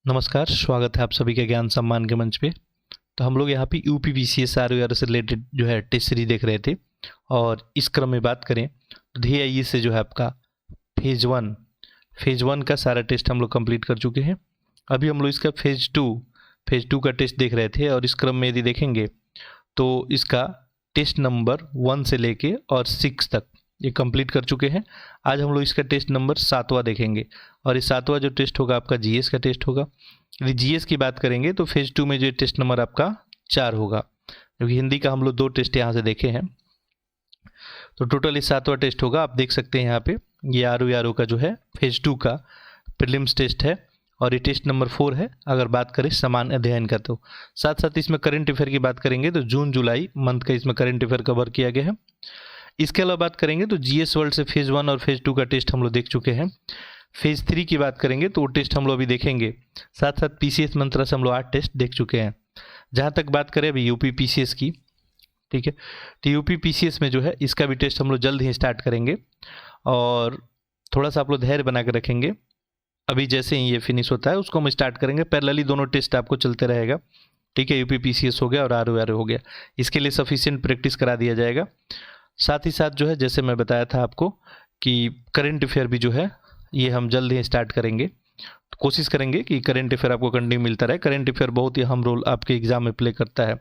नमस्कार, स्वागत है आप सभी के ज्ञान सम्मान के मंच पे। तो हम लोग यहाँ पे यूपी पीसीएस आरओआर से रिलेटेड जो है टेस्ट सीरीज देख रहे थे और इस क्रम में बात करें तो DIE से जो है आपका फेज वन का सारा टेस्ट हम लोग कंप्लीट कर चुके हैं। अभी हम लोग इसका फेज टू का टेस्ट देख रहे थे और इस क्रम में यदि देखेंगे तो इसका टेस्ट नंबर 1 से लेके और 6 तक ये कंप्लीट कर चुके हैं। आज हम लोग इसका टेस्ट नंबर 7वां देखेंगे और इस 7वां जो टेस्ट होगा आपका जीएस का टेस्ट होगा। यदि जीएस की बात करेंगे तो फेज 2 में जो टेस्ट नंबर आपका 4 होगा, क्योंकि हिंदी का हम लोग 2 टेस्ट यहाँ से देखे हैं। तो टोटल ये 7वां टेस्ट होगा। आप देख सकते हैं यहाँ पे ये आरओ का जो है फेज 2 का प्रीलिम्स टेस्ट है और ये टेस्ट नंबर 4 है। अगर बात करें समान अध्ययन का तो साथ साथ इसमें करंट अफेयर की बात करेंगे तो जून जुलाई मंथ का इसमें करंट अफेयर कवर किया गया है। इसके अलावा बात करेंगे तो जीएस वर्ल्ड से फेज 1 और फेज 2 का टेस्ट हम लोग देख चुके हैं। फेज 3 की बात करेंगे तो वो टेस्ट हम लोग अभी देखेंगे। साथ साथ पीसीएस मंत्रा से हम लोग 8 टेस्ट देख चुके हैं। जहाँ तक बात करें अभी यूपी पीसीएस की, ठीक है, तो यूपी पीसीएस में जो है इसका भी टेस्ट हम लोग जल्द ही स्टार्ट करेंगे और थोड़ा सा आप लोग धैर्य बना कर रखेंगे। अभी जैसे ही ये फिनिश होता है उसको हम स्टार्ट करेंगे। पैरेलली दोनों टेस्ट आपको चलते रहेगा, ठीक है। यूपी पीसीएस हो गया और आरओआर हो गया, इसके लिए सफिशिएंट प्रैक्टिस करा दिया जाएगा। साथ ही साथ जो है जैसे मैं बताया था आपको कि करंट अफेयर भी जो है ये हम जल्द ही स्टार्ट करेंगे। तो कोशिश करेंगे कि करंट अफेयर आपको कंटिन्यू मिलता रहे। करंट अफेयर बहुत ही अहम रोल आपके एग्जाम में प्ले करता है।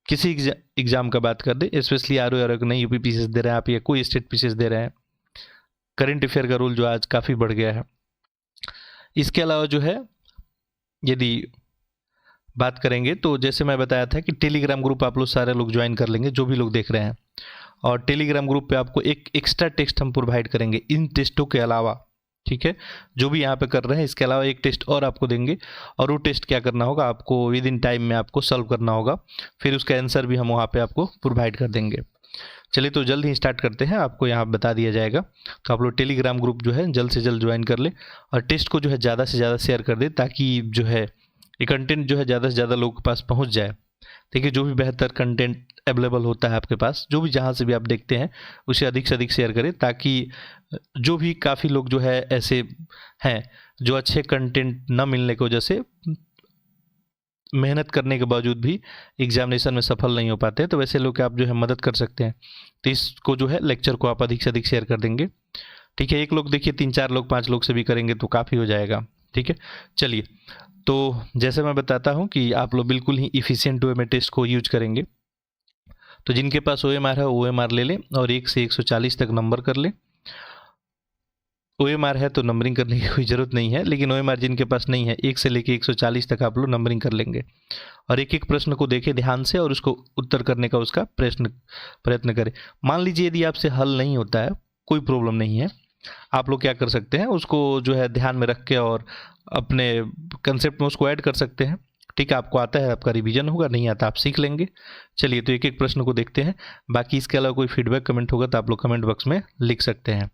किसी एग्जाम का बात कर दे, स्पेशली आरओआर का नहीं, यूपी पीसीएस दे रहे हैं आप या कोई स्टेट पीसीएस दे रहे हैं, करंट अफेयर का रोल जो आज काफ़ी बढ़ गया है। इसके अलावा जो है यदि बात करेंगे तो जैसे मैं बताया था कि टेलीग्राम ग्रुप आप लोग सारे लोग ज्वाइन कर लेंगे जो भी लोग देख रहे हैं, और टेलीग्राम ग्रुप पे आपको एक एक्स्ट्रा टेस्ट हम प्रोवाइड करेंगे इन टेस्टों के अलावा, ठीक है। जो भी यहाँ पे कर रहे हैं इसके अलावा एक टेस्ट और आपको देंगे और वो टेस्ट क्या करना होगा, आपको विद इन टाइम में आपको सॉल्व करना होगा। फिर उसका आंसर भी हम वहाँ पे आपको प्रोवाइड कर देंगे। चलिए तो जल्द ही स्टार्ट करते हैं, आपको यहाँ बता दिया जाएगा। तो आप लोग टेलीग्राम ग्रुप जो है जल्द से जल्द ज्वाइन कर ले और टेस्ट को जो है ज़्यादा से ज़्यादा शेयर कर दे, ताकि जो है ये कंटेंट जो है ज़्यादा से ज़्यादा लोगों के पास पहुँच जाए। देखिए जो भी बेहतर कंटेंट अवेलेबल होता है आपके पास, जो भी जहाँ से भी आप देखते हैं उसे अधिक से अधिक शेयर करें, ताकि जो भी काफ़ी लोग जो है ऐसे हैं जो अच्छे कंटेंट न मिलने की वजह से मेहनत करने के बावजूद भी एग्जामिनेशन में सफल नहीं हो पाते हैं, तो वैसे लोग आप जो है मदद कर सकते हैं। तो इसको जो है लेक्चर को आप अधिक से अधिक शेयर कर देंगे, ठीक है। एक लोग देखिए 3-4 लोग 5 लोग से भी करेंगे तो काफ़ी हो जाएगा, ठीक है। चलिए तो जैसे मैं बताता हूँ कि आप लोग बिल्कुल ही इफ़िशिएंट वे में टेस्ट को यूज करेंगे। तो जिनके पास OMR है OMR ले लें और 1 से 140 तक नंबर कर लें। OMR है तो नंबरिंग करने की कोई ज़रूरत नहीं है, लेकिन OMR जिनके पास नहीं है 1 से लेके 140 तक आप लोग नंबरिंग कर लेंगे और एक एक प्रश्न को देखें ध्यान से और उसको उत्तर करने का उसका प्रयत्न करें। मान लीजिए यदि आपसे हल नहीं होता है, कोई प्रॉब्लम नहीं है, आप लोग क्या कर सकते हैं, उसको जो है ध्यान में रख के और अपने कंसेप्ट में उसको ऐड कर सकते हैं, ठीक है। आपको आता है, आपका रिवीजन होगा, नहीं आता आप सीख लेंगे। चलिए तो एक एक प्रश्न को देखते हैं। बाकी इसके अलावा कोई फीडबैक कमेंट होगा तो आप लोग कमेंट बॉक्स में लिख सकते हैं।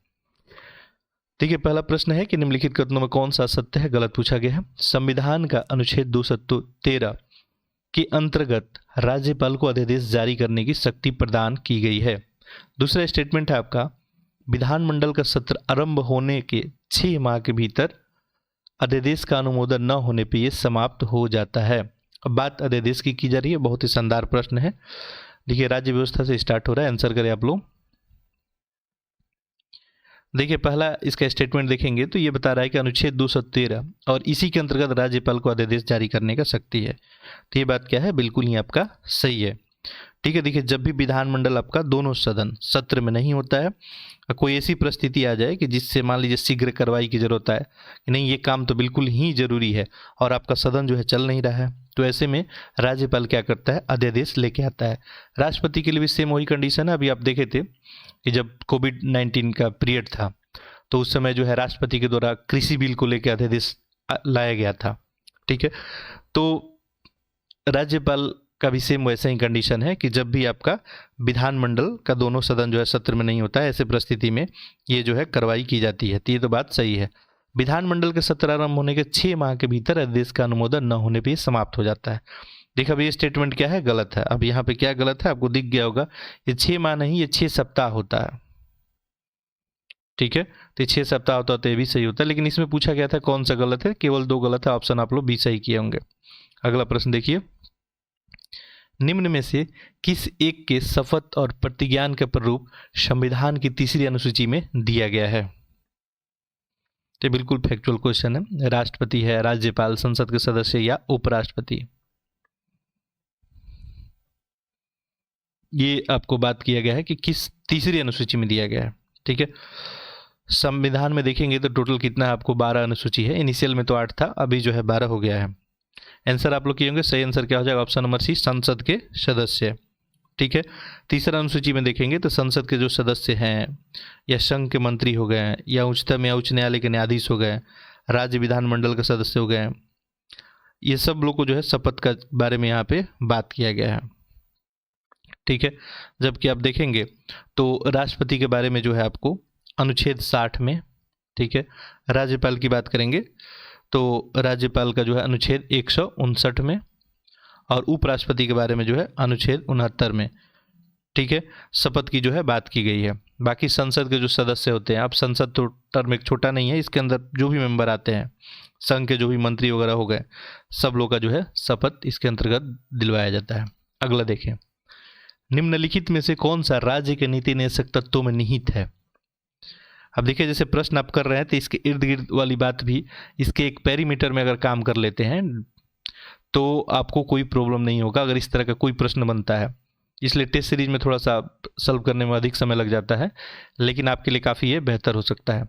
देखिए पहला प्रश्न है कि निम्नलिखित कथनों में कौन सा सत्य है, गलत पूछा गया है। संविधान का अनुच्छेद 213 के अंतर्गत राज्यपाल को अध्यादेश जारी करने की शक्ति प्रदान की गई है। दूसरा स्टेटमेंट है आपका, विधानमंडल का सत्र आरंभ होने के 6 माह के भीतर अध्यादेश का अनुमोदन न होने पर यह समाप्त हो जाता है। अब बात अध्यादेश की जा रही है। बहुत ही शानदार प्रश्न है। देखिए राज्य व्यवस्था से स्टार्ट हो रहा है, आंसर करें आप लोग। देखिए पहला इसका स्टेटमेंट देखेंगे तो ये बता रहा है कि अनुच्छेद 213 और इसी के अंतर्गत राज्यपाल को अध्यादेश जारी करने का शक्ति है। तो ये बात क्या है, बिल्कुल ही आपका सही है, ठीक है। देखिए जब भी विधानमंडल आपका दोनों सदन सत्र में नहीं होता है, कोई ऐसी परिस्थिति आ जाए कि जिससे मान लीजिए शीघ्र कार्रवाई की जरूरत है कि नहीं, ये काम तो बिल्कुल ही जरूरी है और आपका सदन जो है चल नहीं रहा है, तो ऐसे में राज्यपाल क्या करता है, अध्यादेश लेके आता है। राष्ट्रपति के लिए भी सेम वही कंडीशन है। अभी आप देखे थे कि जब कोविड-19 का पीरियड था तो उस समय जो है राष्ट्रपति के द्वारा कृषि बिल को लेकर अध्यादेश लाया गया था, ठीक है। तो राज्यपाल का भी सेम वैसा ही कंडीशन है कि जब भी आपका विधानमंडल का दोनों सदन जो है सत्र में नहीं होता है, ऐसे परिस्थिति में ये जो है कार्रवाई की जाती है। तो ये तो बात सही है। विधानमंडल के सत्र आरंभ होने के 6 माह के भीतर अध्यादेश का अनुमोदन न होने पर समाप्त हो जाता है। देखा अब ये स्टेटमेंट क्या है, गलत है। अब यहाँ पे क्या गलत है आपको दिख गया होगा, ये 6 माह नहीं, ये 6 सप्ताह होता है। ठीक है, तो 6 सप्ताह होता तो ये भी सही होता है, लेकिन इसमें पूछा गया था कौन सा गलत है, केवल 2 गलत है, ऑप्शन आप लोग बी सही किए होंगे। अगला प्रश्न देखिए, निम्न में से किस एक के शपथ और प्रतिज्ञान के प्रारूप संविधान की तीसरी अनुसूची में दिया गया है? तो बिल्कुल फैक्चुअल क्वेश्चन है। राष्ट्रपति है, राज्यपाल, संसद के सदस्य या उपराष्ट्रपति? ये आपको बात किया गया है कि किस तीसरी अनुसूची में दिया गया है। ठीक है, संविधान में देखेंगे तो टोटल कितना है आपको 12 अनुसूची है। इनिशियल में तो 8 था, अभी जो है 12 हो गया है। आंसर आप लोग किए होंगे, सही आंसर क्या हो जाएगा? ऑप्शन नंबर सी, संसद के सदस्य। ठीक है, तीसरा अनुसूची में देखेंगे तो संसद के जो सदस्य हैं या संघ के मंत्री हो गए या उच्चतम या उच्च न्यायालय के न्यायाधीश हो गए, राज्य विधानमंडल के सदस्य हो गए, ये सब लोग को जो है शपथ का बारे में यहाँ पे बात किया गया है। ठीक है, जबकि आप देखेंगे तो राष्ट्रपति के बारे में जो है आपको अनुच्छेद 60 में, ठीक है, राज्यपाल की बात करेंगे तो राज्यपाल का जो है अनुच्छेद 159 में, और उपराष्ट्रपति के बारे में जो है अनुच्छेद 69 में, ठीक है, शपथ की जो है बात की गई है। बाकी संसद के जो सदस्य होते हैं, अब संसद तो टर्म एक छोटा नहीं है, इसके अंदर जो भी मेंबर आते हैं, संघ के जो भी मंत्री वगैरह हो गए, सब लोग का जो है शपथ इसके अंतर्गत दिलवाया जाता है। अगला देखें, निम्नलिखित में से कौन सा राज्य के नीति निदेशक तत्वों में निहित है? अब देखिए, जैसे प्रश्न आप कर रहे हैं तो इसके इर्द गिर्द वाली बात भी इसके एक पेरीमीटर में अगर काम कर लेते हैं तो आपको कोई प्रॉब्लम नहीं होगा अगर इस तरह का कोई प्रश्न बनता है। इसलिए टेस्ट सीरीज में थोड़ा सा सॉल्व करने में अधिक समय लग जाता है, लेकिन आपके लिए काफ़ी ये बेहतर हो सकता है।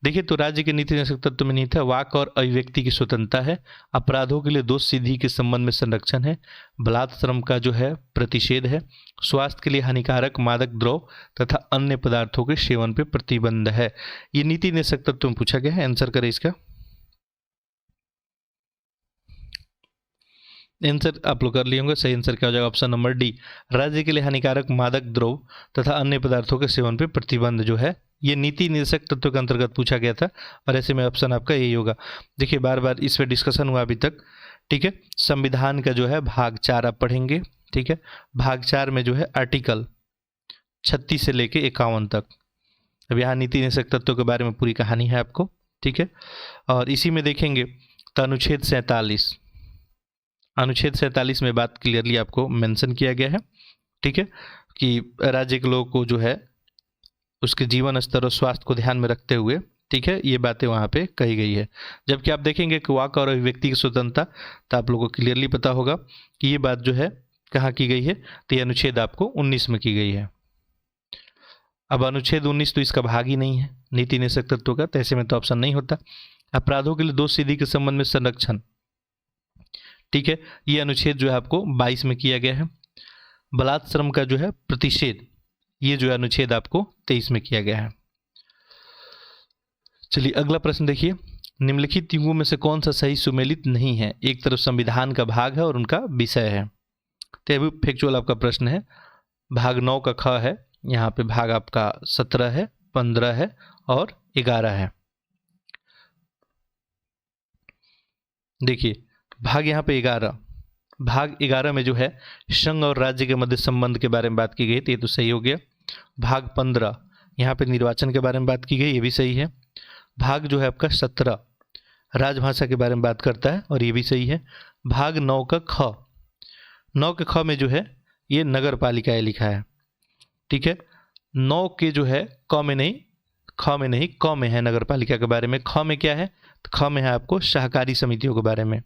देखिए, तो राज्य के नीति निदेशक तत्व में निहित है वाक और अभिव्यक्ति की स्वतंत्रता है, अपराधों के लिए दोष सिद्धि के संबंध में संरक्षण है, बलात्कार का जो है प्रतिषेध है, स्वास्थ्य के लिए हानिकारक मादक द्रव्य तथा अन्य पदार्थों के सेवन पर प्रतिबंध है। ये नीति निदेशक तत्व में पूछा गया है। आंसर करें इसका। आंसर आप लोग कर लिए होंगे, सही आंसर क्या हो जाएगा? ऑप्शन नंबर डी, राज्य के लिए हानिकारक मादक द्रव्य तथा अन्य पदार्थों के सेवन पर प्रतिबंध जो है ये नीति निदेशक तत्व के अंतर्गत पूछा गया था, और ऐसे में ऑप्शन आपका यही होगा। देखिए, बार बार इस पर डिस्कशन हुआ अभी तक। ठीक है, संविधान का जो है भाग 4 आप पढ़ेंगे। ठीक है, भाग 4 में जो है आर्टिकल 36 से लेके 51 तक, अब यहाँ नीति निदेशक तत्व के बारे में पूरी कहानी है आपको। ठीक है, और इसी में देखेंगे तो अनुच्छेद 47 में बात क्लियरली आपको मेंशन किया गया है। ठीक है, कि राज्य के लोगों को जो है उसके जीवन स्तर और स्वास्थ्य को ध्यान में रखते हुए, ठीक है, ये बातें वहाँ पे कही गई है। जबकि आप देखेंगे कि वाक और अभिव्यक्ति की स्वतंत्रता, तो आप लोगों को क्लियरली पता होगा कि ये बात जो है कहाँ की गई है, तो ये अनुच्छेद आपको 19 में की गई है। अब अनुच्छेद 19 तो इसका भाग ही नहीं है नीति निदेशक तत्व का, तो ऐसे में तो ऑप्शन नहीं होता। अपराधों के लिए दोष सिद्धि के संबंध में संरक्षण, ठीक है, ये अनुच्छेद जो है आपको 22 में किया गया है। बलात्कार का जो है प्रतिषेध, ये जो है अनुच्छेद आपको 23 में किया गया है। चलिए अगला प्रश्न देखिए, निम्नलिखित युगों में से कौन सा सही सुमेलित नहीं है? एक तरफ संविधान का भाग है और उनका विषय है। तो अभी फैक्चुअल आपका प्रश्न है, भाग 9 का ख है, यहाँ पे भाग आपका 17 है, 15 है और 11 है। देखिए, भाग यहाँ पे 11, भाग 11 में जो है संघ और राज्य के मध्य संबंध के बारे में बात की गई, तो ये तो सही हो गया। भाग 15 यहाँ पे निर्वाचन के बारे में बात की गई, ये भी सही है। भाग जो है आपका 17 राजभाषा के बारे में बात करता है, और ये भी सही है। भाग 9 का ख, 9 के ख में जो है ये नगर पालिकाएँ लिखा है। ठीक है, 9 के जो है क में नहीं, ख में नहीं, क में है नगर पालिका के बारे में। ख में क्या है? तो ख में है आपको सहकारी समितियों के बारे में।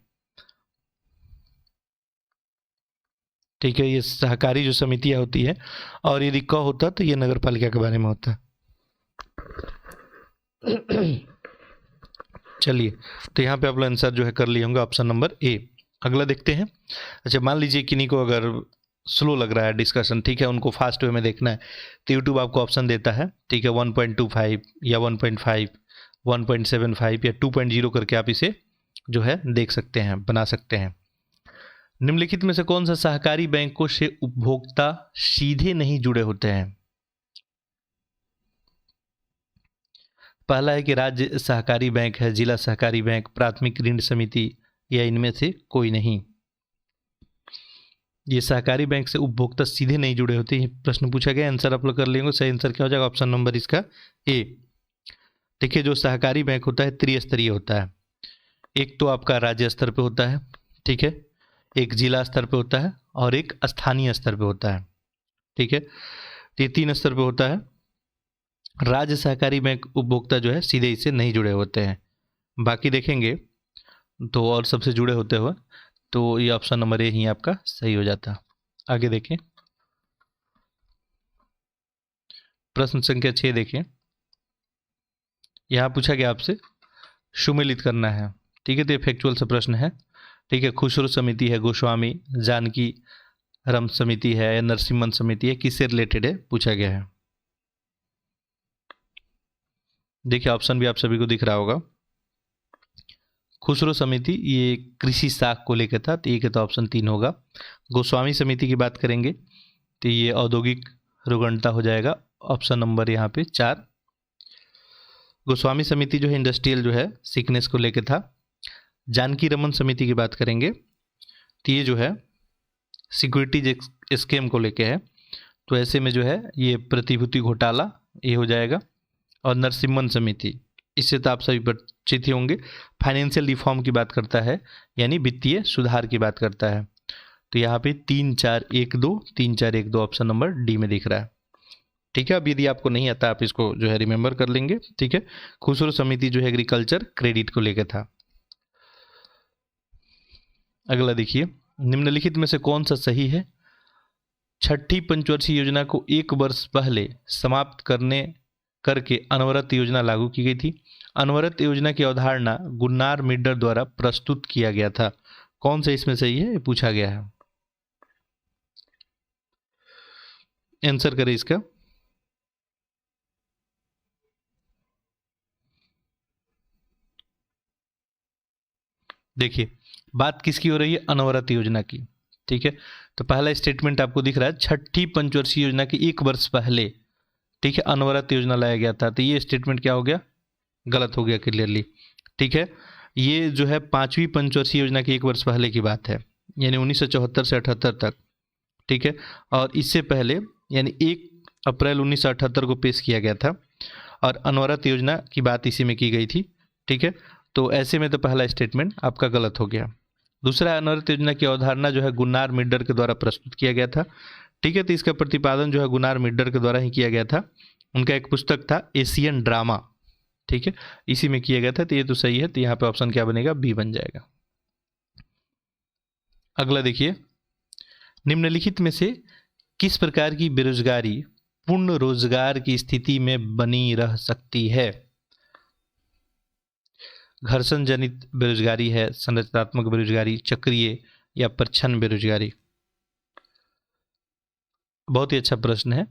ठीक है, ये सहकारी जो समितियां होती है, और यदि क होता तो ये नगर पालिका के बारे में होता। चलिए, तो यहाँ पे आप लोग आंसर जो है कर लिए होंगे, ऑप्शन नंबर ए। अगला देखते हैं। अच्छा, मान लीजिए किन्हीं को अगर स्लो लग रहा है डिस्कशन, ठीक है, उनको फास्ट वे में देखना है, तो यूट्यूब आपको ऑप्शन देता है, ठीक है, 1.25 या 1.5, 1.75 या 2.0 करके आप इसे जो है देख सकते हैं, बना सकते हैं। निम्नलिखित में से कौन सा सहकारी बैंकों से उपभोक्ता सीधे नहीं जुड़े होते हैं? पहला है कि राज्य सहकारी बैंक है, जिला सहकारी बैंक, प्राथमिक ऋण समिति, या इनमें से कोई नहीं। ये सहकारी बैंक से उपभोक्ता सीधे नहीं जुड़े होते हैं, प्रश्न पूछा गया। आंसर आप लोग कर लेंगे, सही आंसर क्या हो जाएगा? ऑप्शन नंबर इसका ए। देखिए जो सहकारी बैंक होता है त्रिस्तरीय होता है। एक तो आपका राज्य स्तर पे होता है, ठीक है, एक जिला स्तर पे होता है और एक स्थानीय स्तर पे होता है, ठीक है। ये 3 स्तर पे होता है। राज्य सहकारी बैंक उपभोक्ता जो है सीधे इससे नहीं जुड़े होते हैं, बाकी देखेंगे तो और सबसे जुड़े होते हुए, तो ये ऑप्शन नंबर ए ही आपका सही हो जाता। आगे देखें, प्रश्न संख्या 6 देखें। यहाँ पूछा गया आपसे सुमेलित करना है, ठीक है, तो ये फैक्चुअल सा प्रश्न है, ठीक है। खुसरो समिति है, गोस्वामी जानकी राम समिति है, नरसिम्हन समिति है, किससे रिलेटेड है पूछा गया है। देखिए ऑप्शन भी आप सभी को दिख रहा होगा। खुसरो समिति ये कृषि साख को लेकर था, तो ये तो ऑप्शन 3 होगा। गोस्वामी समिति की बात करेंगे तो ये औद्योगिक रुग्णता हो जाएगा, ऑप्शन नंबर यहाँ पे 4। गोस्वामी समिति जो है इंडस्ट्रियल जो है सिकनेस को लेकर था। जानकी रमन समिति की बात करेंगे तो ये जो है सिक्योरिटीज स्कीम को लेके है, तो ऐसे में जो है ये प्रतिभूति घोटाला ये हो जाएगा। और नरसिम्हन समिति इससे तो आप सभी परिचित ही होंगे, फाइनेंशियल रिफॉर्म की बात करता है, यानी वित्तीय सुधार की बात करता है। तो यहाँ पे 3 4 1 2 3 4 1 2 ऑप्शन नंबर डी में दिख रहा है, ठीक है। अब यदि आपको नहीं आता आप इसको जो है रिमेंबर कर लेंगे, ठीक है। खुसरो समिति जो है एग्रीकल्चर क्रेडिट को लेकर था। अगला देखिए, निम्नलिखित में से कौन सा सही है। छठी पंचवर्षीय योजना को 1 वर्ष पहले समाप्त करके अनवरत योजना लागू की गई थी। अनवरत योजना की अवधारणा गुन्नार मिड्डर द्वारा प्रस्तुत किया गया था। कौन सा इसमें सही है, पूछा गया है। आंसर करें इसका। देखिए बात किसकी हो रही है, अनवरत योजना की, ठीक है। तो पहला स्टेटमेंट आपको दिख रहा है छठी पंचवर्षीय योजना के 1 वर्ष पहले, ठीक है, अनवरत योजना लाया गया था, तो ये स्टेटमेंट क्या हो गया, गलत हो गया क्लियरली, ठीक है। ये जो है 5वीं पंचवर्षीय योजना के 1 वर्ष पहले की बात है, यानी 1974 से 78 तक, ठीक है। और इससे पहले यानी 1 अप्रैल 1978 को पेश किया गया था और अनवरत योजना की बात इसी में की गई थी, ठीक है। तो ऐसे में तो पहला स्टेटमेंट आपका गलत हो गया। दूसरा, अनवरत योजना की अवधारणा जो है गुन्नार मिड्डर के द्वारा प्रस्तुत किया गया था, ठीक है। तो इसका प्रतिपादन जो है गुन्नार मिड्डर के द्वारा ही किया गया था। उनका एक पुस्तक था एशियन ड्रामा, ठीक है, इसी में किया गया था, तो ये तो सही है। तो यहाँ पे ऑप्शन क्या बनेगा, बी बन जाएगा। अगला देखिए, निम्नलिखित में से किस प्रकार की बेरोजगारी पूर्ण रोजगार की स्थिति में बनी रह सकती है। घर्षण जनित बेरोजगारी है, संरचनात्मक बेरोजगारी, चक्रीय या प्रच्छन्न बेरोजगारी। बहुत ही अच्छा प्रश्न है।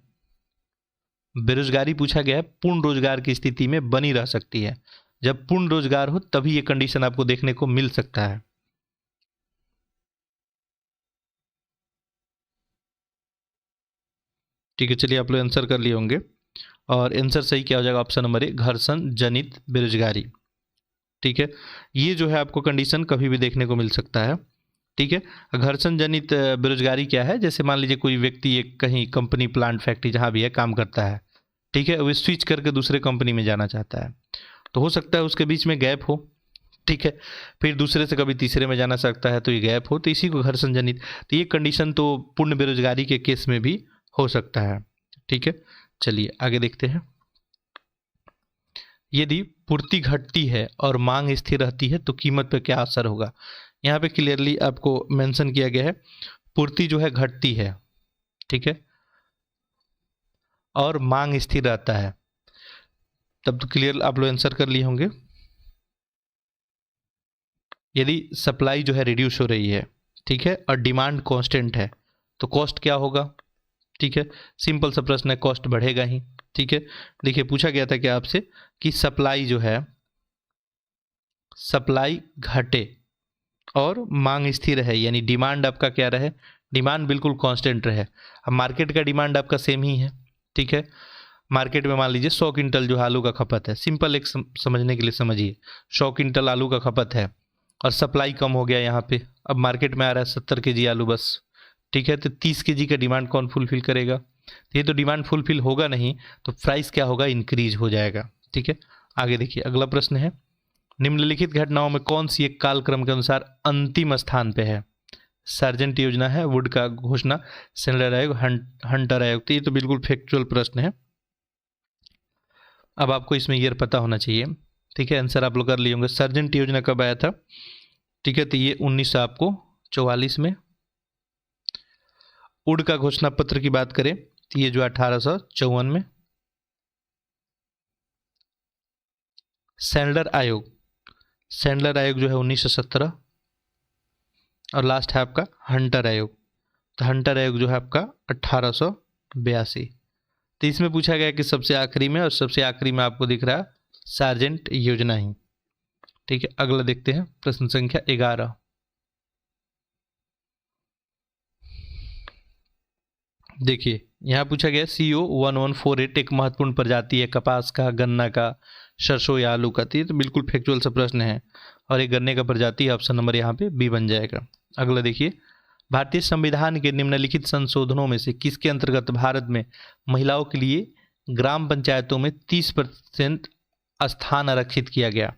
बेरोजगारी पूछा गया है पूर्ण रोजगार की स्थिति में बनी रह सकती है। जब पूर्ण रोजगार हो तभी ये कंडीशन आपको देखने को मिल सकता है। ठीक है, चलिए आप लोग आंसर कर लिए होंगे और आंसर सही क्या हो जाएगा, ऑप्शन नंबर ए, घर्षण जनित बेरोजगारी, ठीक है। ये जो है आपको कंडीशन कभी भी देखने को मिल सकता है, ठीक है। घर्षण जनित बेरोजगारी क्या है, जैसे मान लीजिए कोई व्यक्ति एक कहीं कंपनी प्लांट फैक्ट्री जहाँ भी है काम करता है, ठीक है, वो स्विच करके दूसरे कंपनी में जाना चाहता है, तो हो सकता है उसके बीच में गैप हो, ठीक है, फिर दूसरे से कभी तीसरे में जाना सकता है, तो ये गैप हो, तो इसी को घर्षण जनित, तो ये कंडीशन तो पूर्ण बेरोजगारी के केस में भी हो सकता है, ठीक है। चलिए आगे देखते हैं। यदि पूर्ति घटती है और मांग स्थिर रहती है तो कीमत पर क्या असर होगा। यहाँ पे क्लियरली आपको मेंशन किया गया है पूर्ति जो है घटती है, ठीक है, और मांग स्थिर रहता है, तब तो क्लियर आप लोग आंसर कर लिए होंगे। यदि सप्लाई जो है रिड्यूस हो रही है, ठीक है, और डिमांड कांस्टेंट है तो कॉस्ट क्या होगा, ठीक है, सिंपल सा प्रश्न है, कॉस्ट बढ़ेगा ही, ठीक है। देखिए पूछा गया था कि आपसे कि सप्लाई जो है सप्लाई घटे और मांग स्थिर है, यानी डिमांड आपका क्या रहे, डिमांड बिल्कुल कांस्टेंट रहे। अब मार्केट का डिमांड आपका सेम ही है, ठीक है। मार्केट में मान लीजिए 100 क्विंटल जो आलू का खपत है, सिंपल एक समझने के लिए समझिए, 100 क्विंटल आलू का खपत है और सप्लाई कम हो गया यहाँ पे, अब मार्केट में आ रहा है 70 kg आलू बस, ठीक है, तो 30 kg का डिमांड कौन फुलफिल करेगा, ये तो डिमांड फुलफिल होगा नहीं, तो प्राइस क्या होगा, इंक्रीज हो जाएगा, ठीक है। आगे देखिए अगला प्रश्न है, निम्नलिखित घटनाओं में कौन सी एक कालक्रम के अनुसार अंतिम स्थान पे है? सार्जेंट योजना है, वुड का घोषणा, सेंडलर आयोग, हंटर आयोग। तो ये तो बिल्कुल फैक्चुअल प्रश्न है, अब आपको इसमें ईयर पता होना चाहिए। ठीक है, आंसर आप लोग कर लिए होंगे। सार्जेंट योजना कब आया था? ठीक है, तो ये 1944 में। वुड का घोषणा पत्र की बात करें तो ये जो 1854 में। सैंडलर आयोग जो है 1917, और लास्ट है आपका हंटर आयोग। तो हंटर आयोग जो है आपका 1882। तो इसमें पूछा गया कि सबसे आखिरी में, और सबसे आखिरी में आपको दिख रहा है सार्जेंट योजना ही। ठीक है, अगला देखते हैं प्रश्न संख्या 11। देखिए यहाँ पूछा गया CO 1148 एक महत्वपूर्ण प्रजाति है कपास का, गन्ना का, सरसों या आलू का। तो बिल्कुल फैक्चुअल सा प्रश्न है, और एक गन्ने का प्रजाति है। ऑप्शन नंबर यहाँ पे बी बन जाएगा। अगला देखिए, भारतीय संविधान के निम्नलिखित संशोधनों में से किसके अंतर्गत भारत में महिलाओं के लिए ग्राम पंचायतों में 30% स्थान आरक्षित किया गया?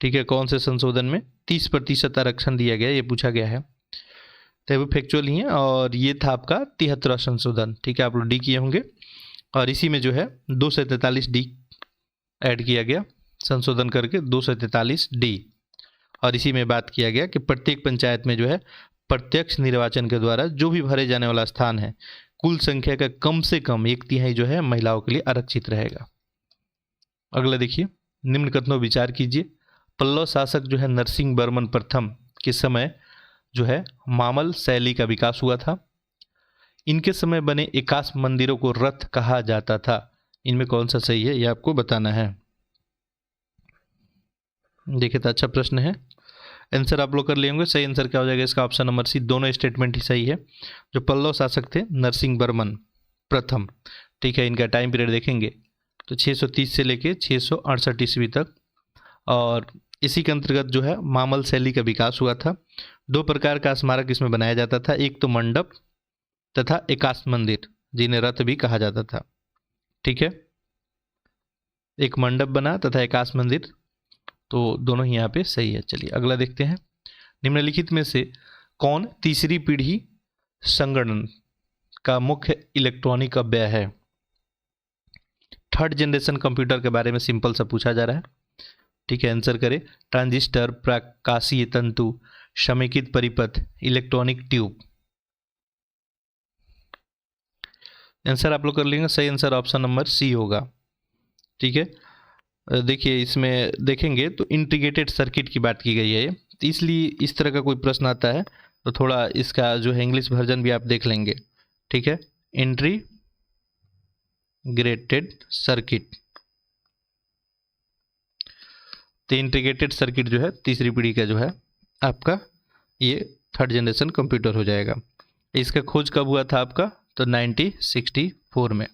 ठीक है, कौन से संशोधन में 30% आरक्षण दिया गया, ये पूछा गया है। तो वो फैक्चुअल ही है, और ये था आपका 73वां संशोधन। ठीक है, आप लोग डी किए होंगे, और इसी में जो है 243D ऐड किया गया, संशोधन करके 243D। और इसी में बात किया गया कि प्रत्येक पंचायत में जो है प्रत्यक्ष निर्वाचन के द्वारा जो भी भरे जाने वाला स्थान है, कुल संख्या का कम से कम 1/3 जो है महिलाओं के लिए आरक्षित रहेगा। अगला देखिए, निम्न कथनों विचार कीजिए। पल्लव शासक जो है नरसिंह वर्मन प्रथम के समय जो है मामल शैली का विकास हुआ था। इनके समय बने 21 मंदिरों को रथ कहा जाता था। इनमें कौन सा सही है, यह आपको बताना है। देखिए तो अच्छा प्रश्न है, आंसर आप लोग कर लेंगे। सही आंसर क्या हो जाएगा इसका? ऑप्शन नंबर सी, दोनों स्टेटमेंट ही सही है। जो पल्लव शासक थे नरसिंह वर्मन प्रथम, ठीक है, इनका टाइम पीरियड देखेंगे तो 630 से लेके 668 ईस्वी तक, और इसी के अंतर्गत जो है मामल शैली का विकास हुआ था। 2 प्रकार का स्मारक इसमें बनाया जाता था, एक तो मंडप तथा एकास मंदिर, जिन्हें रथ भी कहा जाता था। ठीक है, एक मंडप बना तथा एकास मंदिर, तो दोनों ही यहाँ पे सही है। चलिए अगला देखते हैं, निम्नलिखित में से कौन तीसरी पीढ़ी संगणन का मुख्य इलेक्ट्रॉनिक अव्यय है? थर्ड जनरेशन कंप्यूटर के बारे में सिंपल सा पूछा जा रहा है। ठीक है, आंसर करें। ट्रांजिस्टर, प्रकाशीय तंतु, समेकित परिपथ, इलेक्ट्रॉनिक ट्यूब। आंसर आप लोग कर लेंगे। सही आंसर ऑप्शन नंबर सी होगा। ठीक है, देखिए इसमें देखेंगे तो इंटीग्रेटेड सर्किट की बात की गई है, तो इसलिए इस तरह का कोई प्रश्न आता है तो थोड़ा इसका जो है इंग्लिश वर्जन भी आप देख लेंगे। ठीक है, इंटीग्रेटेड सर्किट। तो इंटीग्रेटेड सर्किट जो है तीसरी पीढ़ी का जो है आपका ये थर्ड जनरेशन कंप्यूटर हो जाएगा। इसका खोज कब हुआ था आपका? तो 1964 में।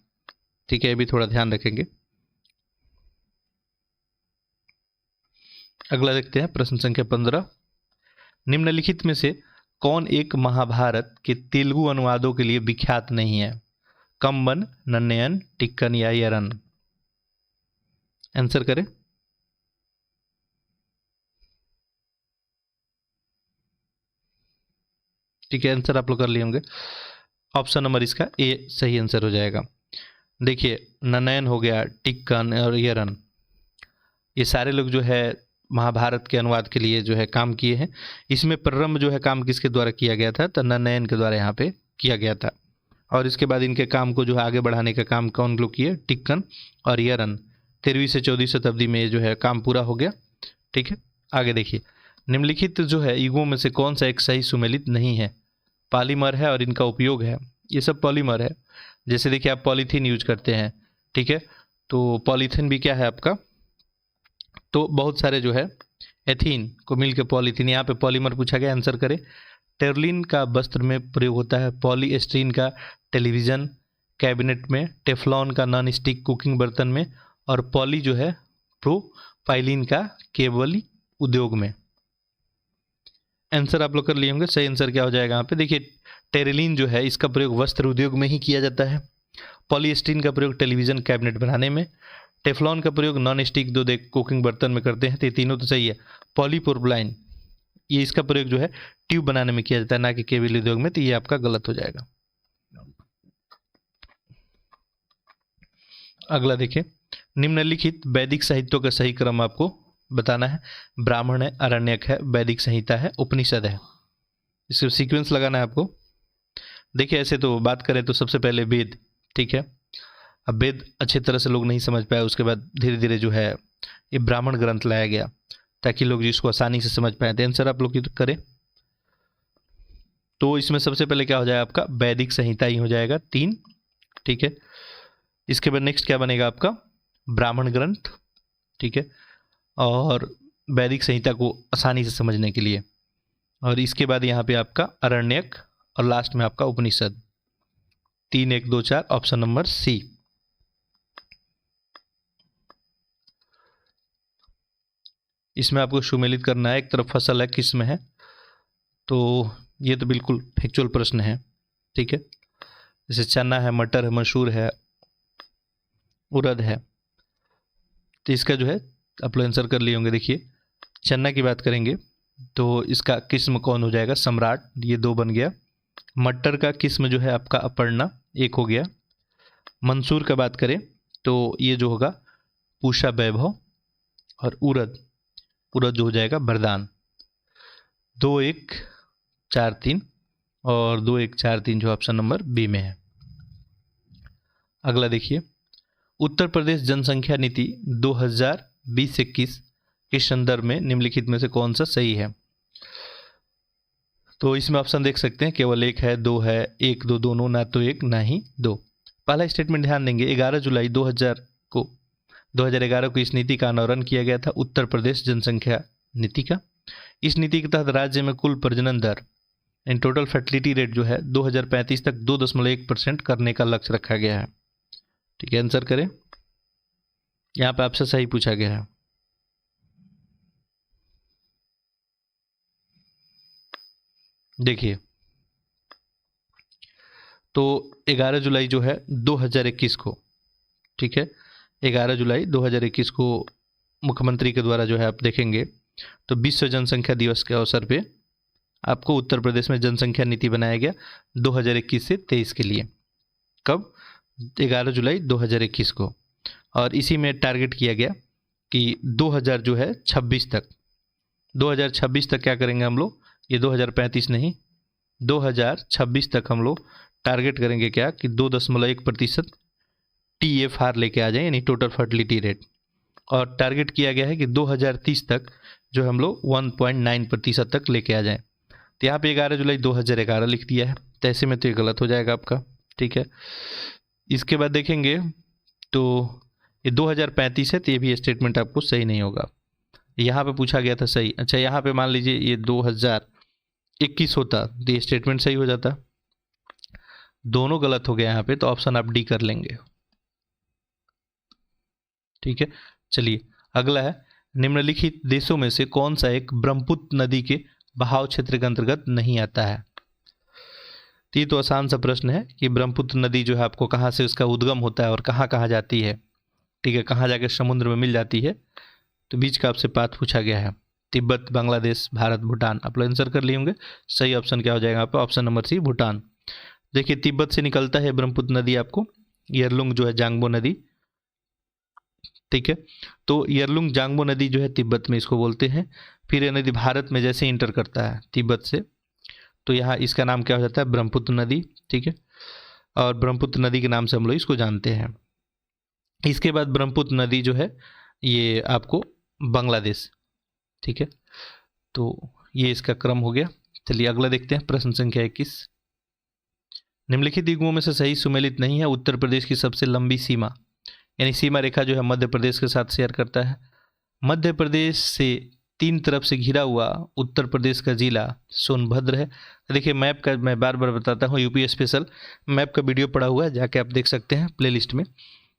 ठीक है, ये भी थोड़ा ध्यान रखेंगे। अगला देखते हैं प्रश्न संख्या 15। निम्नलिखित में से कौन एक महाभारत के तेलुगु अनुवादों के लिए विख्यात नहीं है? कंबन, नन्नयन, टिक्कन या यरन? आंसर करें। ठीक है, आंसर आप लोग कर लिए होंगे। ऑप्शन नंबर इसका ए सही आंसर हो जाएगा। देखिए नन्नयन हो गया, टिक्कन और यरन, ये सारे लोग जो है महाभारत के अनुवाद के लिए जो है काम किए हैं। इसमें प्रारंभ जो है काम किसके द्वारा किया गया था? तो नन्नयन के द्वारा यहाँ पे किया गया था, और इसके बाद इनके काम को जो है आगे बढ़ाने का काम कौन लोग किए? टिक्कन और यरन। 13वीं से 14वीं शताब्दी में जो है काम पूरा हो गया। ठीक है, आगे देखिए, निम्नलिखित जो है युगों में से कौन सा एक सही सुमेलित नहीं है? पॉलीमर है और इनका उपयोग है, ये सब पॉलीमर है। जैसे देखिए आप पॉलीथीन यूज करते हैं, ठीक है, तो पॉलीथीन भी क्या है आपका? तो बहुत सारे जो है एथीन को मिलकर पॉलीथीन। यहाँ पे पॉलीमर पूछा गया, आंसर करें। टेरलिन का वस्त्र में प्रयोग होता है, पॉलीएस्ट्रीन का टेलीविज़न कैबिनेट में, टेफ्लॉन का नॉन स्टिक कुकिंग बर्तन में, और पॉली जो है प्रोपाइलिन का केबल उद्योग में। आंसर आप लोग कर लिए होंगे। सही आंसर क्या हो जाएगा यहाँ पे? देखिए टेरेलिन जो है इसका प्रयोग वस्त्र उद्योग में ही किया जाता है, पॉलीएस्ट्रीन का प्रयोग टेलीविज़न कैबिनेट बनाने में, टेफ्लॉन का प्रयोग नॉन स्टिक दो देख कुकिंग बर्तन में करते हैं, तो ये तीनों तो सही है। पॉलीप्रोपिलीन, ये इसका प्रयोग जो है ट्यूब बनाने में किया जाता है, ना कि केबल उद्योग में, तो ये आपका गलत हो जाएगा। अगला देखिए, निम्नलिखित वैदिक साहित्यों का सही क्रम आपको बताना है। ब्राह्मण है, आरण्यक है, वैदिक संहिता है, उपनिषद है, इसको सीक्वेंस लगाना है आपको। देखिए ऐसे तो बात करें तो सबसे पहले वेद, ठीक है। अब वेद अच्छे तरह से लोग नहीं समझ पाए, उसके बाद धीरे धीरे जो है ये ब्राह्मण ग्रंथ लाया गया ताकि लोग जिसको आसानी से समझ पाए। तो आंसर आप लोग करें तो इसमें सबसे पहले क्या हो जाएगा आपका वैदिक संहिता ही हो जाएगा 3, ठीक है। इसके बाद नेक्स्ट क्या बनेगा आपका ब्राह्मण ग्रंथ, ठीक है, और वैदिक संहिता को आसानी से समझने के लिए। और इसके बाद यहाँ पे आपका आरण्यक और लास्ट में आपका उपनिषद। 3 1 2 4 ऑप्शन नंबर सी। इसमें आपको सुमेलित करना है, एक तरफ फसल है किस में है, तो ये तो बिल्कुल फैक्चुअल प्रश्न है, ठीक है। जैसे चना है, मटर है, मसूर है, उड़द है, तो इसका जो है आप लोग आंसर कर लिए होंगे। देखिए चना की बात करेंगे तो इसका किस्म कौन हो जाएगा, सम्राट, ये 2 बन गया। मटर का किस्म जो है आपका अपर्णा, 1 हो गया। मंसूर का बात करें तो ये जो होगा पूषा वैभव, और उड़द जो हो जाएगा वरदान। 2 1 4 3 और 2 1 4 3 जो ऑप्शन नंबर बी में है। अगला देखिए, उत्तर प्रदेश जनसंख्या नीति 2020-21 के संदर्भ में निम्नलिखित में से कौन सा सही है। तो इसमें ऑप्शन देख सकते हैं, केवल 1 है, 2 है, 1 2 दोनों, ना तो 1 ना ही 2। पहला स्टेटमेंट ध्यान देंगे, 11 जुलाई 2011 को इस नीति का अनावरण किया गया था, उत्तर प्रदेश जनसंख्या नीति का। इस नीति के तहत राज्य में कुल प्रजनन दर इन टोटल फर्टिलिटी रेट जो है 2035 तक 2.1% करने का लक्ष्य रखा गया है, ठीक है। आंसर करें, यहाँ पे आपसे सही पूछा गया है। देखिए तो 11 जुलाई जो है 2021 को, ठीक है, 11 जुलाई 2021 को मुख्यमंत्री के द्वारा जो है आप देखेंगे तो विश्व जनसंख्या दिवस के अवसर पे आपको उत्तर प्रदेश में जनसंख्या नीति बनाया गया 2021 से 23 के लिए। कब, 11 जुलाई 2021 को। और इसी में टारगेट किया गया कि 2000 जो है 26 तक, 2026 तक क्या करेंगे हम लोग, ये 2035 नहीं, 2026 तक हम लोग टारगेट करेंगे क्या कि 2.1% TFR लेके आ जाए, यानी टोटल फर्टिलिटी रेट। और टारगेट किया गया है कि 2030 तक जो हम लोग 1.9% तक लेके आ जाएं। तो यहाँ पे 11 जुलाई 2011 लिख दिया है, तो ऐसे में तो ये गलत हो जाएगा आपका, ठीक है। इसके बाद देखेंगे तो ये 2035 है, तो ये भी स्टेटमेंट आपको सही नहीं होगा। यहाँ पे पूछा गया था सही, अच्छा यहाँ पे मान लीजिए ये 2021 होता तो ये स्टेटमेंट सही हो जाता, दोनों गलत हो गया यहाँ पे, तो ऑप्शन आप डी कर लेंगे, ठीक है। चलिए अगला है, निम्नलिखित देशों में से कौन सा एक ब्रह्मपुत्र नदी के बहाव क्षेत्र के अंतर्गत नहीं आता है। तो ये तो आसान सा प्रश्न है कि ब्रह्मपुत्र नदी जो है आपको कहाँ से उसका उद्गम होता है और कहाँ कहाँ जाती है, ठीक है, कहाँ जाके समुद्र में मिल जाती है। तो बीच का आपसे पाथ पूछा गया है, तिब्बत, बांग्लादेश, भारत, भूटान। आप लोग आंसर कर लिए होंगे, सही ऑप्शन क्या हो जाएगा यहाँ पे, ऑप्शन नंबर सी भूटान। देखिए तिब्बत से निकलता है ब्रह्मपुत्र नदी आपको, यरलुंग जो है जांगबो नदी, ठीक है। तो यरलुंग जांगबो नदी जो है तिब्बत में इसको बोलते हैं। फिर ये नदी भारत में जैसे इंटर करता है तिब्बत से, तो यहाँ इसका नाम क्या हो जाता है, ब्रह्मपुत्र नदी, ठीक है। और ब्रह्मपुत्र नदी के नाम से हम लोग इसको जानते हैं। इसके बाद ब्रह्मपुत्र नदी जो है ये आपको बांग्लादेश, ठीक है। तो ये इसका क्रम हो गया। चलिए अगला देखते हैं, प्रश्न संख्या 21। निम्नलिखित युग्मों में से सही सुमेलित नहीं है। उत्तर प्रदेश की सबसे लंबी सीमा, यानी सीमा रेखा जो है मध्य प्रदेश के साथ शेयर करता है। मध्य प्रदेश से 3 तरफ से घिरा हुआ उत्तर प्रदेश का जिला सोनभद्र है। देखिए मैप का मैं बार बार बताता हूँ, यूपी स्पेशल मैप का वीडियो पड़ा हुआ है, जाके आप देख सकते हैं प्लेलिस्ट में।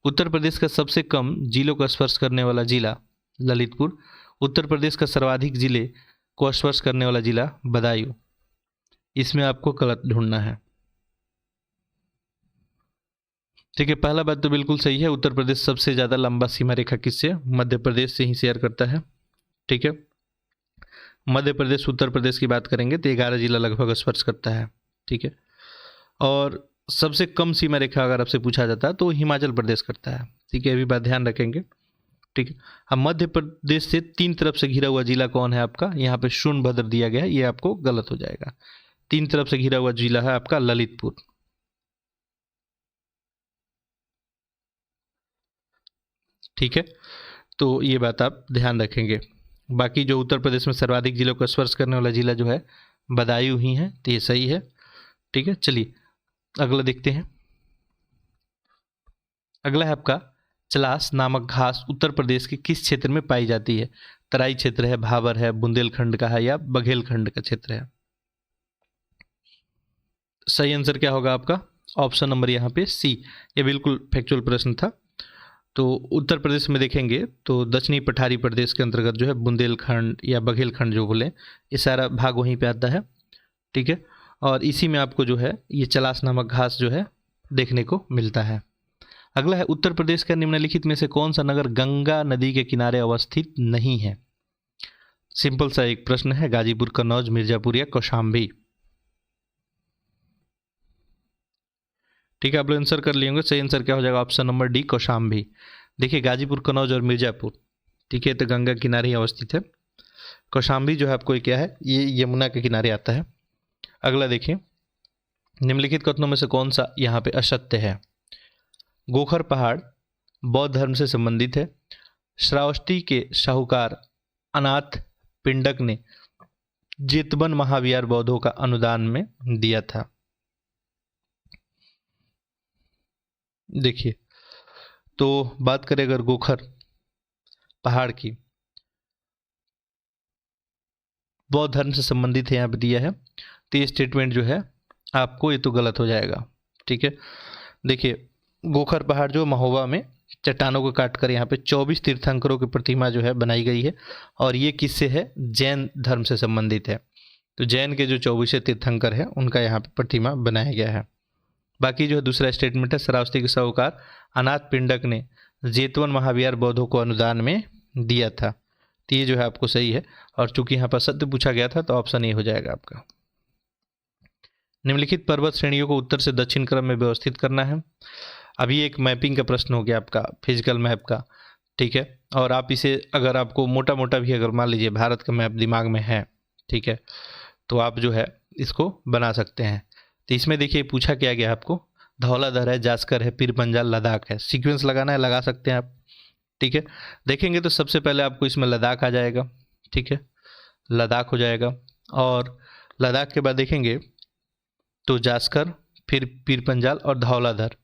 उत्तर प्रदेश का सबसे कम जिलों का स्पर्श करने वाला जिला ललितपुर। उत्तर प्रदेश का सर्वाधिक जिले को स्पर्श करने वाला जिला बदायूं। इसमें आपको गलत ढूंढना है। ठीक है, पहला बात तो बिल्कुल सही है, उत्तर प्रदेश सबसे ज़्यादा लंबा सीमा रेखा किससे, मध्य प्रदेश से ही शेयर करता है। ठीक है, मध्य प्रदेश उत्तर प्रदेश की बात करेंगे तो 11 जिला लगभग स्पर्श करता है। ठीक है, और सबसे कम सीमा रेखा अगर आपसे पूछा जाता है तो हिमाचल प्रदेश करता है। ठीक है, ये भी बात ध्यान रखेंगे। ठीक है, अब मध्य प्रदेश से 3 तरफ से घिरा हुआ जिला कौन है आपका, यहाँ पे सोनभद्र दिया गया है, ये आपको गलत हो जाएगा। 3 तरफ से घिरा हुआ जिला है आपका ललितपुर। ठीक है, तो ये बात आप ध्यान रखेंगे। बाकी जो उत्तर प्रदेश में सर्वाधिक जिलों को स्पर्श करने वाला जिला जो है बदायूं ही है, तो ये सही है। ठीक है, चलिए अगला देखते हैं। अगला है आपका चलास नामक घास उत्तर प्रदेश के किस क्षेत्र में पाई जाती है, तराई क्षेत्र है, भाबर है, बुंदेलखंड का है या बघेलखंड का क्षेत्र है। सही आंसर क्या होगा आपका, ऑप्शन नंबर यहाँ पे सी, ये बिल्कुल फैक्चुअल प्रश्न था। तो उत्तर प्रदेश में देखेंगे तो दक्षिणी पठारी प्रदेश के अंतर्गत जो है बुंदेलखंड या बघेलखंड जो बोले, ये सारा भाग वहीं पे आता है। ठीक है, और इसी में आपको जो है ये चलास नामक घास जो है देखने को मिलता है। अगला है उत्तर प्रदेश का निम्नलिखित में से कौन सा नगर गंगा नदी के किनारे अवस्थित नहीं है। सिंपल सा एक प्रश्न है, गाजीपुर, कन्नौज, मिर्जापुर या कौशाम्बी। ठीक है, आप लोग आंसर कर लिए होंगे। सही आंसर क्या हो जाएगा, ऑप्शन नंबर डी, कौशाम्बी। देखिए गाजीपुर, कन्नौज और मिर्जापुर, ठीक है, तो गंगा किनारे ही अवस्थित है। कौशाम्बी जो है आपको क्या है, ये यमुना के किनारे आता है। अगला देखिए, निम्नलिखित कथनों में से कौन सा यहाँ पे असत्य है। गोखर पहाड़ बौद्ध धर्म से संबंधित है। श्रावस्ती के शाहूकार अनाथ पिंडक ने जेतवन महाविहार बौद्धों का अनुदान में दिया था। देखिए, तो बात करें अगर गोखर पहाड़ की, बौद्ध धर्म से संबंधित है यहाँ पे दिया है, तो ये स्टेटमेंट जो है आपको ये तो गलत हो जाएगा। ठीक है, देखिए गोखर पहाड़ जो महोबा में चट्टानों को काटकर यहाँ पे 24 तीर्थंकरों की प्रतिमा जो है बनाई गई है, और ये किससे है, जैन धर्म से संबंधित है। तो जैन के जो 24 तीर्थंकर हैं उनका यहाँ पे प्रतिमा बनाया गया है। बाकी जो है दूसरा स्टेटमेंट है, श्रावस्ती के शाहूकार अनाथ पिंडक ने जेतवन महाविहार बौद्धों को अनुदान में दिया था, तो ये जो है आपको सही है। और चूंकि यहाँ पर सत्य पूछा गया था तो ऑप्शन ए हो जाएगा आपका। निम्नलिखित पर्वत श्रेणियों को उत्तर से दक्षिण क्रम में व्यवस्थित करना है। अभी एक मैपिंग का प्रश्न हो गया आपका, फिजिकल मैप का। ठीक है, और आप इसे अगर आपको मोटा मोटा भी अगर मान लीजिए भारत का मैप दिमाग में है, ठीक है, तो आप जो है इसको बना सकते हैं। तो इसमें देखिए पूछा क्या गया आपको, धौलाधर है, जास्कर है, पीर पंजाल, लद्दाख है। सीक्वेंस लगाना है, लगा सकते हैं आप। ठीक है, देखेंगे तो सबसे पहले आपको इसमें लद्दाख आ जाएगा। ठीक है, लद्दाख हो जाएगा, और लद्दाख के बाद देखेंगे तो जास्कर, फिर पीर पंजाल और धौलाधर।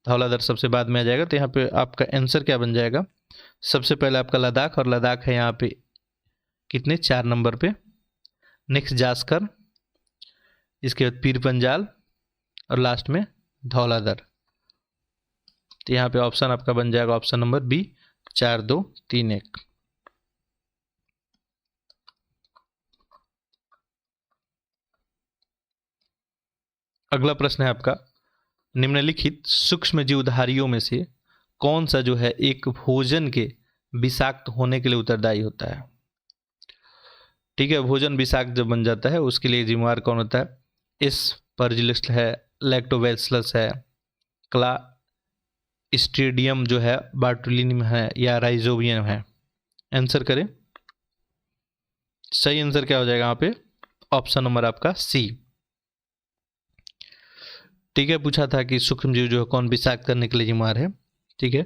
धौलाधर सबसे बाद में आ जाएगा। तो यहाँ पे आपका आंसर क्या बन जाएगा, सबसे पहले आपका लद्दाख, और लद्दाख है यहाँ पे कितने, 4 नंबर पे। नेक्स्ट जास्कर, इसके बाद पीर पंजाल, और लास्ट में धौलाधर। तो यहाँ पे ऑप्शन आपका बन जाएगा ऑप्शन नंबर बी, 4 2 3 1। अगला प्रश्न है आपका, निम्नलिखित सूक्ष्म जीवधारियों में से कौन सा जो है एक भोजन के विषाक्त होने के लिए उत्तरदायी होता है। ठीक है, भोजन विषाक्त जब बन जाता है उसके लिए जिम्मेवार कौन होता है, एस्परजिलस है, लैक्टोबैसिलस है, क्लास्ट्रीडियम जो है, बार्टुलिनियम है, या राइजोबियम है। आंसर करें। सही आंसर क्या हो जाएगा यहाँ पे, ऑप्शन नंबर आपका सी। ठीक है, पूछा था कि सूक्ष्म जीव जो है कौन विषाक्त करने के लिए जिम्मेवार है। ठीक है,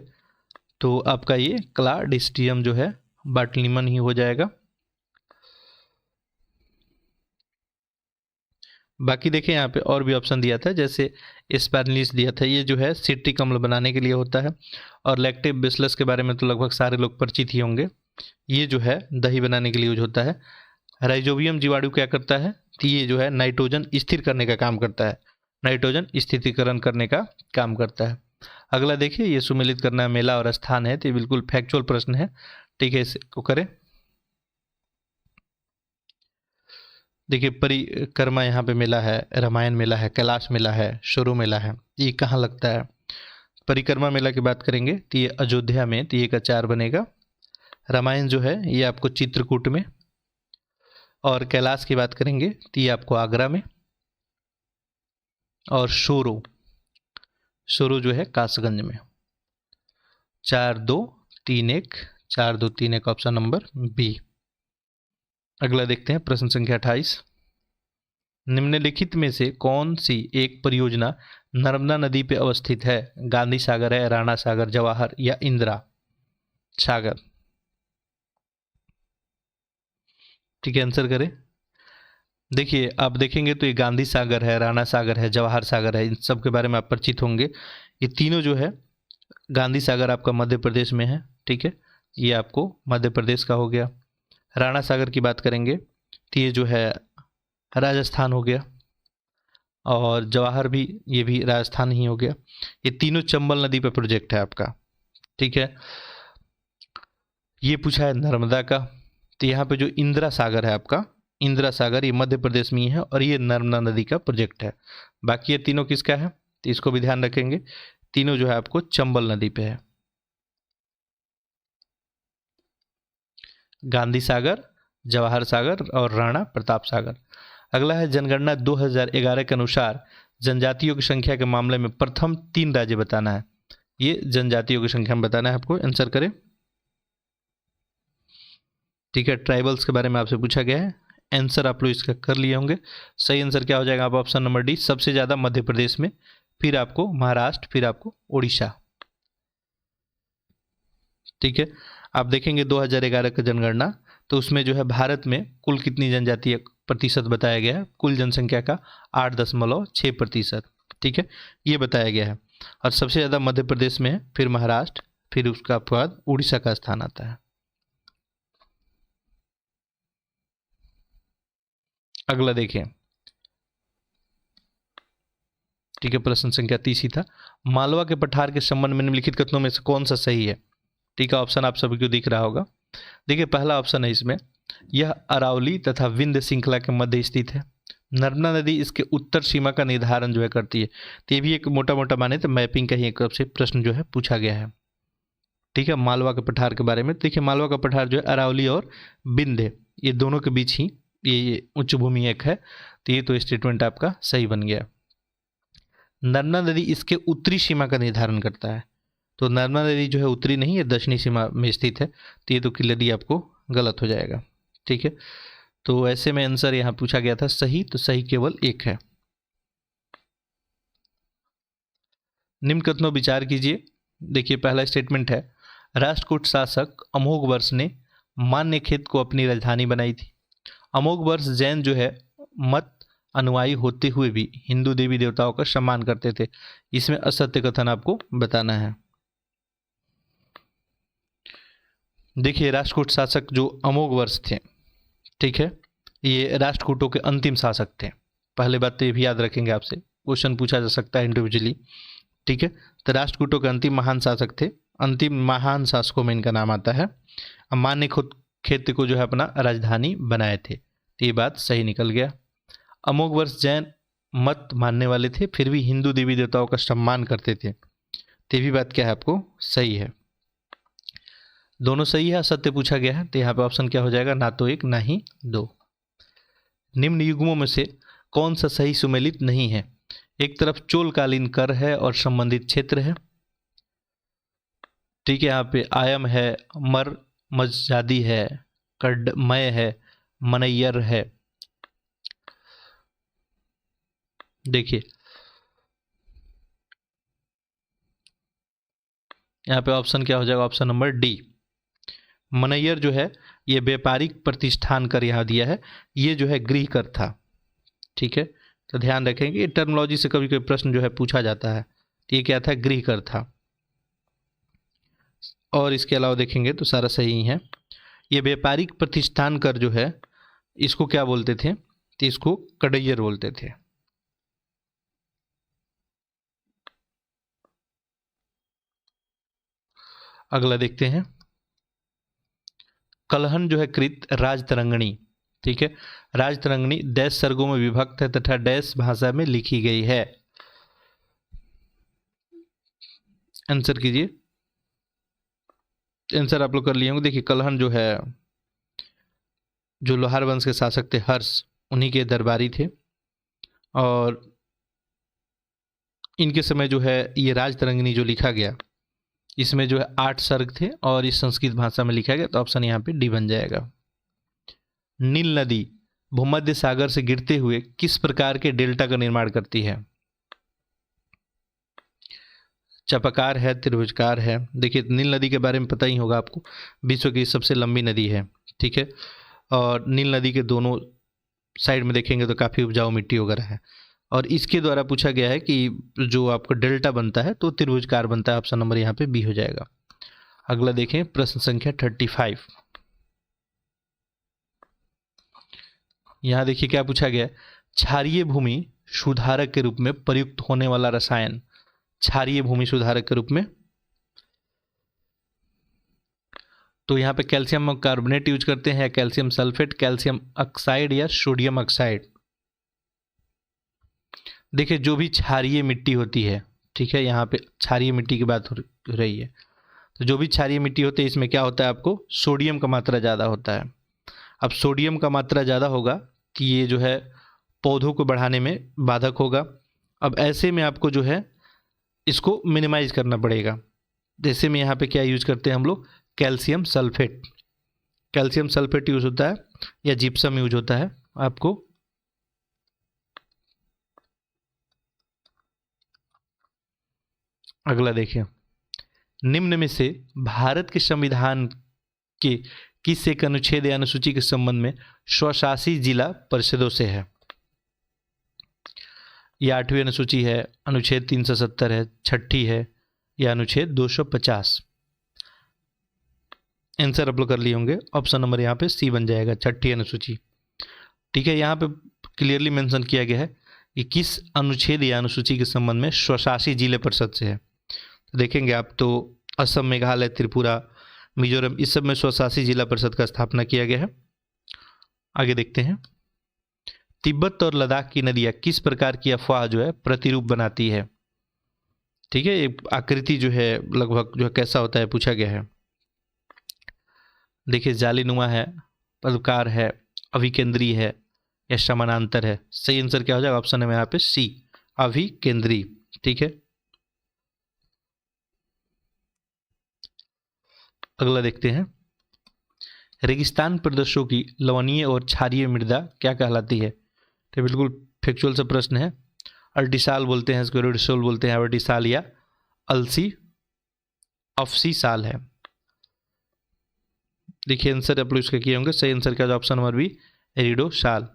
तो आपका ये क्लास्ट्रीडियम जो है बार्टुलिनियम ही हो जाएगा। बाकी देखिए यहाँ पे और भी ऑप्शन दिया था, जैसे एस्पेरलिस दिया था, ये जो है सिट्रिक अम्ल बनाने के लिए होता है। और लैक्टोबैसिलस के बारे में तो लगभग सारे लोग परिचित ही होंगे, ये जो है दही बनाने के लिए यूज होता है। राइजोबियम जीवाणु क्या करता है, तो ये जो है नाइट्रोजन स्थिर करने का काम करता है, नाइट्रोजन स्थिरीकरण करने का काम करता है। अगला देखिए, ये सुमेलित करना मेला और स्थान है, तो ये बिल्कुल फैक्चुअल प्रश्न है। ठीक है, इसको करें। देखिए परिक्रमा यहाँ पे मेला है, रामायण मेला है, कैलाश मेला है, शुरू मेला है, ये कहाँ लगता है। परिक्रमा मेला की बात करेंगे तो ये अयोध्या में, तो ये का 4 बनेगा। रामायण जो है ये आपको चित्रकूट में, और कैलाश की बात करेंगे तो ये आपको आगरा में, और शोरो जो है कासगंज में। 4 2 3 1, 4 2 3 1 ऑप्शन नंबर बी। अगला देखते हैं प्रश्न संख्या 28। निम्नलिखित में से कौन सी एक परियोजना नर्मदा नदी पे अवस्थित है? गांधी सागर है, राणा सागर, जवाहर या इंदिरा सागर? ठीक है, आंसर करें। देखिए आप देखेंगे तो ये गांधी सागर है, राणा सागर है, जवाहर सागर है, इन सब के बारे में आप परिचित होंगे। ये तीनों जो है, गांधी सागर आपका मध्य प्रदेश में है, ठीक है, ये आपको मध्य प्रदेश का हो गया। राणा सागर की बात करेंगे तो ये जो है राजस्थान हो गया, और जवाहर भी, ये भी राजस्थान ही हो गया। ये तीनों चंबल नदी पर प्रोजेक्ट है आपका, ठीक है। ये पूछा है नर्मदा का, तो यहाँ पे जो इंदिरा सागर है आपका, इंदिरा सागर ये मध्य प्रदेश में ही है, और ये नर्मदा नदी का प्रोजेक्ट है। बाकी ये तीनों किसका है, तो इसको भी ध्यान रखेंगे, तीनों जो है आपको चंबल नदी पे है। गांधी सागर, जवाहर सागर और राणा प्रताप सागर। अगला है जनगणना 2011 के अनुसार जनजातियों की संख्या के मामले में प्रथम 3 राज्य बताना है। ये जनजातियों की संख्या में बताना है आपको, आंसर करें। ठीक है, ट्राइबल्स के बारे में आपसे पूछा गया है, आंसर आप लोग इसका कर लिए होंगे। सही आंसर क्या हो जाएगा? आप ऑप्शन नंबर डी, सबसे ज़्यादा मध्य प्रदेश में, फिर आपको महाराष्ट्र, फिर आपको उड़ीसा। ठीक है, आप देखेंगे 2011 का जनगणना, तो उसमें जो है भारत में कुल कितनी जनजातीय प्रतिशत बताया गया है? कुल जनसंख्या का 8.6%। ठीक है, ये बताया गया है, और सबसे ज़्यादा मध्य प्रदेश में है, फिर महाराष्ट्र, फिर उसका बाद उड़ीसा का स्थान आता है। अगला देखिए, ठीक है, प्रश्न संख्या 30 ही था। मालवा के पठार के संबंध में निम्नलिखित कथनों में से कौन सा सही है? ठीक है, ऑप्शन आप सभी को दिख रहा होगा। देखिए पहला ऑप्शन है इसमें, यह अरावली तथा विंध्य श्रृंखला के मध्य स्थित है। नर्मदा नदी इसके उत्तर सीमा का निर्धारण जो है करती है। तो ये भी एक मोटा मोटा माने तो मैपिंग का ही एक से प्रश्न जो है पूछा गया है। ठीक है, मालवा के पठार के बारे में देखिए, मालवा का पठार जो है अरावली और विंध्य, ये दोनों के बीच ही ये उच्च भूमि एक है। तो ये तो स्टेटमेंट आपका सही बन गया। नर्मदा नदी इसके उत्तरी सीमा का निर्धारण करता है, तो नर्मदा नदी जो है उत्तरी नहीं है, दक्षिणी सीमा में स्थित है। तो ये तो क्लियरली आपको गलत हो जाएगा। ठीक है, तो ऐसे में आंसर यहाँ पूछा गया था सही, तो सही केवल एक है। निम्न कथनों विचार कीजिए। देखिए पहला स्टेटमेंट है, राष्ट्रकूट शासक अमोघवर्ष ने मान्यखेत को अपनी राजधानी बनाई थी। अमोघवर्ष जैन जो है मत अनुयायी होते हुए भी हिंदू देवी देवताओं का सम्मान करते थे। इसमें असत्य कथन आपको बताना है। देखिए राष्ट्रकूट शासक जो अमोघवर्ष थे, ठीक है, ये राष्ट्रकूटों के अंतिम शासक थे। पहले बात तो ये भी याद रखेंगे, आपसे क्वेश्चन पूछा जा सकता है इंडिविजुअली। ठीक है, तो राष्ट्रकूटों के अंतिम महान शासक थे, अंतिम महान शासकों में इनका नाम आता है। मान्यखेत को जो है अपना राजधानी बनाए थे, तो ये बात सही निकल गया। अमोघवर्ष जैन मत मानने वाले थे, फिर भी हिंदू देवी देवताओं का सम्मान करते थे, तो ये भी बात क्या है आपको सही है। दोनों सही है, असत्य पूछा गया है, तो यहाँ पे ऑप्शन क्या हो जाएगा? ना तो एक ना ही दो। निम्न युग्मों में से कौन सा सही सुमेलित नहीं है? एक तरफ चोलकालीन कर है और संबंधित क्षेत्र है। ठीक है, यहाँ पे आयम है, मर मजादी है, कड़मय है, मनैयर है। देखिए यहाँ पे ऑप्शन क्या हो जाएगा? ऑप्शन नंबर डी, मनैयर जो है ये व्यापारिक प्रतिष्ठान कर यहाँ दिया है, ये जो है गृह कर था। ठीक है, तो ध्यान रखेंगे, ये टर्मिनोलॉजी से कभी कभी प्रश्न जो है पूछा जाता है। तो ये क्या था? गृह कर था। और इसके अलावा देखेंगे तो सारा सही है। ये व्यापारिक प्रतिष्ठान कर जो है इसको क्या बोलते थे? तो इसको कड़ैयर बोलते थे। अगला देखते हैं, कलहन जो है कृत राजतरंगिणी। ठीक है, राजतरंगिणी डैश सर्गों में विभक्त है तथा डैश भाषा में लिखी गई है। आंसर कीजिए। आंसर आप लोग कर लिए होंगे। देखिए कलहन जो है, जो लोहार वंश के शासक थे हर्ष, उन्हीं के दरबारी थे और इनके समय जो है ये राजतरंगिणी जो लिखा गया, इसमें जो है 8 सर्ग थे और इस संस्कृत भाषा में लिखा गया, तो ऑप्शन यहाँ पे डी बन जाएगा। नील नदी भूमध्य सागर से गिरते हुए किस प्रकार के डेल्टा का निर्माण करती है? चपाकार है, त्रिभुजकार है। देखिए नील नदी के बारे में पता ही होगा आपको, विश्व की सबसे लंबी नदी है, ठीक है। और नील नदी के दोनों साइड में देखेंगे तो काफ़ी उपजाऊ मिट्टी वगैरह है और इसके द्वारा पूछा गया है कि जो आपका डेल्टा बनता है तो त्रिभुजकार बनता है। ऑप्शन नंबर यहाँ पे बी हो जाएगा। अगला देखें प्रश्न संख्या 35। यहाँ देखिए क्या पूछा गया है, क्षारीय भूमि सुधारक के रूप में प्रयुक्त होने वाला रसायन। क्षारीय भूमि सुधारक के रूप में तो यहाँ पे कैल्शियम कार्बोनेट यूज करते हैं, कैल्शियम सल्फेट, कैल्शियम ऑक्साइड या सोडियम ऑक्साइड। देखिए जो भी क्षारीय मिट्टी होती है, ठीक है, यहाँ पे क्षारीय मिट्टी की बात हो रही है, तो जो भी क्षारीय मिट्टी होती है इसमें क्या होता है, आपको सोडियम का मात्रा ज़्यादा होता है। अब सोडियम का मात्रा ज़्यादा होगा कि ये जो है पौधों को बढ़ाने में बाधक होगा। अब ऐसे में आपको जो है इसको मिनिमाइज करना पड़ेगा। जैसे में यहाँ पे क्या यूज करते हैं हम लोग, calcium sulphate. Calcium sulphate use होता है या जिप्सम यूज होता है आपको। अगला देखिए, निम्न में से भारत के संविधान के किस एक अनुच्छेद या अनुसूची के संबंध में स्वशासी जिला परिषदों से है? यह 8वीं अनुसूची है, अनुच्छेद 370 है, 6ठी है या अनुच्छेद 250? आंसर आप लोग कर लिए होंगे। ऑप्शन नंबर यहाँ पे सी बन जाएगा, 6ठी अनुसूची, ठीक है। यहाँ पे क्लियरली मेंशन किया गया है कि किस अनुच्छेद या अनुसूची के संबंध में स्वशासी जिले परिषद से है। तो देखेंगे आप तो असम, मेघालय, त्रिपुरा, मिजोरम, इस सब में स्वशासी जिला परिषद का स्थापना किया गया है। आगे देखते हैं, तिब्बत और लद्दाख की नदियाँ किस प्रकार की अफवाह जो है प्रतिरूप बनाती है? ठीक है, एक आकृति जो है लगभग जो है कैसा होता है पूछा गया है। देखिए जालीनुमा है, पदकार है, अभिकेंद्री है या समानांतर है? सही आंसर क्या हो जाएगा? ऑप्शन है यहाँ पे सी, अभिकेंद्री, ठीक है। अगला देखते हैं, रेगिस्तान प्रदेशों की लवणीय और क्षारीय मृदा क्या कहलाती है? तो बिल्कुल फैक्चुअल सा प्रश्न है। अल्टीसाल बोलते हैं इसको, रेडिसोल बोलते हैं, वर्टिसाल या अलसी अफसी साल है। देखिए आंसर आप लोग इसका किए होंगे। सही आंसर क्या है? ऑप्शन नंबर बी, एरिडोसाल।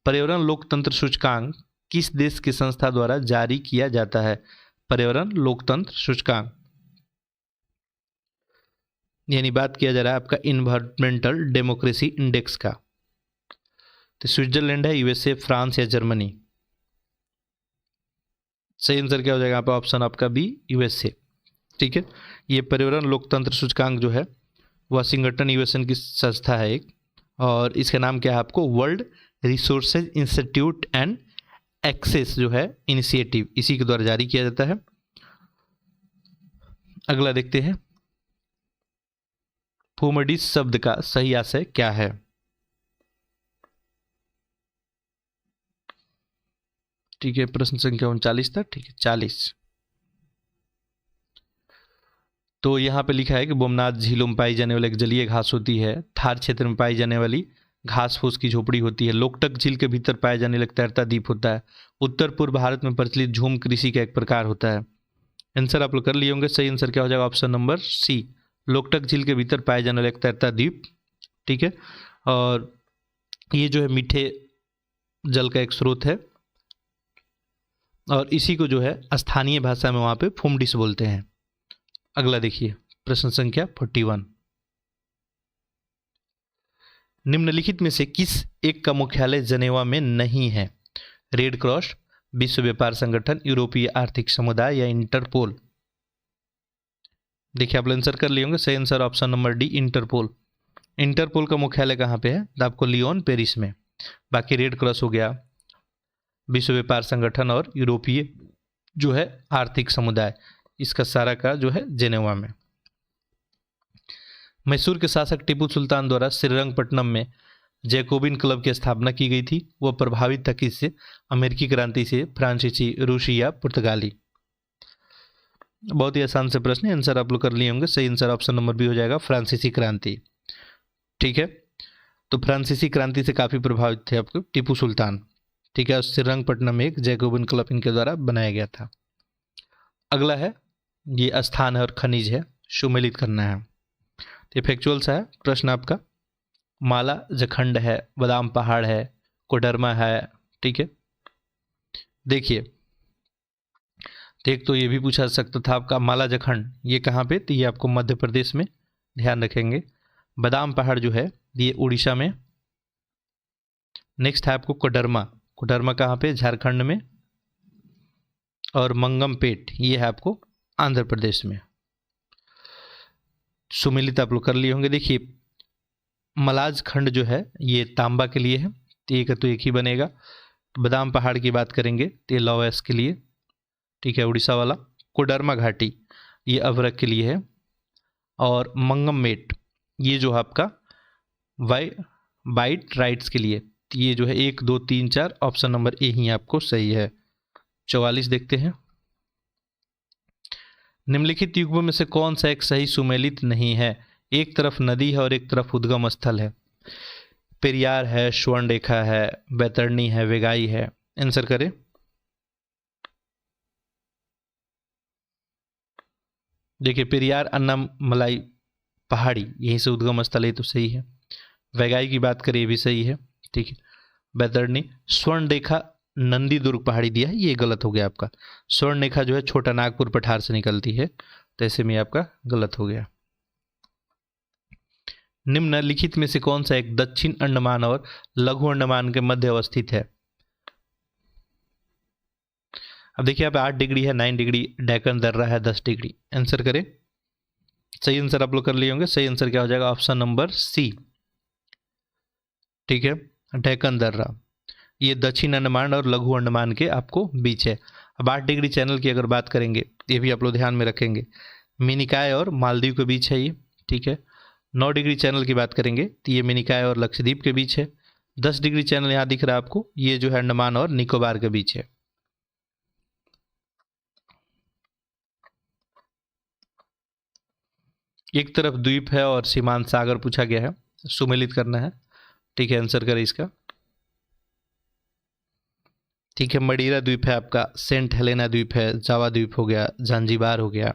पर्यावरण लोकतंत्र सूचकांक किस देश की संस्था द्वारा जारी किया जाता है? पर्यावरण लोकतंत्र सूचकांक यानी बात किया जा रहा है आपका इन्वायरमेंटल डेमोक्रेसी इंडेक्स का। तो स्विट्जरलैंड है, यूएसए, फ्रांस या जर्मनी? सही आंसर क्या हो जाएगा? आप ऑप्शन आपका बी, यूएसए, ठीक है। ये पर्यावरण लोकतंत्र सूचकांक जो है वाशिंगटन यूएसए की संस्था है एक, और इसका नाम क्या है आपको, World Resources Institute and Access जो है इनिशिएटिव, इसी के द्वारा जारी किया जाता है। अगला देखते हैं, फूमडिस शब्द का सही आशय क्या है? ठीक है, प्रश्न संख्या 39 था, ठीक है, 40। तो यहाँ पे लिखा है कि बोमनाथ झीलों में पाई जाने वाली एक जलीय घास होती है, थार क्षेत्र में पाई जाने वाली घास फूस की झोपड़ी होती है, लोकटक झील के भीतर पाए जाने वाला तैरता द्वीप होता है, उत्तर पूर्व भारत में प्रचलित झूम कृषि का एक प्रकार होता है। आंसर आप लोग कर लिए होंगे। सही आंसर क्या हो जाएगा? ऑप्शन नंबर सी, लोकटक झील के भीतर पाए जाने वाला एक तैरता द्वीप, ठीक है। और ये जो है मीठे जल का एक स्रोत है और इसी को जो है स्थानीय भाषा में वहाँ पे फुमडिस बोलते हैं। अगला देखिए, प्रश्न संख्या 41। निम्नलिखित में से किस एक का मुख्यालय जनेवा में नहीं है? रेड क्रॉस, विश्व व्यापार संगठन, यूरोपीय आर्थिक समुदाय या इंटरपोल? देखिए आप आंसर कर लिए होंगे। सही answer option number D, Interpol. Interpol का मुख्यालय कहाँ पे है? तो आपको लियोन, पेरिस में। बाकी रेड क्रॉस हो गया, विश्व व्यापार संगठन और यूरोपीय जो है आर्थिक समुदाय, इसका सारा का जो है जेनेवा में। मैसूर के शासक टीपू सुल्तान द्वारा श्रीरंगपट्टनम में जैकोबिन क्लब की स्थापना की गई थी। वह प्रभावित था किससे? अमेरिकी क्रांति से, फ्रांसीसी, रूसी या पुर्तगाली। बहुत ही आसान से प्रश्न है, आंसर आप लोग कर लिए होंगे। सही आंसर ऑप्शन नंबर बी हो जाएगा, फ्रांसीसी क्रांति। ठीक है, तो फ्रांसीसी क्रांति से काफ़ी प्रभावित थे आपको टीपू सुल्तान। ठीक है, श्रीरंगपट्टनम में एक जैकोबिन क्लब इनके द्वारा बनाया गया था। अगला है, ये स्थान है और खनिज है, सुमेलित करना है। तो फैक्चुअल सा है प्रश्न आपका। माला जखंड है, बादाम पहाड़ है, कोडरमा है। ठीक है, देखिए, तो एक तो ये भी पूछा सकता था आपका माला जखंड ये कहाँ पे, तो ये आपको मध्य प्रदेश में, ध्यान रखेंगे। बादाम पहाड़ जो है ये उड़ीसा में। नेक्स्ट है आपको कोडरमा, कोडरमा कहाँ पे? झारखंड में। और मंगमपेट ये है आपको आंध्र प्रदेश में। सुमेलित आप लोग कर लिए होंगे। देखिए, मलाज खंड जो है ये तांबा के लिए है, तो एक तो एक ही बनेगा। बादाम पहाड़ की बात करेंगे तो ये लौह के लिए। ठीक है, उड़ीसा वाला। कोडरमा घाटी ये अभ्रक के लिए है। और मंगममेट ये जो आपका बाइट राइट्स के लिए। ये जो है 1 2 3 4 ऑप्शन नंबर ए ही आपको सही है। 44 देखते हैं। निम्नलिखित युग्म में से कौन सा एक सही सुमेलित नहीं है? एक तरफ नदी है और एक तरफ उद्गम स्थल है। पेरियार है, स्वर्णरेखा है, बैतरणी है, वेगाई है। आंसर करें। देखिए, पेरियार अन्नामलाई पहाड़ी यहीं से उद्गम स्थल है, तो सही है। वेगाई की बात करें ये भी सही है। ठीक है, बैतरणी। स्वर्णरेखा नंदी दुर्ग पहाड़ी दिया है, ये गलत हो गया आपका। स्वर्णरेखा जो है छोटा नागपुर पठार से निकलती है, तो ऐसे में आपका गलत हो गया। निम्नलिखित में से कौन सा एक दक्षिण अंडमान और लघु अंडमान के मध्य अवस्थित है? अब देखिए, यहाँ पे 8 डिग्री है, 9 डिग्री, डेक्कन दर्रा है 10 डिग्री। आंसर करें। सही आंसर आप लोग कर लिए होंगे। सही आंसर क्या हो जाएगा? Option number C. ठीक है, डेक्कन दर्रा ये दक्षिण अंडमान और लघु अंडमान के आपको बीच है। अब 8 डिग्री चैनल की अगर बात करेंगे, ये भी आप लोग ध्यान में रखेंगे, मिनिकॉय और मालदीव के बीच है ये। ठीक है, 9 डिग्री चैनल की बात करेंगे तो ये मिनिकॉय और लक्षद्वीप के बीच है। 10 डिग्री चैनल यहाँ दिख रहा है आपको, ये जो है अंडमान और निकोबार के बीच है। एक तरफ द्वीप है और सीमांत सागर पूछा गया है, सुमेलित करना है। ठीक है, आंसर करें इसका। ठीक है, मडीरा द्वीप है आपका, सेंट हेलेना द्वीप है, जावा द्वीप हो गया, जांजीबार हो गया।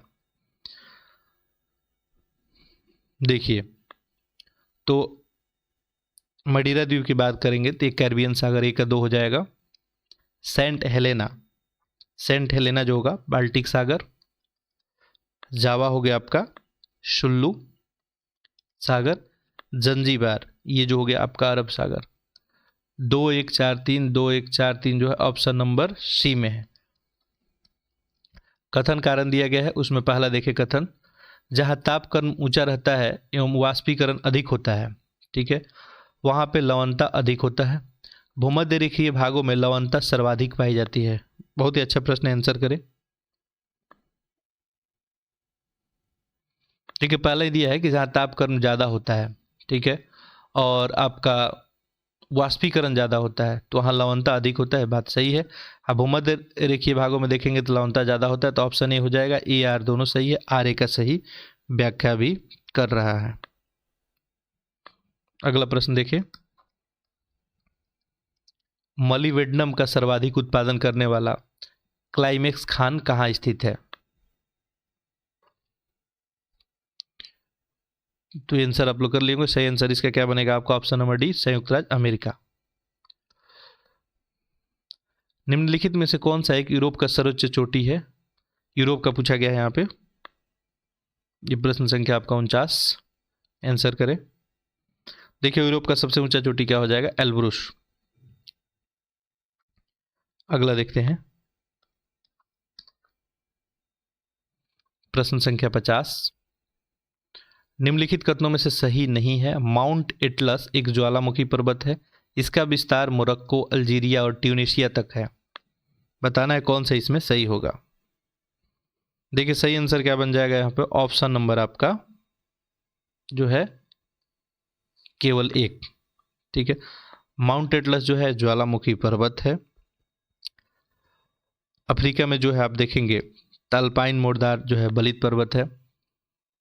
देखिए, तो मडीरा द्वीप की बात करेंगे तो एक कैरिबियन सागर 1 का 2 हो जाएगा। सेंट हेलेना जो होगा बाल्टिक सागर। जावा हो गया आपका शुल्लू सागर। जंजीबार ये जो हो गया आपका अरब सागर। 2 1 4 3 जो है ऑप्शन नंबर सी में है। कथन कारण दिया गया है, उसमें पहला देखें कथन, जहाँ तापक्रम ऊंचा रहता है एवं वाष्पीकरण अधिक होता है, ठीक है, वहाँ पे लवणता अधिक होता है। भूमध्य रेखीय भागों में लवणता सर्वाधिक पाई जाती है। बहुत ही अच्छा प्रश्न है, आंसर करें। ठीक है, पहले ही दिया है कि जहाँ तापक्रम ज़्यादा होता है, ठीक है, और आपका वाष्पीकरण ज़्यादा होता है तो वहाँ लवणता अधिक होता है, बात सही है। अब भूमध्य रेखीय भागों में देखेंगे तो लवणता ज़्यादा होता है, तो ऑप्शन ए हो जाएगा। ए आर दोनों सही है, आर ए का सही व्याख्या भी कर रहा है। अगला प्रश्न देखिए, मॉलिब्डेनम का सर्वाधिक उत्पादन करने वाला क्लाइमेक्स खान कहाँ स्थित है? तो ये आंसर आप लोग कर लेंगे। सही आंसर इसका क्या बनेगा आपका? ऑप्शन नंबर डी, संयुक्त राज्य अमेरिका। निम्नलिखित में से कौन सा एक यूरोप का सर्वोच्च चोटी है? यूरोप का पूछा गया है यहाँ पे। ये प्रश्न संख्या आपका 49। आंसर करें। देखिए, यूरोप का सबसे ऊंचा चोटी क्या हो जाएगा? एल्ब्रुस। अगला देखते हैं, प्रश्न संख्या 50। निम्नलिखित कथनों में से सही नहीं है। माउंट एटलस एक ज्वालामुखी पर्वत है, इसका विस्तार मोरक्को, अल्जीरिया और ट्यूनीशिया तक है। बताना है कौन सा इसमें सही होगा। देखिए सही आंसर क्या बन जाएगा यहाँ पे, ऑप्शन नंबर आपका जो है केवल एक। ठीक है, माउंट एटलस जो है ज्वालामुखी पर्वत है। अफ्रीका में जो है आप देखेंगे तालपाइन मोरदार जो है बलित पर्वत है।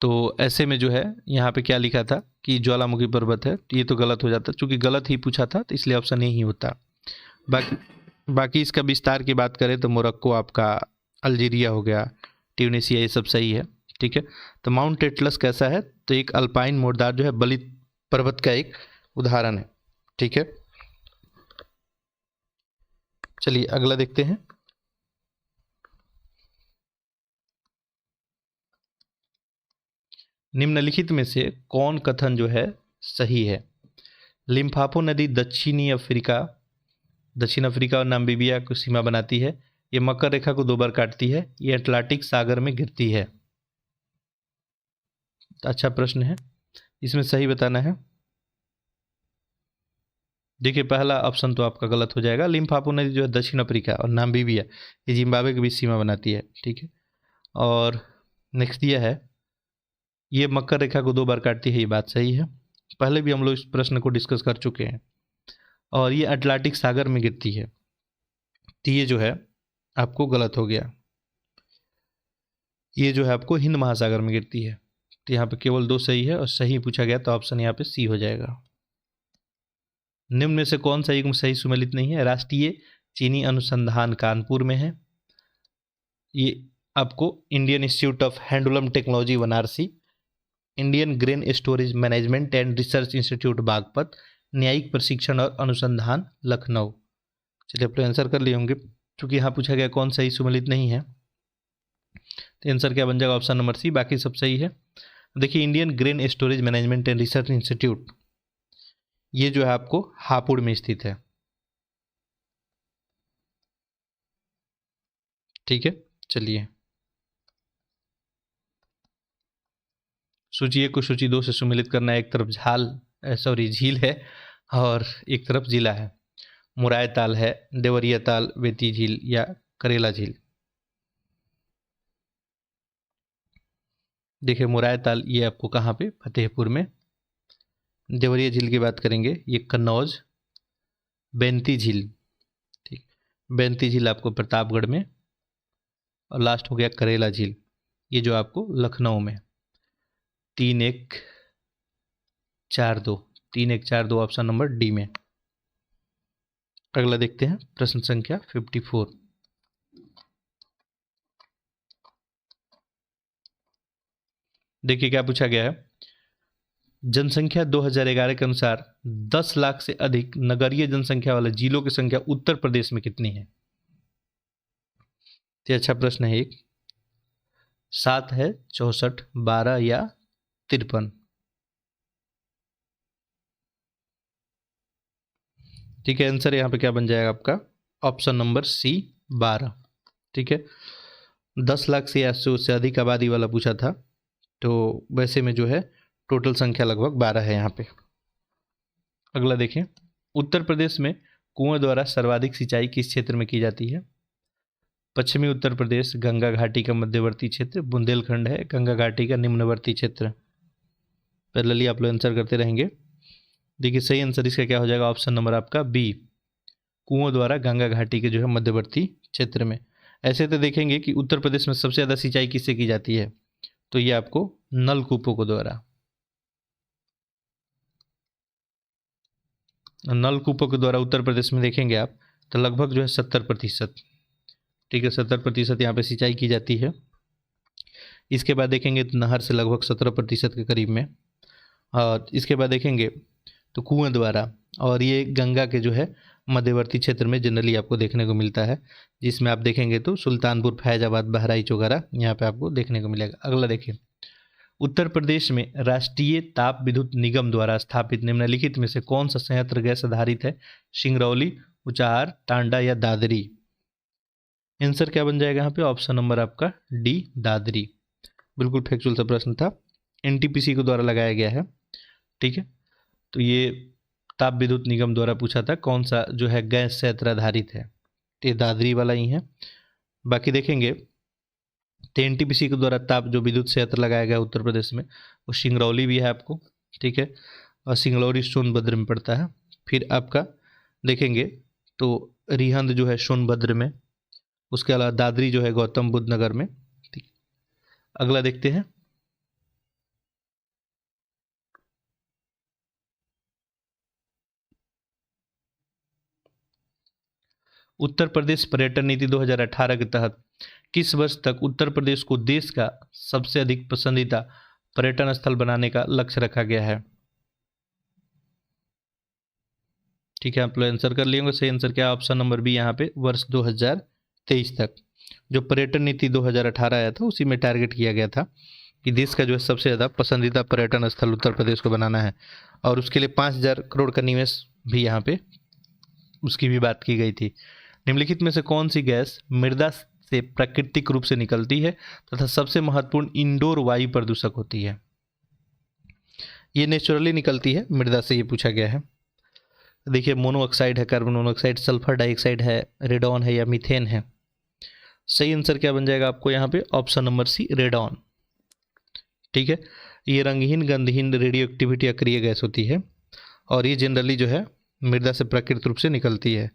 तो ऐसे में जो है यहाँ पे क्या लिखा था कि ज्वालामुखी पर्वत है, तो ये तो गलत हो जाता, चूंकि गलत ही पूछा था तो इसलिए ऑप्शन ए ही होता। बाकी इसका विस्तार की बात करें तो मोरक्को आपका, अल्जीरिया हो गया, ट्यूनीशिया, ये सब सही है। ठीक है, तो माउंट एटलस कैसा है, तो एक अल्पाइन मोरदार जो है बलित पर्वत का एक उदाहरण है। ठीक है, चलिए अगला देखते हैं। निम्नलिखित में से कौन कथन जो है सही है। लिम्फाफो नदी दक्षिण अफ्रीका और नामीबिया को सीमा बनाती है। ये मकर रेखा को 2 बार काटती है। ये अटलांटिक सागर में गिरती है। अच्छा प्रश्न है, इसमें सही बताना है। देखिए पहला ऑप्शन तो आपका गलत हो जाएगा। लिम्फाफो नदी जो है दक्षिण अफ्रीका और नामीबिया, ये जिम्बाब्वे के बीच सीमा बनाती है। ठीक है, और नेक्स्ट दिया है ये मकर रेखा को 2 बार काटती है, ये बात सही है। पहले भी हम लोग इस प्रश्न को डिस्कस कर चुके हैं। और ये अटलांटिक सागर में गिरती है, तो ये जो है आपको गलत हो गया। ये जो है आपको हिंद महासागर में गिरती है। तो यहाँ पे केवल 2 सही है और सही पूछा गया, तो ऑप्शन यहाँ पे सी हो जाएगा। निम्न में से कौन सा युग्म सही सुमेलित नहीं है। राष्ट्रीय चीनी अनुसंधान कानपुर में है। ये आपको Indian institute of handloom technology Banarasi, Indian grain storage management and research institute Baghpat, न्यायिक प्रशिक्षण और अनुसंधान लखनऊ। चलिए आप आंसर कर लिए होंगे, क्योंकि यहाँ पूछा गया कौन सही सुमेलित नहीं है, तो आंसर क्या बन जाएगा, ऑप्शन नंबर सी। बाकी सब सही है। देखिए Indian grain storage management and research institute, ये जो है आपको हापुड़ में स्थित है। ठीक है, चलिए सूची 1 को सूची 2 से सुमेलित करना है। एक तरफ झील है और एक तरफ जिला है। मुराय ताल है, देवरिया ताल, बेती झील या करेला झील। देखिए मुराय ताल ये आपको कहाँ पे, फतेहपुर में। देवरिया झील की बात करेंगे, ये कन्नौज। बेंती झील, ठीक, बेंती झील आपको प्रतापगढ़ में। और लास्ट हो गया करेला झील, ये जो आपको लखनऊ में। 3-1-4-2 ऑप्शन नंबर डी में। अगला देखते हैं प्रश्न संख्या 54। देखिए क्या पूछा गया है। जनसंख्या 2011 के अनुसार 10 लाख से अधिक नगरीय जनसंख्या वाले जिलों की संख्या उत्तर प्रदेश में कितनी है। तो अच्छा प्रश्न है। 7 है, 64, 12 या 53। ठीक है, आंसर यहाँ पे क्या बन जाएगा आपका, ऑप्शन नंबर सी, 12। ठीक है, 10 लाख से या उससे अधिक आबादी वाला पूछा था, तो वैसे में जो है टोटल संख्या लगभग 12 है यहाँ पे। अगला देखें, उत्तर प्रदेश में कुएं द्वारा सर्वाधिक सिंचाई किस क्षेत्र में की जाती है। पश्चिमी उत्तर प्रदेश, गंगा घाटी का मध्यवर्ती क्षेत्र, बुंदेलखंड है, गंगा घाटी का निम्नवर्ती क्षेत्र। पैरेलली आप लोग आंसर करते रहेंगे। देखिए सही आंसर इसका क्या हो जाएगा, ऑप्शन नंबर आपका बी, कुओं द्वारा गंगा घाटी के जो है मध्यवर्ती क्षेत्र में। ऐसे तो देखेंगे कि उत्तर प्रदेश में सबसे ज़्यादा सिंचाई किससे की जाती है, तो ये आपको नलकूपों के द्वारा, नलकूपों के द्वारा उत्तर प्रदेश में देखेंगे आप तो लगभग जो है 70%। ठीक है, 70% यहाँ पे सिंचाई की जाती है। इसके बाद देखेंगे तो नहर से लगभग 17% के करीब में। और इसके बाद देखेंगे तो कुएं द्वारा, और ये गंगा के जो है मध्यवर्ती क्षेत्र में जनरली आपको देखने को मिलता है, जिसमें आप देखेंगे तो सुल्तानपुर, फैजाबाद, बहराइच वगैरह यहाँ पे आपको देखने को मिलेगा। अगला देखिए, उत्तर प्रदेश में राष्ट्रीय ताप विद्युत निगम द्वारा स्थापित निम्नलिखित में से कौन सा संयंत्र गैस आधारित है। सिंगरौली, ऊंचाहार, टांडा या दादरी। आंसर क्या बन जाएगा यहाँ पे, ऑप्शन नंबर आपका डी, दादरी। बिल्कुल फैक्चुअल सा प्रश्न था, एनटीपीसी के द्वारा लगाया गया है। ठीक है, तो ये ताप विद्युत निगम द्वारा पूछा था कौन सा जो है गैस संयंत्र आधारित है, तो ये दादरी वाला ही है। बाकी देखेंगे तो एनटीपीसी के द्वारा ताप जो विद्युत संयंत्र लगाया गया उत्तर प्रदेश में वो सिंगरौली भी है आपको, ठीक है, और सिंगरौली सोनभद्र में पड़ता है। फिर आपका देखेंगे तो रिहंद जो है सोनभद्र में, उसके अलावा दादरी जो है गौतम बुद्ध नगर में, ठीक। अगला देखते हैं, उत्तर प्रदेश पर्यटन नीति 2018 के तहत किस वर्ष तक उत्तर प्रदेश को देश का सबसे अधिक पसंदीदा पर्यटन स्थल बनाने का लक्ष्य रखा गया है? ठीक है, आप लोग आंसर कर लिए होंगे। सही आंसर क्या है? ऑप्शन नंबर बी यहाँ पे वर्ष 2023 तक। जो पर्यटन नीति 2018 आया था उसी में टारगेट किया गया था कि देश का जो है सबसे ज़्यादा पसंदीदा पर्यटन स्थल उत्तर प्रदेश को बनाना है, और उसके लिए 5,000 करोड़ का निवेश भी यहाँ पे उसकी भी बात की गई थी। निम्नलिखित में से कौन सी गैस मृदा से प्राकृतिक रूप से निकलती है तथा सबसे महत्वपूर्ण इंडोर वायु प्रदूषक होती है? ये नेचुरली निकलती है मृदा से, ये पूछा गया है। देखिए, मोनोऑक्साइड है, कार्बन मोनोऑक्साइड, सल्फर डाइऑक्साइड है, रेडॉन है या मीथेन है? सही आंसर क्या बन जाएगा आपको यहाँ पे? Option number C, radon. ठीक है, ये रंगहीन गंधहीन रेडियो एक्टिविटी अक्रिय गैस होती है और ये जनरली जो है मृदा से प्राकृतिक रूप से निकलती है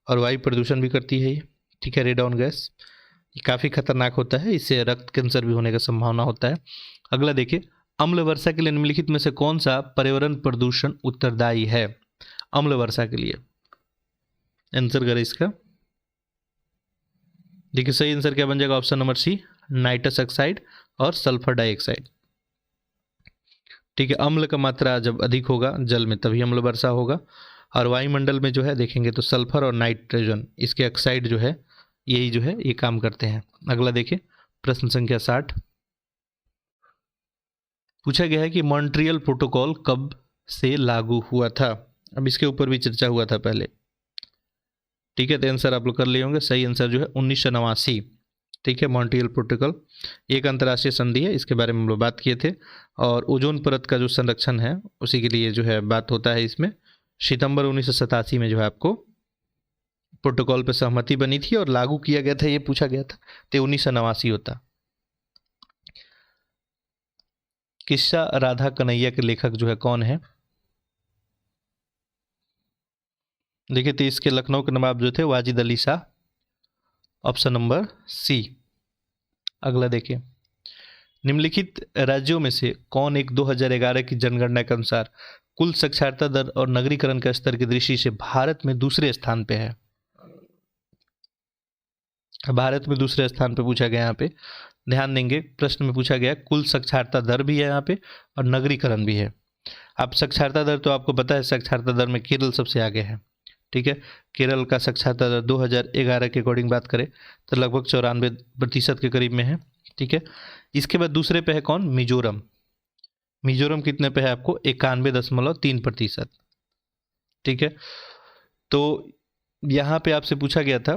और वायु प्रदूषण भी करती है ये। ठीक है, रेडॉन गैस ये काफ़ी खतरनाक होता है, इससे रक्त कैंसर भी होने का संभावना होता है। अगला देखिए, अम्ल वर्षा के लिए निम्नलिखित में से कौन सा पर्यावरण प्रदूषण उत्तरदायी है? अम्ल वर्षा के लिए आंसर करें इसका। देखिए, सही आंसर क्या बन जाएगा? Option number C, nitrous oxide और सल्फर डाइऑक्साइड। ठीक है, अम्ल का मात्रा जब अधिक होगा जल में तभी अम्ल वर्षा होगा, और वायुमंडल में जो है देखेंगे तो सल्फर और नाइट्रोजन इसके ऑक्साइड जो है यही जो है ये काम करते हैं। अगला देखिए, प्रश्न संख्या 60 पूछा गया है कि मॉन्ट्रियल प्रोटोकॉल कब से लागू हुआ था? अब इसके ऊपर भी चर्चा हुआ था पहले। ठीक है, तो आंसर आप लोग कर लिए होंगे। सही आंसर जो है 1989। ठीक है, मॉन्ट्रियल प्रोटोकॉल एक अंतर्राष्ट्रीय संधि है, इसके बारे में हम लोग बात किए थे, और ओजोन परत का जो संरक्षण है उसी के लिए जो है बात होता है इसमें। सितंबर 1987 में जो है आपको प्रोटोकॉल पर सहमति बनी थी और लागू किया गया था, ये पूछा गया था, तो 1989 होता। किस्सा राधा कन्हैया के लेखक जो है कौन है? देखिए, तो इसके लखनऊ के नवाब जो थे Wajid Ali Shah, option number C. अगला देखिए, निम्नलिखित राज्यों में से कौन एक 2011 की जनगणना के अनुसार कुल साक्षरता दर और नगरीकरण के स्तर की दृष्टि से भारत में दूसरे स्थान पे है? भारत में दूसरे स्थान पे पूछा गया। यहाँ पे ध्यान देंगे, प्रश्न में पूछा गया कुल साक्षरता दर भी है यहाँ पे और नगरीकरण भी है। अब साक्षरता दर तो आपको पता है, साक्षरता दर में केरल सबसे आगे है। ठीक है, केरल का साक्षरता दर 2011 के अकॉर्डिंग बात करें तो लगभग 94% के करीब में है। ठीक है, इसके बाद दूसरे पे है कौन? मिजोरम। मिजोरम कितने पे है आपको? 91.3%। ठीक है, तो यहाँ पे आपसे पूछा गया था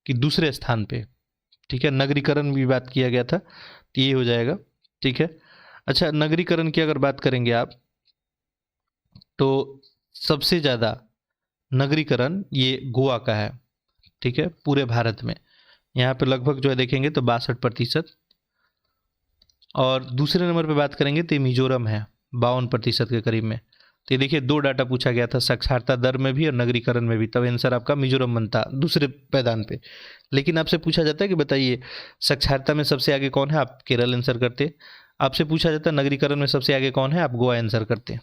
कि दूसरे स्थान पे, ठीक है, नगरीकरण भी बात किया गया था, तो ये हो जाएगा। ठीक है, अच्छा, नगरीकरण की अगर बात करेंगे आप तो सबसे ज़्यादा नगरीकरण ये गोवा का है। ठीक है, पूरे भारत में यहाँ पे लगभग जो है देखेंगे तो 62%, और दूसरे नंबर पे बात करेंगे तो मिजोरम है 52% के करीब में। तो ये देखिए, दो डाटा पूछा गया था, साक्षरता दर में भी और नगरीकरण में भी, तब आंसर आपका मिजोरम बनता दूसरे पैदान पे। लेकिन आपसे पूछा जाता है कि बताइए साक्षरता में सबसे आगे कौन है, आप केरल आंसर करते। आपसे पूछा जाता है नगरीकरण में सबसे आगे कौन है, आप गोवा आंसर करते।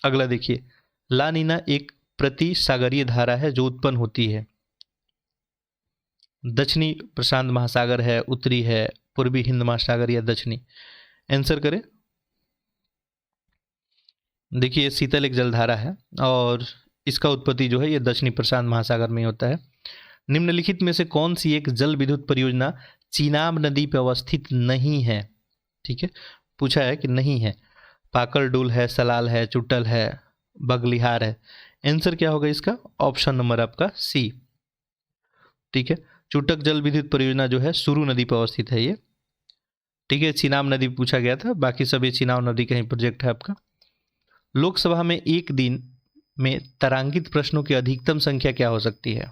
अगला देखिए, ला नीना एक प्रति सागरीय धारा है जो उत्पन्न होती है, दक्षिणी प्रशांत महासागर है, उत्तरी है, पूर्वी हिंद महासागर या दक्षिणी? आंसर करें। देखिए, शीतल एक जलधारा है और इसका उत्पत्ति जो है ये दक्षिणी प्रशांत महासागर में होता है। निम्नलिखित में से कौन सी एक जल विद्युत परियोजना चीनाब नदी पर अवस्थित नहीं है? ठीक है, पूछा है कि नहीं है। पाकरडुल है, सलाल है, चुटल है, बगलिहार है? आंसर क्या होगा इसका? ऑप्शन नंबर आपका सी। ठीक है, चुटक जल विद्युत परियोजना जो है सुरू नदी पर अवस्थित है ये। ठीक है, चिनाब नदी पूछा गया था, बाकी सभी चिनाब नदी का ही प्रोजेक्ट है आपका। लोकसभा में एक दिन में तारांकित प्रश्नों की अधिकतम संख्या क्या हो सकती है?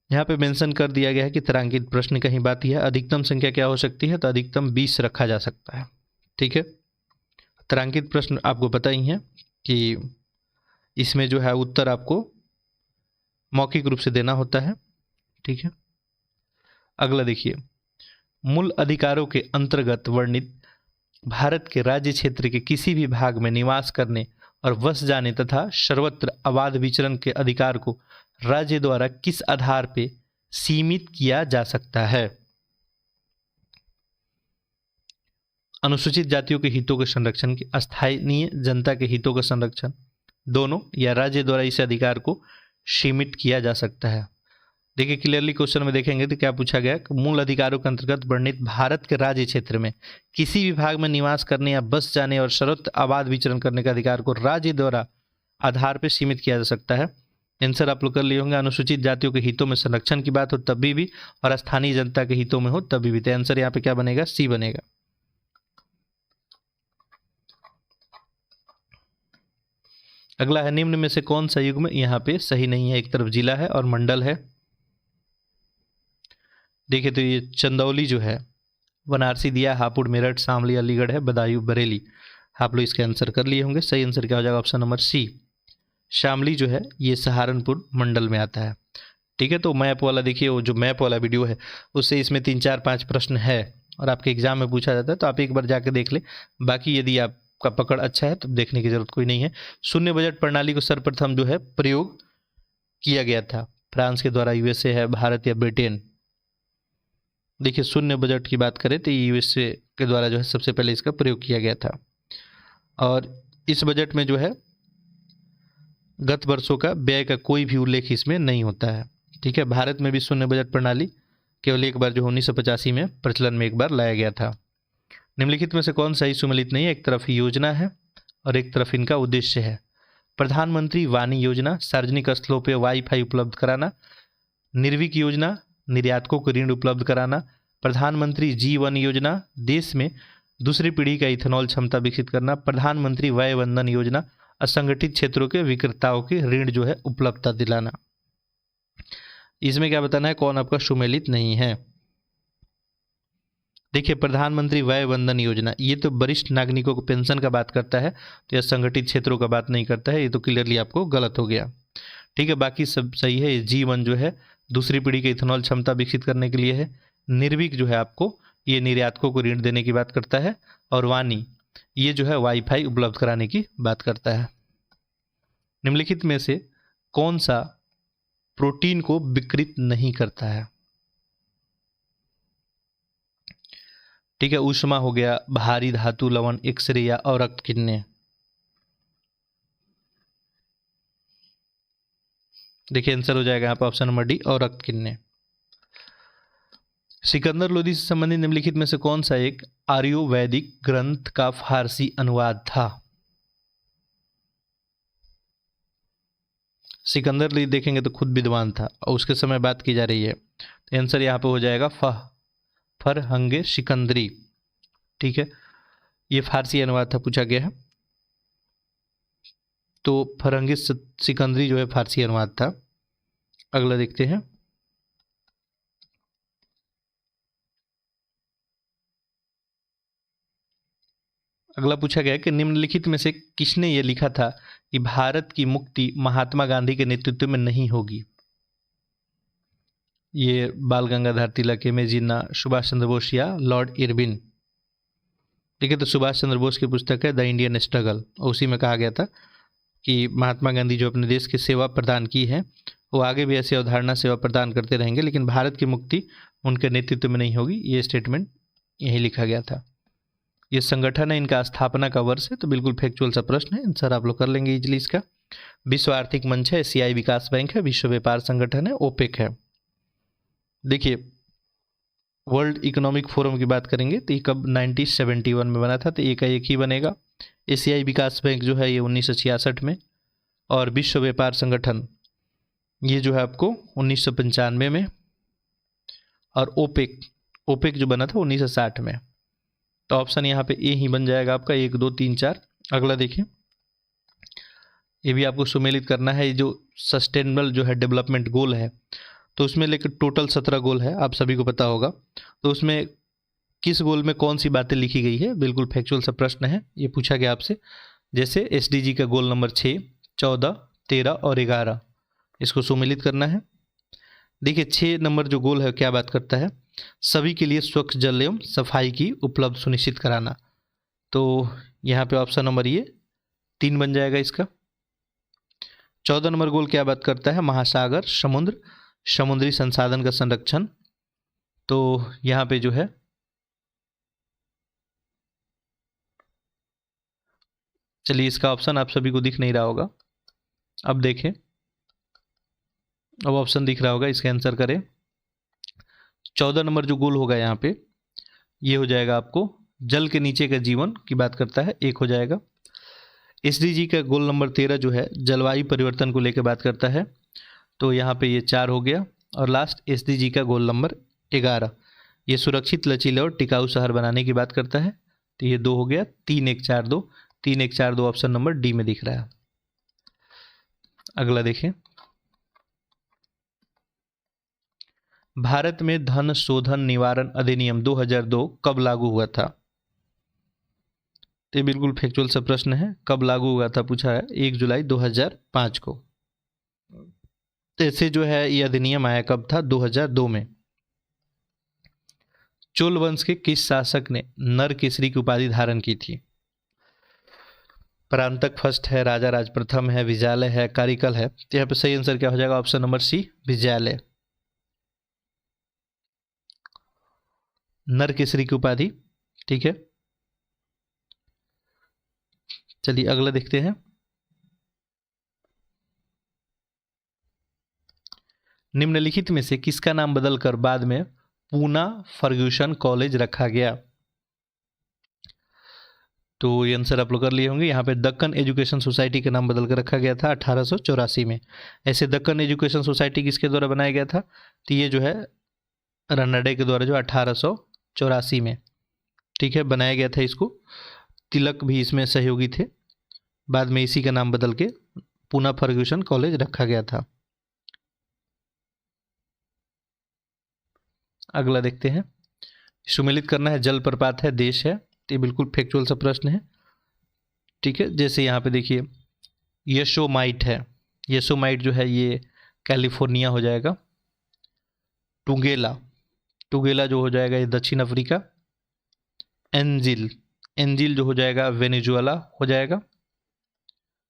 यहाँ पे मेंशन कर दिया गया है कि तारांकित प्रश्न कहीं बात है। अधिकतम संख्या क्या हो सकती है, तो अधिकतम 20 रखा जा सकता है। ठीक है, तारांकित प्रश्न आपको पता ही है कि इसमें जो है उत्तर आपको मौखिक रूप से देना होता है। ठीक है, अगला देखिए, मूल अधिकारों के अंतर्गत वर्णित भारत के राज्य क्षेत्र के किसी भी भाग में निवास करने और बस जाने तथा सर्वत्र अबाध विचरण के अधिकार को राज्य द्वारा किस आधार पर सीमित किया जा सकता है? अनुसूचित जातियों के हितों के संरक्षण के, स्थानीय जनता के हितों का संरक्षण, दोनों, या राज्य द्वारा इस अधिकार को सीमित किया जा सकता है। देखिए क्लियरली क्वेश्चन में देखेंगे तो क्या पूछा गया कि मूल अधिकारों के अंतर्गत वर्णित भारत के राज्य क्षेत्र में किसी भी भाग में निवास करने या बस जाने और सर्वत्र आबाद विचरण करने का अधिकार को राज्य द्वारा आधार पर सीमित किया जा सकता है। आंसर आप लोग कर लिए होंगे, अनुसूचित जातियों के हितों में संरक्षण की बात हो तभी भी और स्थानीय जनता के हितों में हो तभी भी। तो आंसर यहाँ पे क्या बनेगा, सी बनेगा। अगला है, निम्न में से कौन सा युग्म यहाँ पे सही नहीं है? एक तरफ जिला है और मंडल है। देखिए तो ये चंदौली जो है बनारसी दिया, हापुड़ मेरठ, शामली अलीगढ़ है, बदायूं बरेली। आप लोग इसके आंसर कर लिए होंगे। सही आंसर क्या हो जाएगा, ऑप्शन नंबर सी, शामली जो है ये सहारनपुर मंडल में आता है। ठीक है, तो मैप वाला देखिए, वो जो मैप वाला वीडियो है उससे इसमें 3 4 5 प्रश्न है और आपके एग्जाम में पूछा जाता है, तो आप एक बार जाके देख ले। बाकी यदि आपका पकड़ अच्छा है तो देखने की जरूरत कोई नहीं है। शून्य बजट प्रणाली को सर्वप्रथम जो है प्रयोग किया गया था, फ्रांस के द्वारा, यूएसए है, भारत या ब्रिटेन? देखिए शून्य बजट की बात करें तो यूएसए के द्वारा जो है सबसे पहले इसका प्रयोग किया गया था। और इस बजट में जो है गत वर्षों का व्यय का कोई भी उल्लेख इसमें नहीं होता है। ठीक है, भारत में भी शून्य बजट प्रणाली केवल एक बार जो 1985 में प्रचलन में एक बार लाया गया था। निम्नलिखित में से कौन सही सुमेलित नहीं है? एक तरफ योजना है और एक तरफ इनका उद्देश्य है। प्रधानमंत्री वाणी योजना, सार्वजनिक स्थलों पर वाईफाई उपलब्ध कराना, निर्विक योजना, निर्यातकों को ऋण उपलब्ध कराना, प्रधानमंत्री जीवन योजना, देश में दूसरी पीढ़ी का इथेनॉल क्षमता विकसित करना, प्रधानमंत्री वय वंदन योजना, असंगठित क्षेत्रों के विक्रेताओं के ऋण जो है उपलब्धता दिलाना। इसमें क्या बताना है, कौन आपका सुमेलित नहीं है? देखिए प्रधानमंत्री वय वंदन योजना ये तो वरिष्ठ नागरिकों को पेंशन का बात करता है, तो यह संगठित क्षेत्रों का बात नहीं करता है, ये तो क्लियरली आपको गलत हो गया। ठीक है, बाकी सब सही है। जीवन जो है दूसरी पीढ़ी के इथेनॉल क्षमता विकसित करने के लिए है। निर्विक जो है आपको ये निर्यातकों को ऋण देने की बात करता है, और वाणी ये जो है वाईफाई उपलब्ध कराने की बात करता है। निम्नलिखित में से कौन सा प्रोटीन को विकृत नहीं करता है? ठीक है, ऊष्मा हो गया, भारी धातु, लवण, एक्सरे या और रक्त किरणें। देखिए आंसर हो जाएगा यहाँ पर ऑप्शन नंबर डी, और रक्त किरणें। सिकंदर लोदी से संबंधित निम्नलिखित में से कौन सा एक आर्योवैदिक ग्रंथ का फारसी अनुवाद था? सिकंदर लोदी देखेंगे तो खुद विद्वान था और उसके समय बात की जा रही है, तो आंसर यहाँ पे हो जाएगा फरहंगे सिकंदरी। ठीक है, ये फारसी अनुवाद था, पूछा गया है, तो फरहंगे सिकंदरी जो है फारसी अनुवाद था। अगला देखते हैं, अगला पूछा गया कि निम्नलिखित में से किसने ये लिखा था कि भारत की मुक्ति महात्मा गांधी के नेतृत्व में नहीं होगी? ये बाल गंगाधर तिलक, एम ए जिन्ना, सुभाष चंद्र बोस या लॉर्ड इरविन? ठीक है, तो सुभाष चंद्र बोस की पुस्तक है द इंडियन स्ट्रगल, और उसी में कहा गया था कि महात्मा गांधी जो अपने देश की सेवा प्रदान की है वो आगे भी ऐसी अवधारणा सेवा प्रदान करते रहेंगे, लेकिन भारत की मुक्ति उनके नेतृत्व में नहीं होगी। ये स्टेटमेंट यही लिखा गया था। ये संगठन है, इनका स्थापना का वर्ष है, तो बिल्कुल फैक्चुअल सा प्रश्न है, आंसर आप लोग कर लेंगे इजिली इसका। विश्व आर्थिक मंच है, एशियाई विकास बैंक है, विश्व व्यापार संगठन है, ओपेक है। देखिए वर्ल्ड इकोनॉमिक फोरम की बात करेंगे तो ये कब 1971 में बना था, तो एक का एक ही बनेगा। एशियाई विकास बैंक जो है ये 1966 में, और विश्व व्यापार संगठन ये जो है आपको 1995 में, और ओपेक जो बना था 1960 में। तो ऑप्शन यहाँ पे ए ही बन जाएगा आपका, 1 2 3 4। अगला देखिए, ये भी आपको सुमेलित करना है। ये जो सस्टेनेबल जो है डेवलपमेंट गोल है, तो उसमें लेकर टोटल 17 गोल है, आप सभी को पता होगा। तो उसमें किस गोल में कौन सी बातें लिखी गई है, बिल्कुल फैक्चुअल सा प्रश्न है, ये पूछा गया आपसे। जैसे SDG का गोल नंबर 6, 14, 13 और 11, इसको सुमेलित करना है। देखिए 6 नंबर जो गोल है क्या बात करता है, सभी के लिए स्वच्छ जल एवं सफाई की उपलब्ध सुनिश्चित कराना। तो यहाँ पे ऑप्शन नंबर ये 3 बन जाएगा इसका। 14 नंबर गोल क्या बात करता है, महासागर, समुद्र, समुद्री संसाधन का संरक्षण। तो यहाँ पे जो है चलिए इसका ऑप्शन आप सभी को दिख नहीं रहा होगा, अब देखें, अब ऑप्शन दिख रहा होगा, इसका आंसर करें। 14 नंबर जो गोल होगा यहाँ पे ये हो जाएगा आपको जल के नीचे का जीवन की बात करता है, एक हो जाएगा। SDG का गोल नंबर 13 जो है जलवायु परिवर्तन को लेकर बात करता है, तो यहाँ पे ये 4 हो गया। और लास्ट SDG का गोल नंबर 11 ये सुरक्षित, लचीले और टिकाऊ शहर बनाने की बात करता है, तो ये 2 हो गया। 3 1 4 2, 3 1 4 2 ऑप्शन नंबर डी में दिख रहा है। अगला देखें, भारत में धन शोधन निवारण अधिनियम 2002 कब लागू हुआ था? तो ये बिल्कुल फैक्चुअल सा प्रश्न है, कब लागू हुआ था पूछा है, 1 जुलाई 2005 को। तो ऐसे जो है ये अधिनियम आया कब था, 2002 में। चोल वंश के किस शासक ने नर केसरी की उपाधि धारण की थी? परांतक फर्स्ट है, राजा राज प्रथम है, विजयालय है, कारिकल है। तो यहाँ पे सही आंसर क्या हो जाएगा, ऑप्शन नंबर सी, विजयालय। नर केसरी की उपाधि, ठीक है। चलिए अगला देखते हैं। निम्नलिखित में से किसका नाम बदलकर बाद में पूना फर्ग्यूसन कॉलेज रखा गया? तो ये आंसर आप लोग कर लिए होंगे। यहाँ पे दक्कन एजुकेशन सोसाइटी का नाम बदल कर रखा गया था 1884 में। ऐसे दक्कन एजुकेशन सोसाइटी किसके द्वारा बनाया गया था, तो ये जो है रनडे के द्वारा जो 1884 में, ठीक है, बनाया गया था इसको। तिलक भी इसमें सहयोगी थे। बाद में इसी का नाम बदल के पूना फर्ग्यूसन कॉलेज रखा गया था। अगला देखते हैं, सुमेलित करना है, जलप्रपात है, देश है। तो ये बिल्कुल फैक्चुअल सा प्रश्न है, ठीक है। जैसे यहाँ पे देखिए यशोमाइट है, यशोमाइट जो है ये कैलिफोर्निया हो जाएगा। टुगेला, टुगेला जो हो जाएगा ये दक्षिण अफ्रीका। एंजिल, एंजिल जो हो जाएगा वेनेजुएला हो जाएगा।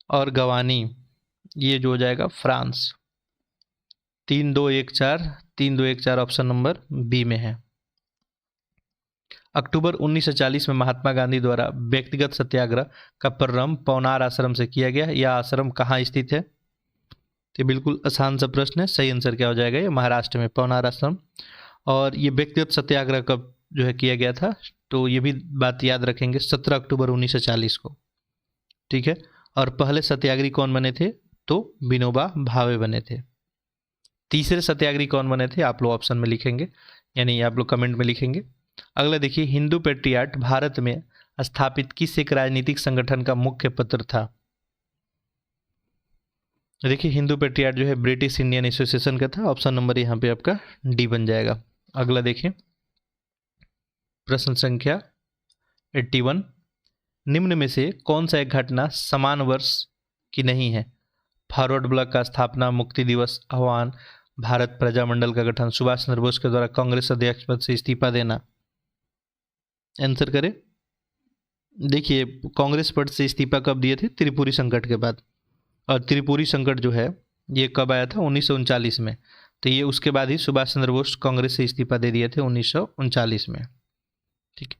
और गवानी ये जो हो जाएगा फ्रांस। 3 2 1 4, 3 2 1 4 ऑप्शन नंबर बी में है। अक्टूबर 1940 में महात्मा गांधी द्वारा व्यक्तिगत सत्याग्रह का प्रारंभ पवनार आश्रम से किया गया। यह आश्रम कहाँ स्थित है? तो बिल्कुल आसान सा प्रश्न है, सही आंसर क्या हो जाएगा, ये महाराष्ट्र में पवनार आश्रम। और ये व्यक्तिगत सत्याग्रह कब जो है किया गया था, तो ये भी बात याद रखेंगे, 17 अक्टूबर 1940 को, ठीक है। और पहले सत्याग्रही कौन बने थे, तो विनोबा भावे बने थे। तीसरे सत्याग्रही कौन बने थे, आप लोग ऑप्शन में लिखेंगे, यानी आप लोग कमेंट में लिखेंगे। अगला देखिए, हिंदू पेट्रियाट भारत में स्थापित किस एक राजनीतिक संगठन का मुख्य पत्र था? देखिए हिंदू पेट्रियाट जो है ब्रिटिश इंडियन एसोसिएशन का था। ऑप्शन नंबर यहाँ पे आपका डी बन जाएगा। अगला देखिए, प्रश्न संख्या 81, निम्न में से कौन सा एक घटना समान वर्ष की नहीं है? फॉरवर्ड ब्लॉक का स्थापना, मुक्ति दिवस, आह्वान, भारत प्रजामंडल का गठन, सुभाष चंद्र बोस के द्वारा कांग्रेस अध्यक्ष पद से इस्तीफा देना। आंसर करें। देखिए कांग्रेस पद से इस्तीफा कब दिए थे? त्रिपुरी संकट के बाद। और त्रिपुरी संकट जो है ये कब आया था? 1939 में। तो ये उसके बाद ही सुभाष चंद्र बोस कांग्रेस से इस्तीफा दे दिए थे 1939 में, ठीक।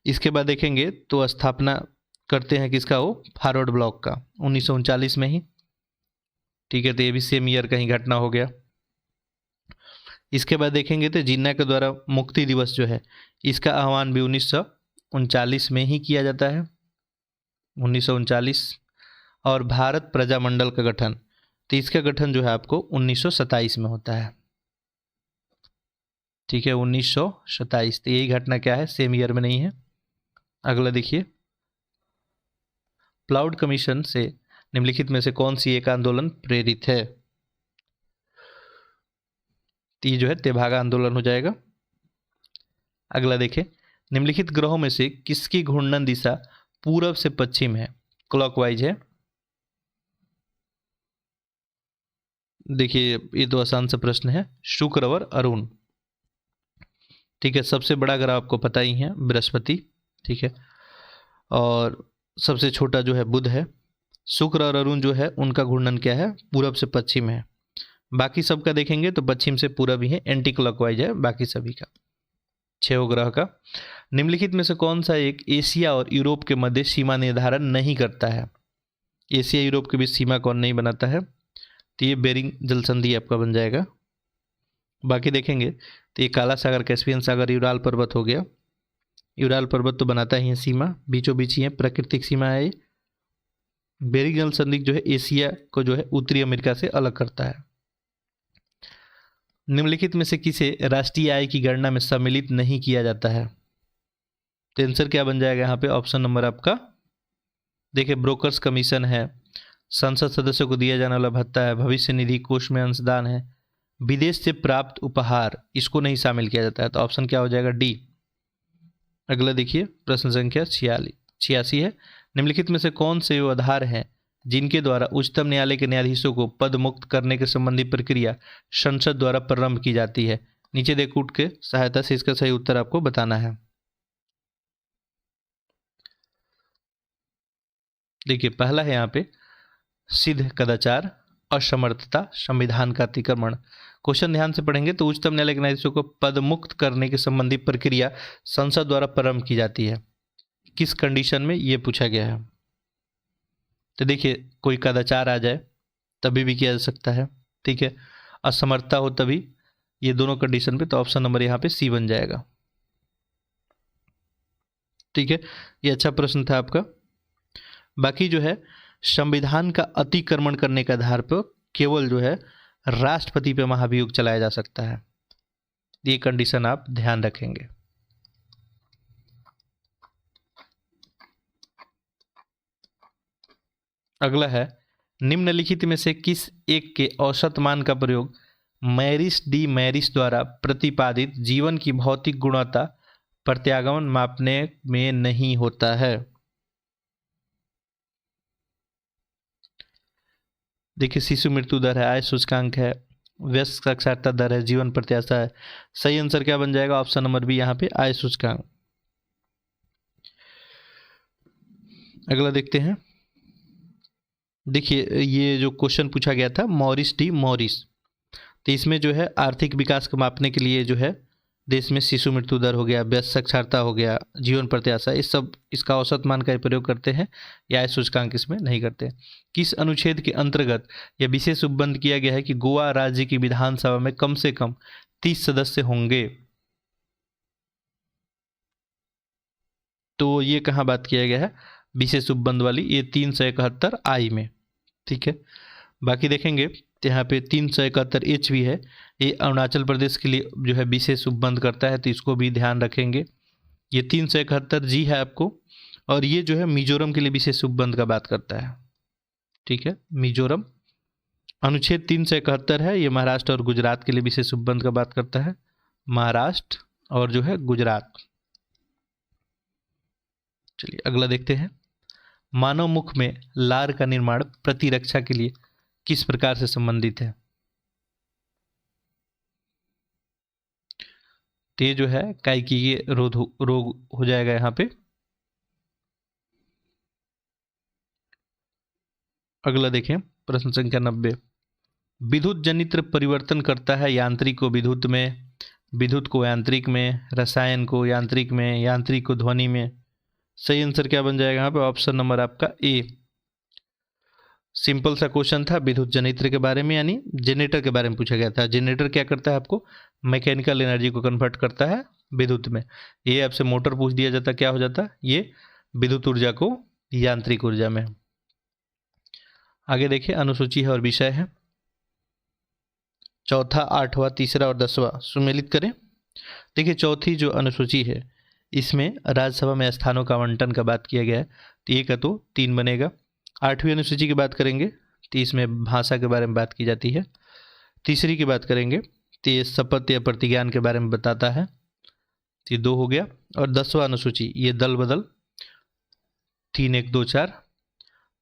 इसके बाद देखेंगे तो स्थापना करते हैं किसका, वो फॉरवर्ड ब्लॉक का 1939 में ही, ठीक है। तो ये भी सेम ईयर का ही घटना हो गया। इसके बाद देखेंगे तो जिन्ना के द्वारा मुक्ति दिवस जो है इसका आह्वान भी 1939 में ही किया जाता है, 1939। और भारत प्रजामंडल का गठन, तो इसका गठन जो है आपको 1927 में होता है, ठीक है, 1927। तो यही घटना क्या है, सेम ईयर में नहीं है। अगला देखिए, प्लाउड कमीशन से निम्नलिखित में से कौन सी एक आंदोलन प्रेरित है? तो ये जो है तेभागा आंदोलन हो जाएगा। अगला देखें, निम्नलिखित ग्रहों में से किसकी घूर्णन दिशा पूरब से पश्चिम है, क्लॉकवाइज है। देखिए ये तो आसान सा प्रश्न है, शुक्र और अरुण। ठीक है, सबसे बड़ा ग्रह आपको पता ही है बृहस्पति, ठीक है, और सबसे छोटा जो है बुध है। शुक्र और अरुण जो है उनका घूर्णन क्या है, पूरब से पश्चिम है। बाकी सबका देखेंगे तो पश्चिम से पूरब ही है, एंटी क्लॉकवाइज है बाकी सभी का, 6 ग्रह का। निम्नलिखित में से कौन सा एक एशिया और यूरोप के मध्य सीमा निर्धारण नहीं करता है। एशिया यूरोप के बीच सीमा कौन नहीं बनाता है, तो ये बेरिंग जल संधि आपका बन जाएगा। बाकी देखेंगे तो ये काला सागर, कैस्पियन सागर, यूराल पर्वत हो गया। यूराल पर्वत तो बनाता ही है सीमा, बीचों बीच ही है, प्राकृतिक सीमा है ये। बेरिंग जल संधि जो है एशिया को जो है उत्तरी अमेरिका से अलग करता है। निम्नलिखित में से किसे राष्ट्रीय आय की गणना में सम्मिलित नहीं किया जाता है, तो आंसर क्या बन जाएगा यहाँ पे, ऑप्शन नंबर आपका देखिए ब्रोकर्स कमीशन है, संसद सदस्यों को दिया जाने वाला भत्ता है, भविष्य निधि कोष में अंशदान है, विदेश से प्राप्त उपहार, इसको नहीं शामिल किया जाता है, तो ऑप्शन क्या हो जाएगा, डी। अगला देखिए प्रश्न संख्या 86 है, निम्नलिखित में से कौन से वो आधार हैं जिनके द्वारा उच्चतम न्यायालय के न्यायाधीशों को पद मुक्त करने के संबंधी प्रक्रिया संसद द्वारा प्रारंभ की जाती है। नीचे देख कूट के सहायता से इसका सही उत्तर आपको बताना है। देखिए पहला है यहाँ पे सिद्ध कदाचार, असमर्थता, संविधान का अतिक्रमण। क्वेश्चन ध्यान से पढ़ेंगे तो उच्चतम न्यायालय के न्यायाधीशों को पद मुक्त करने के संबंधी प्रक्रिया संसद द्वारा प्रारंभ की जाती है, किस कंडीशन में ये पूछा गया है। तो देखिए कोई कदाचार आ जाए तभी भी किया जा सकता है, ठीक है, असमर्थता हो तभी, ये दोनों कंडीशन पे, तो ऑप्शन नंबर यहाँ पे सी बन जाएगा। ठीक है, ये अच्छा प्रश्न था आपका। बाकी जो है संविधान का अतिक्रमण करने के आधार पर केवल जो है राष्ट्रपति पे महाभियोग चलाया जा सकता है, ये कंडीशन आप ध्यान रखेंगे। अगला है, निम्नलिखित में से किस एक के औसत मान का प्रयोग मैरिस डी मैरिस द्वारा प्रतिपादित जीवन की भौतिक गुणवत्ता प्रत्यागमन मापने में नहीं होता है। देखिए शिशु मृत्यु दर है, आय सूचकांक है, वयस्क साक्षरता दर है, जीवन प्रत्याशा है। सही आंसर क्या बन जाएगा, ऑप्शन नंबर बी यहाँ पे आय सूचकांक। अगला देखते हैं, देखिए ये जो क्वेश्चन पूछा गया था मॉरिस डी मॉरिस, तो इसमें जो है आर्थिक विकास को मापने के लिए जो है देश में शिशु मृत्यु दर हो गया, वयस्क साक्षरता हो गया, जीवन प्रत्याशा, इस सब इसका औसत मान का प्रयोग करते हैं, या आय सूचकांक इसमें नहीं करते। किस अनुच्छेद के अंतर्गत यह विशेष उपबंध किया गया है कि गोवा राज्य की विधानसभा में कम से कम 30 सदस्य होंगे, तो ये कहाँ बात किया गया है, विशेष उपबंध वाली, ये 371 आई में। ठीक है, बाकी देखेंगे तो यहाँ पे 371 एच भी है, ये अरुणाचल प्रदेश के लिए जो है विशेष उपबंध करता है, तो इसको भी ध्यान रखेंगे। ये 371 जी है आपको, और ये जो है मिजोरम के लिए विशेष उपबंध का बात करता है। ठीक है, मिजोरम अनुच्छेद 371 है, ये महाराष्ट्र और गुजरात के लिए विशेष उपबंध का बात करता है, महाराष्ट्र और जो है गुजरात। चलिए अगला देखते हैं, मानव मुख में लार का निर्माण प्रतिरक्षा के लिए किस प्रकार से संबंधित है। तो ये जो है काइकी रोग हो जाएगा यहाँ पे। अगला देखें प्रश्न संख्या 90, विद्युत जनित्र परिवर्तन करता है यांत्रिक को विद्युत में, विद्युत को यांत्रिक में, रसायन को यांत्रिक में, यांत्रिक को ध्वनि में। सही आंसर क्या बन जाएगा यहाँ पे, ऑप्शन नंबर आपका ए। सिंपल सा क्वेश्चन था विद्युत जनित्र के बारे में, यानी जनरेटर के बारे में पूछा गया था। जनरेटर क्या करता है, आपको मैकेनिकल एनर्जी को कन्वर्ट करता है विद्युत में। ये आपसे मोटर पूछ दिया जाता, क्या हो जाता, ये विद्युत ऊर्जा को यांत्रिक ऊर्जा में। आगे देखिए अनुसूची है और विषय है, चौथा, आठवां, तीसरा और 10वां सुमेलित करें। देखिए चौथी जो अनुसूची है इसमें राज्यसभा में स्थानों का आवंटन का बात किया गया है, तो एक का तो 3 बनेगा। 8वीं अनुसूची की बात करेंगे तो इसमें भाषा के बारे में बात की जाती है। तीसरी की बात करेंगे तो ये शपथ या प्रतिज्ञान के बारे में बताता है। तो ये 2 हो गया। और 10वां अनुसूची ये दल बदल 3 1 2 4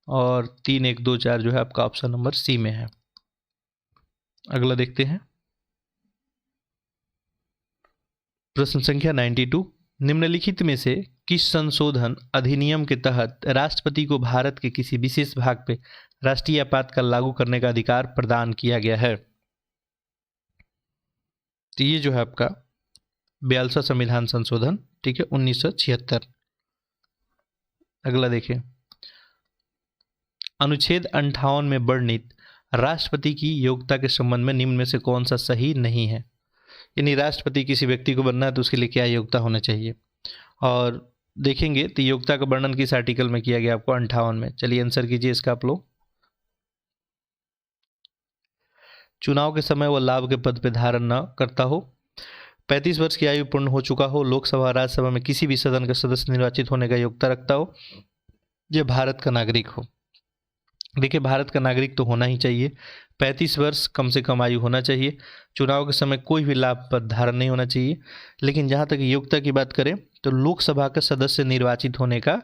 और 3 1 2 4 जो है आपका ऑप्शन नंबर सी में है। अगला देखते हैं प्रश्न संख्या 92। निम्नलिखित में से किस संशोधन अधिनियम के तहत राष्ट्रपति को भारत के किसी विशेष भाग पे राष्ट्रीय आपातकाल लागू करने का अधिकार प्रदान किया गया है? तो ये जो है आपका 42वां संविधान संशोधन, ठीक है, 1976। अगला देखिए, अनुच्छेद 58 में वर्णित राष्ट्रपति की योग्यता के संबंध में निम्न में से कौन सा सही नहीं है? यानी राष्ट्रपति किसी व्यक्ति को बनना है तो उसके लिए क्या योग्यता होना चाहिए? और देखेंगे तो योग्यता का वर्णन किस आर्टिकल में किया गया आपको? 58 में। चलिए आंसर कीजिए इसका आप लोग। चुनाव के समय वह लाभ के पद पे धारण न करता हो, 35 वर्ष की आयु पूर्ण हो चुका हो, लोकसभा राज्यसभा में किसी भी सदन का सदस्य निर्वाचित होने का योग्यता रखता हो, यह भारत का नागरिक हो। देखिए भारत का नागरिक तो होना ही चाहिए, 35 वर्ष कम से कम आयु होना चाहिए, चुनाव के समय कोई भी लाभ पद धारण नहीं होना चाहिए। लेकिन जहाँ तक योग्यता की बात करें तो लोकसभा का सदस्य निर्वाचित होने का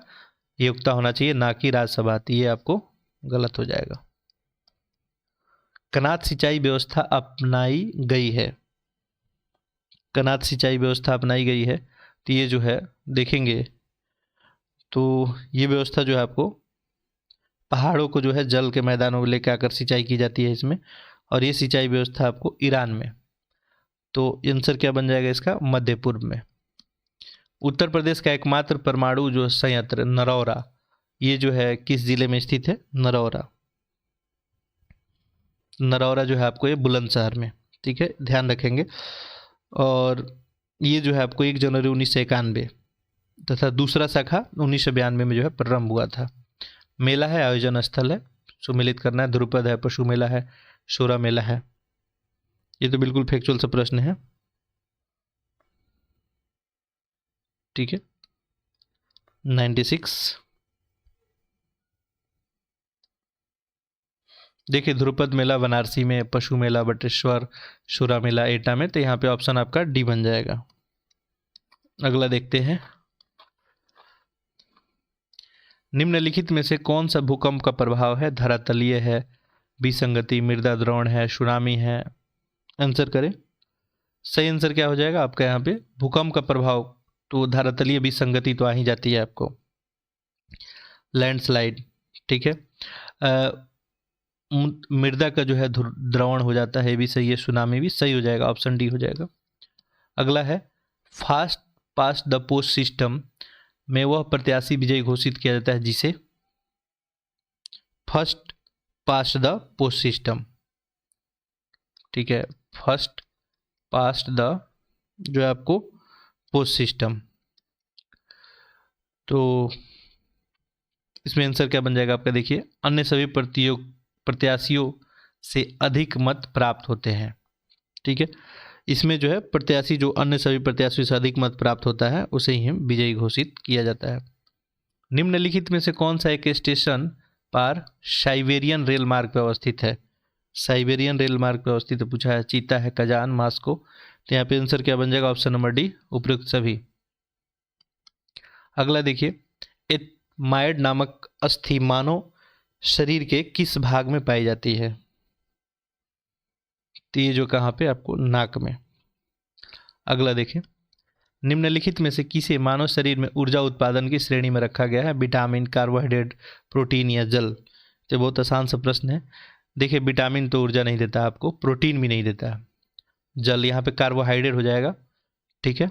योग्यता होना चाहिए, ना कि राज्यसभा। ये आपको गलत हो जाएगा। कनात सिंचाई व्यवस्था अपनाई गई है, कनात सिंचाई व्यवस्था अपनाई गई है। तो ये जो है देखेंगे तो ये व्यवस्था जो है आपको पहाड़ों को जो है जल के मैदानों में लेकर आकर सिंचाई की जाती है इसमें, और ये सिंचाई व्यवस्था आपको ईरान में। तो आंसर क्या बन जाएगा इसका? मध्य पूर्व में। उत्तर प्रदेश का एकमात्र परमाणु जो संयंत्र नरौरा, ये जो है किस जिले में स्थित है? नरौरा। नरौरा जो है आपको ये बुलंदशहर में, ठीक है, ध्यान रखेंगे। और ये जो है आपको 1 जनवरी 1991 तथा दूसरा शाखा 1992 में जो है प्रारंभ हुआ था। मेला है, आयोजन स्थल है, सुमिलित करना है, ध्रुपद है, पशु मेला है, शोरा मेला है। ये तो बिल्कुल फैक्चुअल सा प्रश्न है, ठीक है। 96 देखिए ध्रुपद मेला बनारसी में, पशु मेला बटेश्वर, शोरा मेला एटा में। तो यहाँ पे ऑप्शन आपका डी बन जाएगा। अगला देखते हैं, निम्नलिखित में से कौन सा भूकंप का प्रभाव है? धरातलीय है, विसंगति, मृदा द्रोण है, सुनामी है? आंसर करें। सही आंसर क्या हो जाएगा आपका यहाँ पे? भूकंप का प्रभाव तो धरातलीय विसंगति तो आ ही जाती है आपको, लैंडस्लाइड, ठीक है। मृदा का जो है द्रवण हो जाता है, भी सही है, सुनामी भी सही हो जाएगा, ऑप्शन डी हो जाएगा। अगला है, fast past the post system में वह प्रत्याशी विजयी घोषित किया जाता है जिसे? First past the post system, ठीक है, फर्स्ट पास्ट द जो है आपको पोस्ट सिस्टम। तो इसमें आंसर क्या बन जाएगा आपका? देखिए अन्य सभी प्रत्याशियों से अधिक मत प्राप्त होते हैं, ठीक है। इसमें जो है प्रत्याशी जो अन्य सभी प्रत्याशियों से अधिक मत प्राप्त होता है उसे ही विजयी घोषित किया जाता है। निम्नलिखित में से कौन सा एक स्टेशन पर साइबेरियन रेल मार्ग पर अवस्थित है? साइबेरियन रेल मार्ग पर अवस्थित पूछा है, चीता है, कजान, मास्को। तो यहाँ पे आंसर क्या बन जाएगा? ऑप्शन नंबर डी, उपयुक्त सभी। अगला देखिए, एथमाइड नामक अस्थि मानव शरीर के किस भाग में पाई जाती है? तो ये जो कहाँ पे? आपको नाक में। अगला देखिए, निम्नलिखित में से किसे मानव शरीर में ऊर्जा उत्पादन की श्रेणी में रखा गया है? विटामिन, कार्बोहाइड्रेट, प्रोटीन या जल? तो बहुत आसान सा प्रश्न है। देखिए विटामिन तो ऊर्जा नहीं देता आपको, प्रोटीन भी नहीं देता, जल यहाँ पे कार्बोहाइड्रेट हो जाएगा, ठीक है।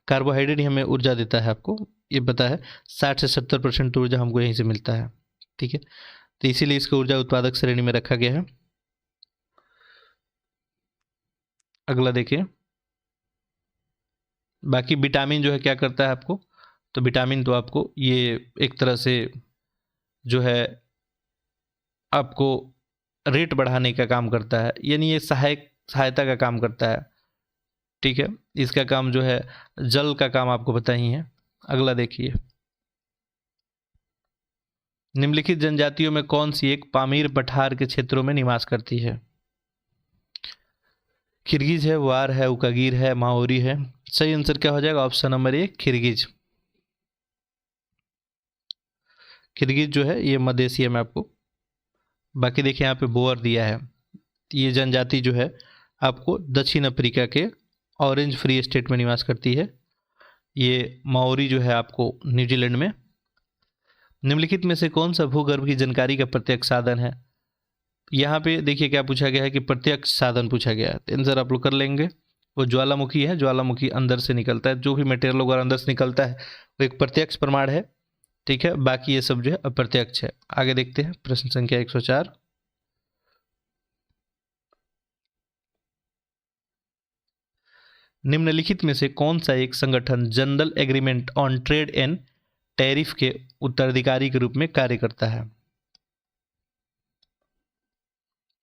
कार्बोहाइड्रेट ही हमें ऊर्जा देता है, आपको ये पता है। 60 से 70% ऊर्जा हमको यहीं से मिलता है, ठीक है। तो इसीलिए इसको ऊर्जा उत्पादक श्रेणी में रखा गया है। अगला देखिए, बाकी विटामिन जो है क्या करता है आपको? तो विटामिन तो आपको ये एक तरह से जो है आपको रेट बढ़ाने का काम करता है, यानी ये सहायता का काम करता है, ठीक है। इसका काम जो है जल का काम आपको पता ही है। अगला देखिए, निम्नलिखित जनजातियों में कौन सी एक पामीर पठार के क्षेत्रों में निवास करती है? किर्गिज है, वार है, उकागिर है, माओरी है। सही आंसर क्या हो जाएगा? Option number A Kyrgyz. Kyrgyz जो है ये मध्य एशिया में आपको। बाकी देखिए यहाँ पे बोअर दिया है, ये जनजाति जो है आपको दक्षिण अफ्रीका के ऑरेंज फ्री स्टेट में निवास करती है। ये माओरी जो है आपको न्यूजीलैंड में। निम्नलिखित में से कौन सा भूगर्भ की जानकारी का प्रत्यक्ष साधन है? यहाँ पे देखिए क्या पूछा गया है कि प्रत्यक्ष साधन पूछा गया है, तो आंसर आप लोग कर लेंगे। वो ज्वालामुखी है, ज्वालामुखी अंदर से निकलता है, जो भी मटेरियल वगैरह अंदर से निकलता है वो एक प्रत्यक्ष प्रमाण है। ठीक है, बाकी ये सब जो है अप्रत्यक्ष है। आगे देखते हैं प्रश्न संख्या 104। निम्नलिखित में से कौन सा एक संगठन general agreement on trade and tariff के उत्तराधिकारी के रूप में कार्य करता है?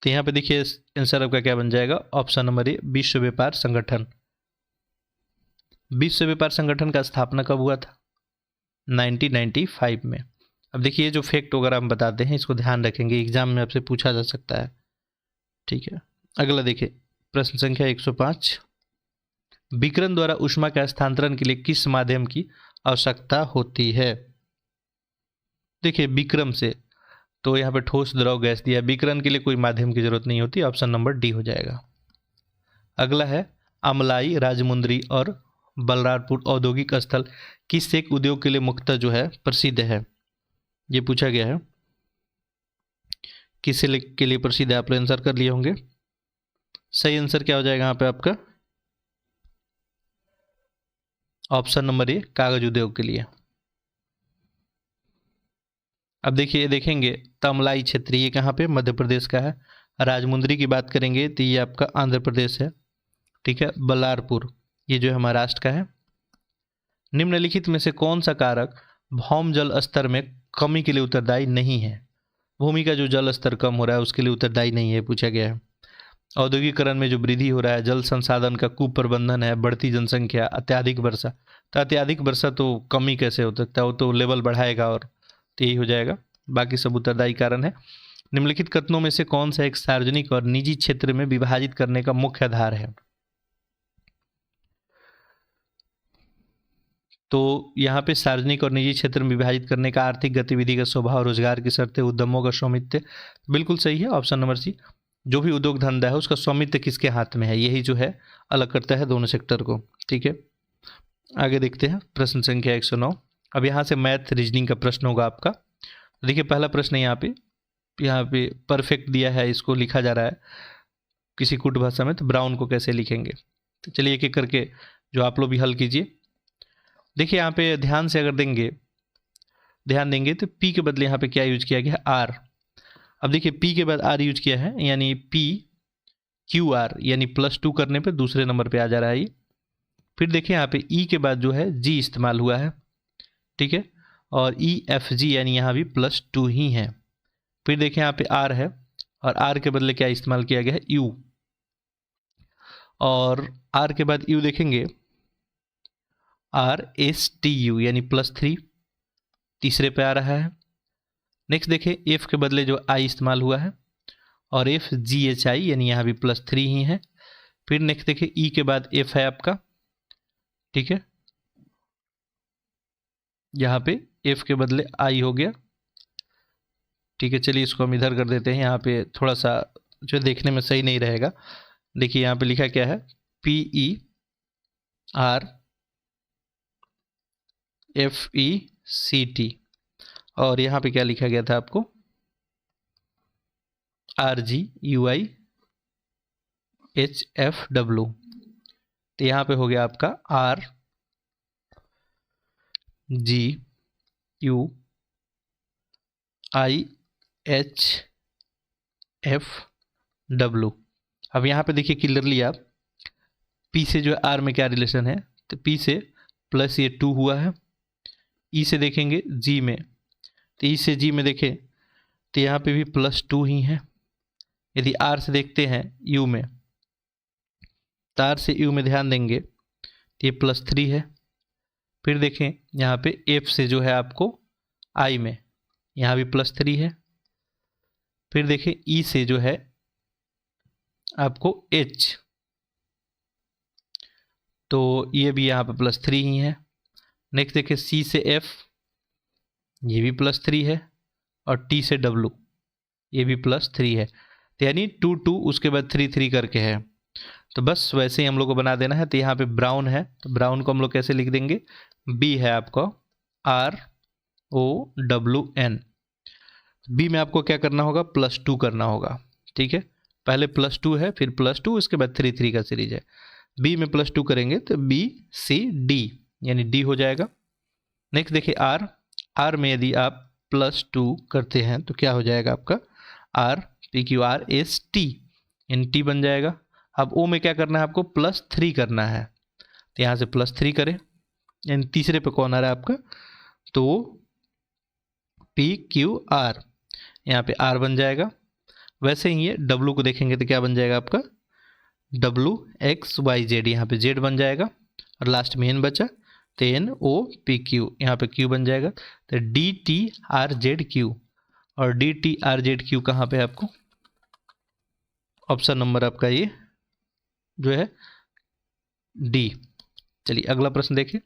तो यहाँ पे देखिए आंसर आपका क्या बन जाएगा? ऑप्शन नंबर ए विश्व व्यापार संगठन। विश्व व्यापार संगठन का स्थापना कब हुआ था? 1995 में। अब देखिए जो फैक्ट वगैरह हम बताते हैं इसको ध्यान रखेंगे, एग्जाम में आपसे पूछा जा सकता है। ठीक है, अगला देखिए प्रश्न संख्या 105। विकिरण द्वारा ऊष्मा के हस्तांतरण के लिए किस माध्यम की आवश्यकता होती है? देखिए विक्रम से, तो यहाँ पे ठोस द्रव गैस दिया, विकिरण के लिए कोई माध्यम की जरूरत नहीं होती, ऑप्शन नंबर डी हो जाएगा। अगला है अमलाई, राजमुंदरी और बलरामपुर औद्योगिक स्थल किस एक उद्योग के लिए मुख्यतः जो है प्रसिद्ध है? ये पूछा गया है, किस के लिए प्रसिद्ध है? आप आंसर कर लिए होंगे। सही आंसर क्या हो जाएगा यहाँ पे आपका? ऑप्शन नंबर ए कागज उद्योग के लिए। अब देखिए देखेंगे तमलाई क्षेत्र, ये कहाँ पे? मध्य प्रदेश का है। राजमुंदरी की बात करेंगे तो ये आपका आंध्र प्रदेश है। ठीक है, बल्लारपुर ये जो है महाराष्ट्र का है। निम्नलिखित में से कौन सा कारक भौम जल स्तर में कमी के लिए उत्तरदायी नहीं है? भूमि का जो जल स्तर कम हो रहा है उसके लिए उत्तरदायी नहीं है, पूछा गया है। औद्योगिकरण में जो वृद्धि हो रहा है, जल संसाधन का कुप्रबंधन है, बढ़ती जनसंख्या, अत्याधिक वर्षा। तो अत्याधिक वर्षा तो कमी कैसे हो सकता है, वो तो लेवल बढ़ाएगा, और तो यही हो जाएगा। बाकी सब उत्तरदायी कारण है। निम्नलिखित कथनों में से कौन सा एक सार्वजनिक और निजी क्षेत्र में विभाजित करने का मुख्य आधार है? तो यहाँ पे सार्वजनिक और निजी क्षेत्र में विभाजित करने का आर्थिक गतिविधि का स्वभाव, रोजगार की शर्तें, उद्यमों का स्वामित्व। बिल्कुल सही है, ऑप्शन नंबर सी। जो भी उद्योग धंधा है उसका स्वामित्व किसके हाथ में है, यही जो है अलग करता है दोनों सेक्टर को। ठीक है, आगे देखते हैं प्रश्न संख्या 109। अब यहाँ से मैथ रीजनिंग का प्रश्न होगा आपका। देखिए पहला प्रश्न यहाँ पे परफेक्ट दिया है, इसको लिखा जा रहा है किसी कुट भाषा में, तो ब्राउन को कैसे लिखेंगे? तो चलिए एक एक करके जो आप लोग भी हल कीजिए। देखिए यहाँ पे ध्यान से अगर ध्यान देंगे तो पी के बदले यहाँ पे क्या यूज किया गया है? आर। अब देखिए पी के बाद आर यूज किया है, यानी पी क्यू आर, यानी +2 करने पे दूसरे नंबर पे आ जा रहा है ये। फिर देखिए यहाँ पे ई के बाद जो है जी इस्तेमाल हुआ है। ठीक है, और ई एफ जी यानी यहाँ भी +2 ही है। फिर देखिए यहाँ पे आर है, और आर के बदले क्या इस्तेमाल किया गया है? यू। और आर के बाद यू देखेंगे RSTU यानी +3 तीसरे पे आ रहा है। नेक्स्ट देखें एफ के बदले जो आई इस्तेमाल हुआ है, और FGHI यानी यहाँ भी +3 ही है। फिर नेक्स्ट देखें ई के बाद एफ है आपका। ठीक है, यहाँ पे एफ के बदले आई हो गया। ठीक है, चलिए इसको हम इधर कर देते हैं, यहाँ पे थोड़ा सा जो देखने में सही नहीं रहेगा। देखिए यहाँ पे लिखा क्या है? PERFECT, और यहाँ पे क्या लिखा गया था आपको? RGUIHFW। तो यहाँ पे हो गया आपका RGUIHFW। अब यहाँ पे देखिए क्लियरली आप पी से जो आर में क्या रिलेशन है, तो पी से प्लस ये 2 हुआ है। ई से देखेंगे जी में, तो ई से जी में देखें तो यहाँ पे भी +2 ही है। यदि आर से देखते हैं यू में, तो आर से यू में ध्यान देंगे तो ये +3 है। फिर देखें यहाँ पे एफ से जो है आपको आई में, यहाँ भी +3 है। फिर देखें ई से जो है आपको एच, तो ये भी यहाँ पे +3 ही है। नेक्स्ट देखिए C से F, ये भी +3 है, और T से W ये भी +3 है। तो यानी 2 2 उसके बाद 3 3 करके है। तो बस वैसे ही हम लोग को बना देना है। तो यहाँ पे ब्राउन है, तो ब्राउन को हम लोग कैसे लिख देंगे, B है आपको ROWN। B में आपको क्या करना होगा, +2 करना होगा। ठीक है, पहले +2 है, फिर +2, उसके बाद 3 3 का सीरीज है। B में +2 करेंगे तो BCD यानी D हो जाएगा। नेक्स्ट देखिए R में यदि आप +2 करते हैं तो क्या हो जाएगा आपका RPQRST यानी T बन जाएगा। अब O में क्या करना है आपको, +3 करना है, तो यहाँ से +3 करें, यानी तीसरे पे कौन आ रहा है आपका, तो PQR, यहाँ पे R बन जाएगा। वैसे ही ये W को देखेंगे तो क्या बन जाएगा आपका WXYZ, यहाँ पे Z बन जाएगा, और लास्ट में N बचा तो NOPQ, यहाँ पे Q बन जाएगा। तो DTRZQ, और DTRZQ कहाँ पे है आपको, ऑप्शन नंबर आपका ये जो है D। चलिए अगला प्रश्न देखिए।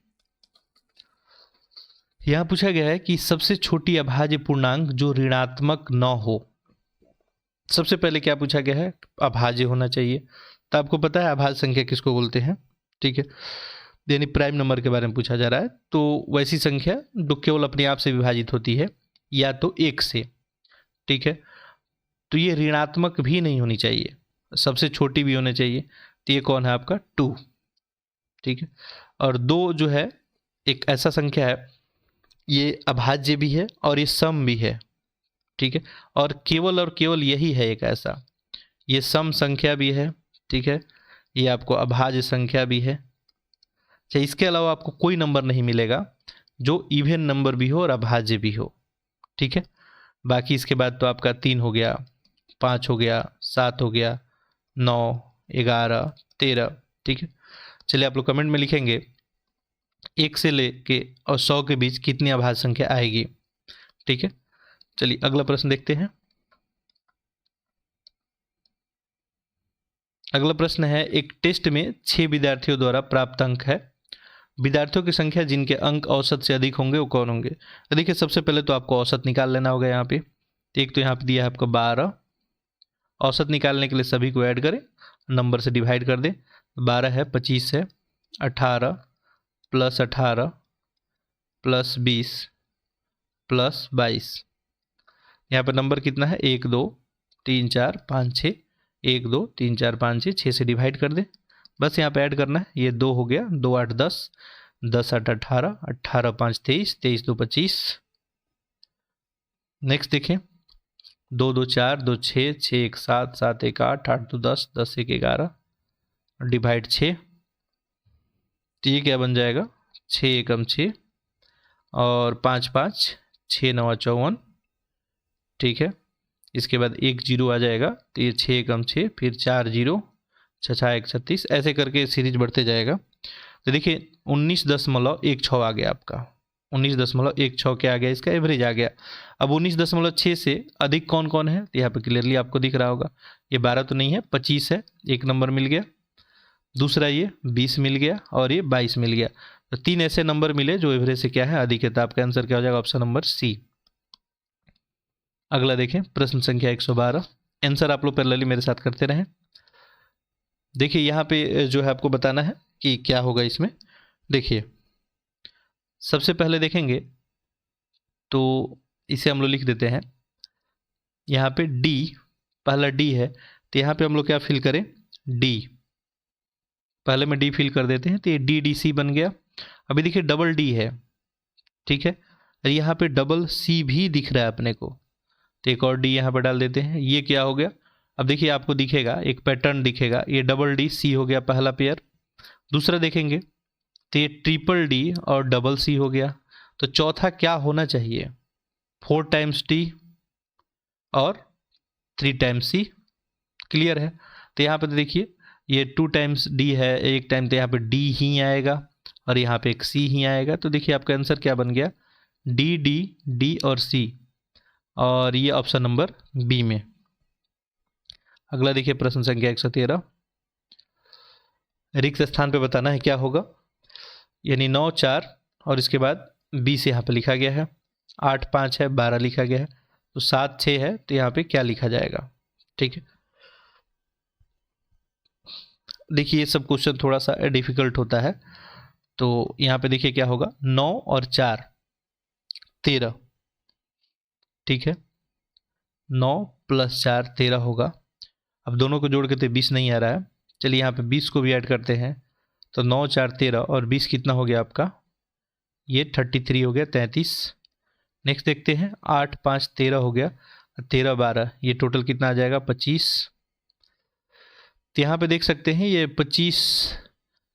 यहाँ पूछा गया है कि सबसे छोटी अभाज्य पूर्णांक जो ऋणात्मक न हो। सबसे पहले क्या पूछा गया है, अभाज्य होना चाहिए। तो आपको पता है अभाज्य संख्या किसको बोलते हैं, ठीक है, यानी प्राइम नंबर के बारे में पूछा जा रहा है। तो वैसी संख्या जो केवल अपने आप से विभाजित होती है या तो 1 से, ठीक है, तो ये ऋणात्मक भी नहीं होनी चाहिए, सबसे छोटी भी होनी चाहिए। तो ये कौन है आपका 2, ठीक है। और 2 जो है एक ऐसा संख्या है, ये अभाज्य भी है और ये सम भी है, ठीक है, और केवल यही है एक ऐसा, ये सम संख्या भी है, ठीक है, ये आपको अभाज्य संख्या भी है। अच्छा, इसके अलावा आपको कोई नंबर नहीं मिलेगा जो इवन नंबर भी हो और अभाज्य भी हो, ठीक है। बाकी इसके बाद तो आपका 3 हो गया, 5 हो गया, 7 हो गया, 9, 11, 13, ठीक है। चलिए आप लोग कमेंट में लिखेंगे 1 से लेके और 100 के बीच कितनी अभाज्य संख्या आएगी, ठीक है। चलिए अगला प्रश्न देखते हैं। अगला प्रश्न है, एक टेस्ट में 6 विद्यार्थियों द्वारा प्राप्त अंक है, विद्यार्थियों की संख्या जिनके अंक औसत से अधिक होंगे वो कौन होंगे। तो देखिए सबसे पहले तो आपको औसत निकाल लेना होगा। यहाँ पे एक तो यहाँ पे दिया है आपका 12, औसत निकालने के लिए सभी को ऐड करें, नंबर से डिवाइड कर दें। 12 है, 25 है, 18 + 18 + 20 + 22, यहाँ पर नंबर कितना है 1 2 3 4 5 6, 1 2 3 4 5 6, 6 से डिवाइड कर दे, बस यहाँ पे ऐड करना है। ये 2 हो गया, 2 8 10, 10 8 18, 18 5 23, 23 2 25। नेक्स्ट देखें, 2 2 4, 2 6, 6 1 7, 7 1 8, 8 2 10, 10 1 11, डिवाइड 6, तो ये क्या बन जाएगा 6 एकम 6, और 5 5, 6 9 54, ठीक है। इसके बाद 1 0 आ जाएगा, तो ये 6 एकम 6, फिर 4 0, 6 6 1 36, ऐसे करके सीरीज बढ़ते जाएगा। तो देखिए 19.16 आ गया आपका, 19.16 क्या आ गया, इसका एवरेज आ गया। अब 19.6 से अधिक कौन कौन है, तो यहाँ पे क्लियरली आपको दिख रहा होगा, ये 12 तो नहीं है, 25 है, एक नंबर मिल गया, दूसरा ये 20 मिल गया, और ये 22 मिल गया। तो 3 ऐसे नंबर मिले जो एवरेज से क्या है अधिक है। तो आपका आंसर क्या हो जाएगा, ऑप्शन नंबर सी। अगला देखें, प्रश्न संख्या 112, आंसर आप लोग पैरेलली मेरे साथ करते रहें। देखिए यहाँ पे जो है आपको बताना है कि क्या होगा इसमें। देखिए सबसे पहले देखेंगे तो इसे हम लोग लिख देते हैं, यहाँ पे D, पहला D है, तो यहाँ पे हम लोग क्या फिल करें, D, पहले में D फिल कर देते हैं, तो ये DDC बन गया। अभी देखिए डबल D है, ठीक है, और यहाँ पे डबल C भी दिख रहा है अपने को, तो एक और D यहाँ पर डाल देते हैं, ये क्या हो गया। अब देखिए आपको दिखेगा एक पैटर्न दिखेगा, ये डबल D C हो गया पहला पेयर। दूसरा देखेंगे तो ये ट्रिपल D और डबल C हो गया। तो चौथा क्या होना चाहिए, 4 टाइम्स D और 3 टाइम्स C, क्लियर है। तो यहाँ पे देखिए ये 2 टाइम्स D है, एक टाइम तो यहाँ पे D ही आएगा और यहाँ पे एक C ही आएगा। तो देखिए आपका आंसर क्या बन गया, D D D और C, और ये ऑप्शन नंबर बी में। अगला देखिए प्रश्न संख्या 113, रिक्त स्थान पे बताना है क्या होगा, यानी 9 4 और इसके बाद 20 यहाँ पे लिखा गया है, 8 5 है, 12 लिखा गया है, तो 7 6 है, तो यहाँ पे क्या लिखा जाएगा। ठीक है, देखिए ये सब क्वेश्चन थोड़ा सा डिफिकल्ट होता है। तो यहाँ पे देखिए क्या होगा, 9 और 4 13, ठीक है, 9 + 4 13 होगा। अब दोनों को जोड़ के तो 20 नहीं आ रहा है, चलिए यहाँ पे 20 को भी ऐड करते हैं, तो 9 4 13 और 20 कितना हो गया आपका, ये 33 हो गया, 33। नेक्स्ट देखते हैं, 8 5 13 हो गया, 13 12, ये टोटल कितना आ जाएगा, 25। तो यहाँ पे देख सकते हैं ये 25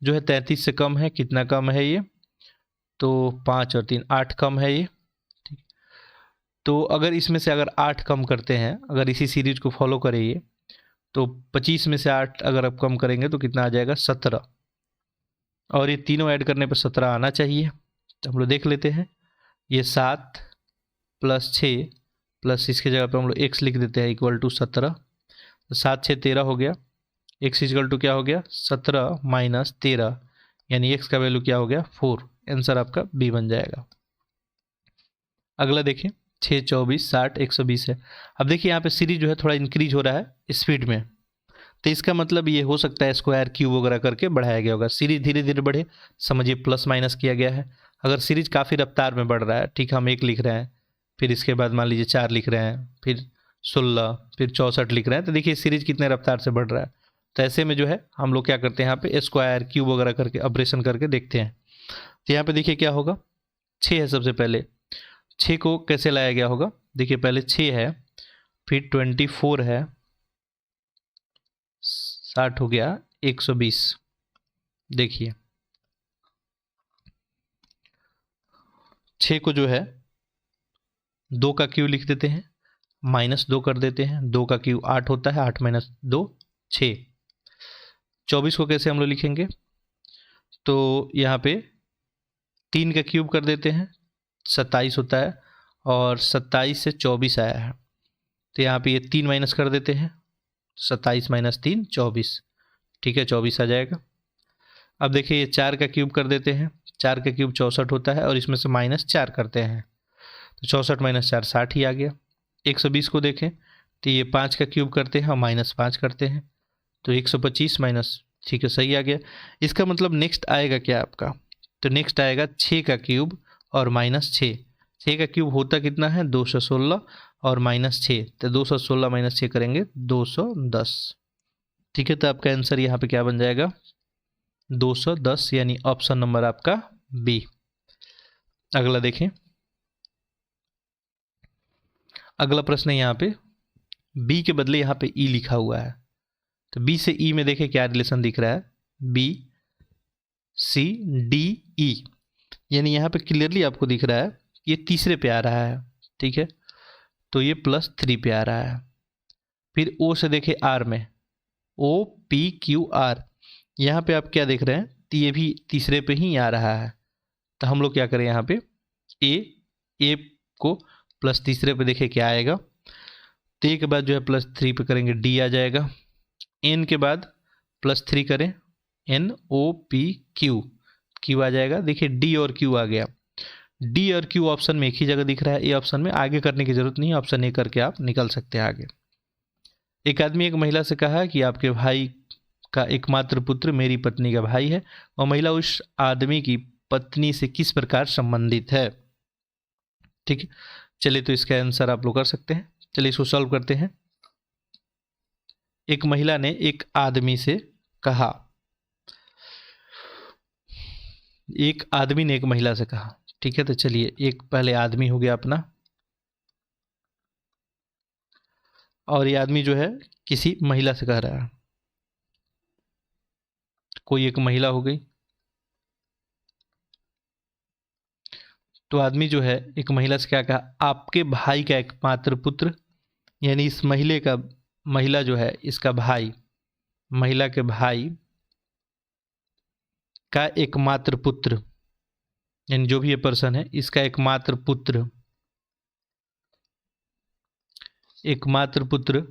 जो है 33 से कम है, कितना कम है ये, तो 5 और 3 8 कम है ये। ठीक, तो अगर इसमें से अगर 8 कम करते हैं, अगर इसी सीरीज को फॉलो करेंगे, तो 25 में से 8 अगर आप कम करेंगे तो कितना आ जाएगा, 17, और ये तीनों ऐड करने पर 17 आना चाहिए। तो हम लोग देख लेते हैं, ये 7 + 6 प्लस इसके जगह पे हम लोग x लिख देते हैं = 17, तो 7 6 13 हो गया, x = क्या हो गया, 17 - 13, यानी x का वैल्यू क्या हो गया, 4। आंसर आपका बी बन जाएगा। अगला देखिए, 6 24 60 120 है। अब देखिए यहाँ पे सीरीज जो है थोड़ा इंक्रीज हो रहा है स्पीड में, तो इसका मतलब ये हो सकता है स्क्वायर क्यूब वगैरह करके बढ़ाया गया होगा। सीरीज धीरे धीरे बढ़े, समझिए प्लस माइनस किया गया है। अगर सीरीज काफ़ी रफ्तार में बढ़ रहा है, ठीक, हम 1 लिख रहे हैं, फिर इसके बाद मान लीजिए 4 लिख रहे हैं, फिर 16, फिर 64 लिख रहे हैं, तो देखिए सीरीज कितने रफ्तार से बढ़ रहा है। तो ऐसे में जो है हम लोग क्या करते हैं, यहाँ पे स्क्वायर क्यूब वगैरह करके ऑपरेशन करके देखते हैं। तो यहाँ पे देखिए क्या होगा, 6 है सबसे पहले, 6 को कैसे लाया गया होगा, देखिए पहले 6 है, फिर 24 है, 60 हो गया, 120। देखिए 6 को जो है 2 का क्यू लिख देते हैं, -2 कर देते हैं, 2 का क्यू 8 होता है, 8 - 2 6। 24 को कैसे हम लोग लिखेंगे, तो यहाँ पे 3 का क्यूब कर देते हैं, 27 होता है, और 27 से 24 आया है, तो यहाँ पे ये 3 माइनस कर देते हैं, 27 - 3 24, ठीक है, 24 आ जाएगा। अब देखिए ये 4 का क्यूब कर देते हैं, 4 का क्यूब 64 होता है, और इसमें से -4 करते हैं, तो 64 - 4 60 ही आ गया। 120 को देखें तो ये 5 का क्यूब करते हैं और -5 करते हैं, तो 125 माइनस, ठीक है, सही आ गया। इसका मतलब नेक्स्ट आएगा क्या आपका, तो नेक्स्ट आएगा 6 का क्यूब और -6। 6 का क्यूब होता कितना है, 216, और -6, तो 216 - 6 करेंगे 210, ठीक है। तो आपका आंसर यहाँ पे क्या बन जाएगा, 210, यानी ऑप्शन नंबर आपका बी। अगला देखें, अगला प्रश्न है यहाँ पे, बी के बदले यहाँ पे ई लिखा हुआ है, तो बी से ई में देखें क्या रिलेशन दिख रहा है, बी सी डी ई, यानी यहाँ पे क्लियरली आपको दिख रहा है ये तीसरे पे आ रहा है, ठीक है, तो ये +3 पे आ रहा है। फिर ओ से देखें आर में, ओ पी क्यू आर, यहाँ पे आप क्या देख रहे हैं, तो ये भी तीसरे पे ही आ रहा है, तो हम लोग क्या करें, यहाँ पे ए को प्लस तीसरे पे देखें क्या आएगा, तो ए के बाद जो है +3 पे करेंगे डी आ जाएगा, एन के बाद +3 करें N O P Q, Q आ जाएगा। देखिए डी और क्यू आ गया, डी और क्यू ऑप्शन में एक ही जगह दिख रहा है, ए ऑप्शन में, आगे करने की जरूरत नहीं है, ऑप्शन ए करके आप निकल सकते हैं आगे। एक आदमी एक महिला से कहा कि आपके भाई का एकमात्र पुत्र मेरी पत्नी का भाई है, और महिला उस आदमी की पत्नी से किस प्रकार संबंधित है, ठीक है। चलिए तो इसका आंसर आप लोग कर सकते हैं, चलिए इसको सॉल्व करते हैं। एक महिला ने एक आदमी से कहा, एक आदमी ने एक महिला से कहा, ठीक है, तो चलिए एक पहले आदमी हो गया अपना, और ये आदमी जो है किसी महिला से कह रहा है, कोई एक महिला हो गई, तो आदमी जो है एक महिला से क्या कहा, आपके भाई का एकमात्र पुत्र, यानी इस महिला जो है इसका भाई, महिला के भाई का एकमात्र पुत्र, यानी जो भी ये पर्सन है इसका एकमात्र पुत्र, एकमात्र पुत्र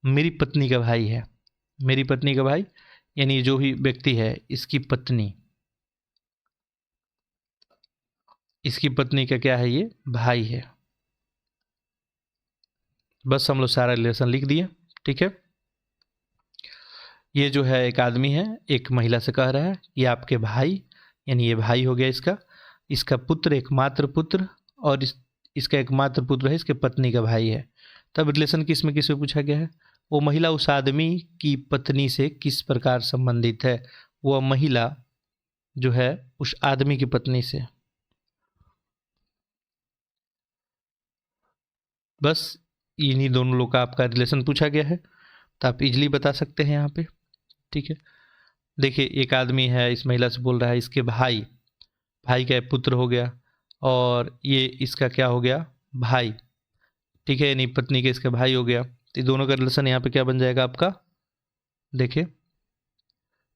मेरी पत्नी का भाई है, मेरी पत्नी का भाई यानी जो भी व्यक्ति है इसकी पत्नी, इसकी पत्नी का क्या है, ये भाई है। बस हम लोग सारा रिलेशन लिख दिए। ठीक है, ये जो है एक आदमी है, एक महिला से कह रहा है ये आपके भाई, यानी ये भाई हो गया इसका, इसका पुत्र एकमात्र पुत्र, और इसका एकमात्र पुत्र है इसके पत्नी का भाई है। तब रिलेशन किस में पूछा गया है, वो महिला उस आदमी की पत्नी से किस प्रकार संबंधित है, वह महिला जो है उस आदमी की पत्नी से। बस इन्हीं दोनों लोग का आपका रिलेशन पूछा गया है, तो आप इजीली बता सकते हैं यहाँ पे। ठीक है, देखिए एक आदमी है, इस महिला से बोल रहा है इसके भाई, भाई का पुत्र हो गया, और ये इसका क्या हो गया, भाई। ठीक है, यानी पत्नी के इसका भाई हो गया। तो ये दोनों का रिलेशन यहाँ पे क्या बन जाएगा आपका, देखिए